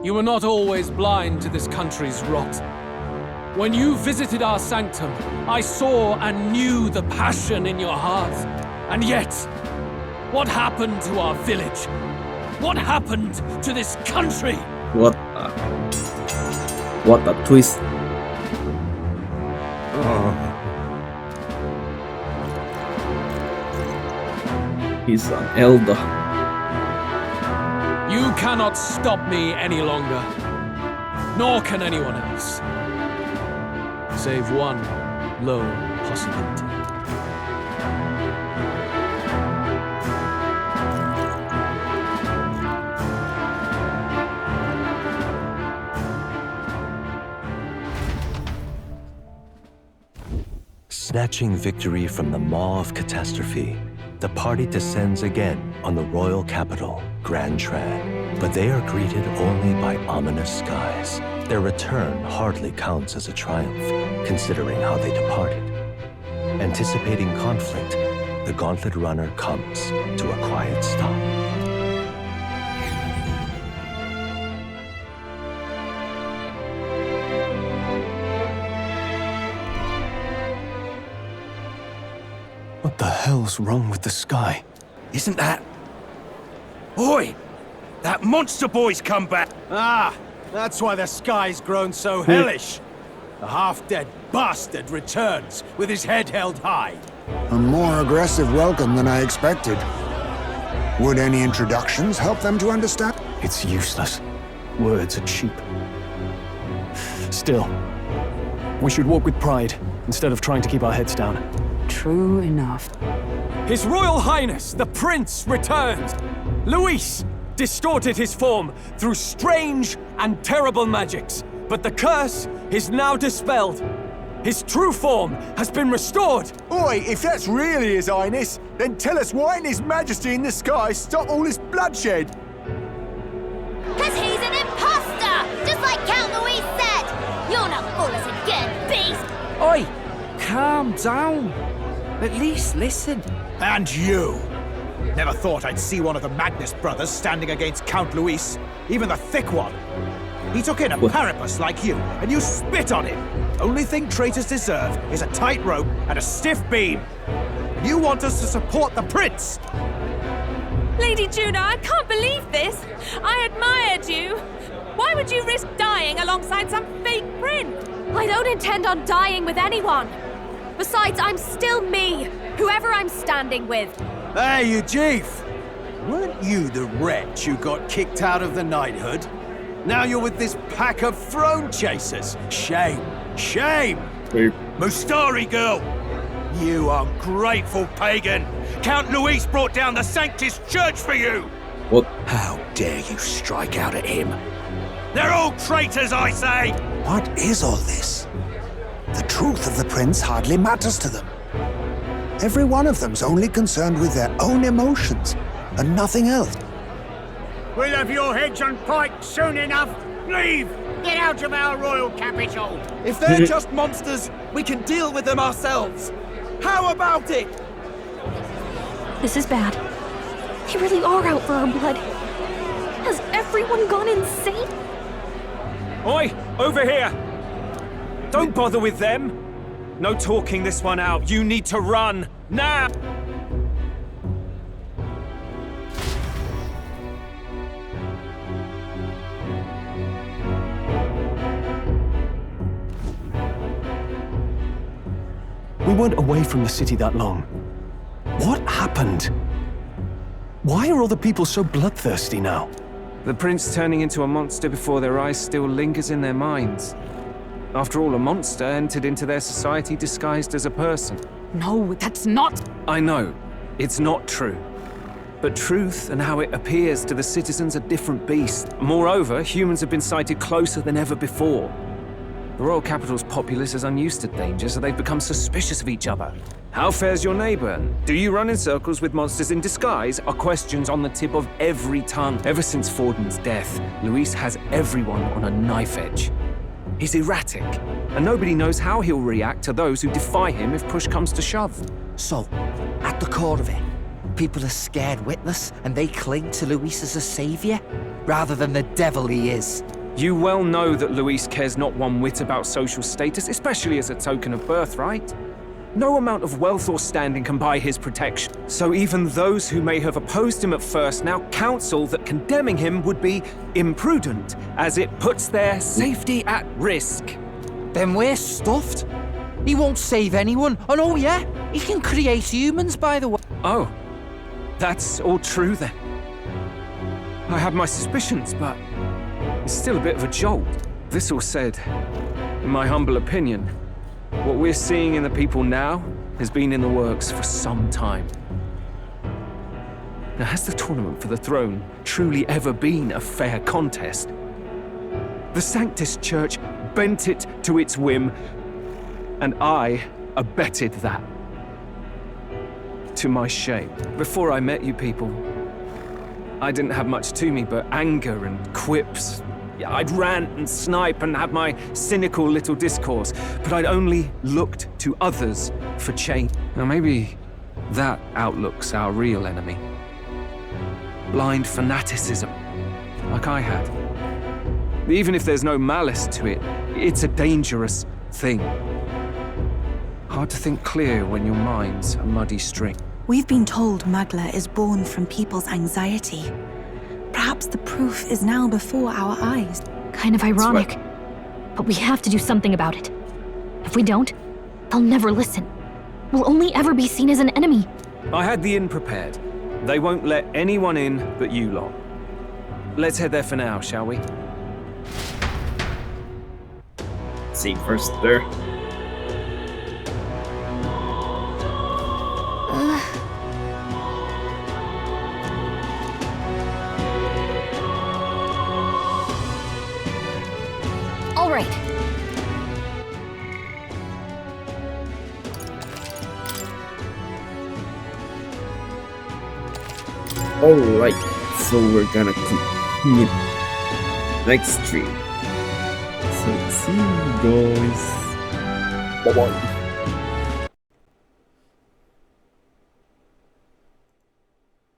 You were not always blind to this country's rot. When you visited our sanctum, I saw and knew the passion in your heart. And yet, what happened to our village? What happened to this country? What a twist. He's an elder. You cannot stop me any longer. Nor can anyone else. Save one lone possibility. Snatching victory from the maw of catastrophe, the party descends again on the royal capital, Grand Trad. But they are greeted only by ominous skies. Their return hardly counts as a triumph, considering how they departed. Anticipating conflict, the Gauntlet Runner comes to a quiet stop. What the hell's wrong with the sky? Isn't that... Oi! That monster boy's come back! Ah, that's why the sky's grown so hellish. The half-dead bastard returns with his head held high. A more aggressive welcome than I expected. Would any introductions help them to understand? It's useless. Words are cheap. Still, we should walk with pride instead of trying to keep our heads down. True enough. His Royal Highness, the Prince, returns. Luis distorted his form through strange and terrible magics, but the curse is now dispelled. His true form has been restored. Oi, if that's really His Highness, then tell us why in His Majesty in the sky stop all this bloodshed? Cause he's an imposter! Just like Count Luis said! You'll not fool us again, beast! Oi! Calm down. At least listen. And you! Never thought I'd see one of the Magnus brothers standing against Count Luis, even the thick one. He took in a parapus like you, and you spit on him. Only thing traitors deserve is a tight rope and a stiff beam. And you want us to support the prince? Lady Juno, I can't believe this. I admired you. Why would you risk dying alongside some fake prince? I don't intend on dying with anyone. Besides, I'm still me, whoever I'm standing with. Hey, you chief! Weren't you the wretch who got kicked out of the knighthood? Now you're with this pack of throne chasers. Shame. Shame! Mustari girl! You ungrateful pagan! Count Luis brought down the Sanctus Church for you! What? How dare you strike out at him? They're all traitors, I say! What is all this? The truth of the prince hardly matters to them. Every one of them's only concerned with their own emotions, and nothing else. We'll have your heads on pike soon enough. Leave! Get out of our royal capital! If they're just monsters, we can deal with them ourselves. How about it? This is bad. They really are out for our blood. Has everyone gone insane? Oi! Over here! Don't bother with them! No talking this one out. You need to run! Now! We weren't away from the city that long. What happened? Why are all the people so bloodthirsty now? The prince turning into a monster before their eyes still lingers in their minds. After all, a monster entered into their society disguised as a person. No, that's not... I know, it's not true. But truth and how it appears to the citizens are different beasts. Moreover, humans have been sighted closer than ever before. The royal capital's populace is unused to danger, so they've become suspicious of each other. How fares your neighbor? Do you run in circles with monsters in disguise? Are questions on the tip of every tongue. Ever since Forden's death, Luis has everyone on a knife edge. He's erratic, and nobody knows how he'll react to those who defy him if push comes to shove. So, at the core of it, people are scared witless, and they cling to Luis as a savior, rather than the devil he is. You well know that Luis cares not one whit about social status, especially as a token of birthright. No amount of wealth or standing can buy his protection. So even those who may have opposed him at first now counsel that condemning him would be imprudent, as it puts their safety at risk. Then we're stuffed. He won't save anyone. And oh yeah, he can create humans, by the way. Oh, that's all true then. I have my suspicions, but it's still a bit of a jolt. This all said, in my humble opinion, what we're seeing in the people now has been in the works for some time. Now, has the tournament for the throne truly ever been a fair contest? The Sanctus Church bent it to its whim, and I abetted that. To my shame. Before I met you people, I didn't have much to me but anger and quips. I'd rant and snipe and have my cynical little discourse, but I'd only looked to others for change. Now maybe that outlook's our real enemy. Blind fanaticism, like I had. Even if there's no malice to it, it's a dangerous thing. Hard to think clear when your mind's a muddy string. We've been told Magla is born from people's anxiety. Perhaps the proof is now before our eyes. Kind of ironic. But we have to do something about it. If we don't, they'll never listen. We'll only ever be seen as an enemy. I had the inn prepared. They won't let anyone in but you lot. Let's head there for now, shall we? See first there. All right. Alright, so we're gonna continue next stream. So see you guys. Bye bye.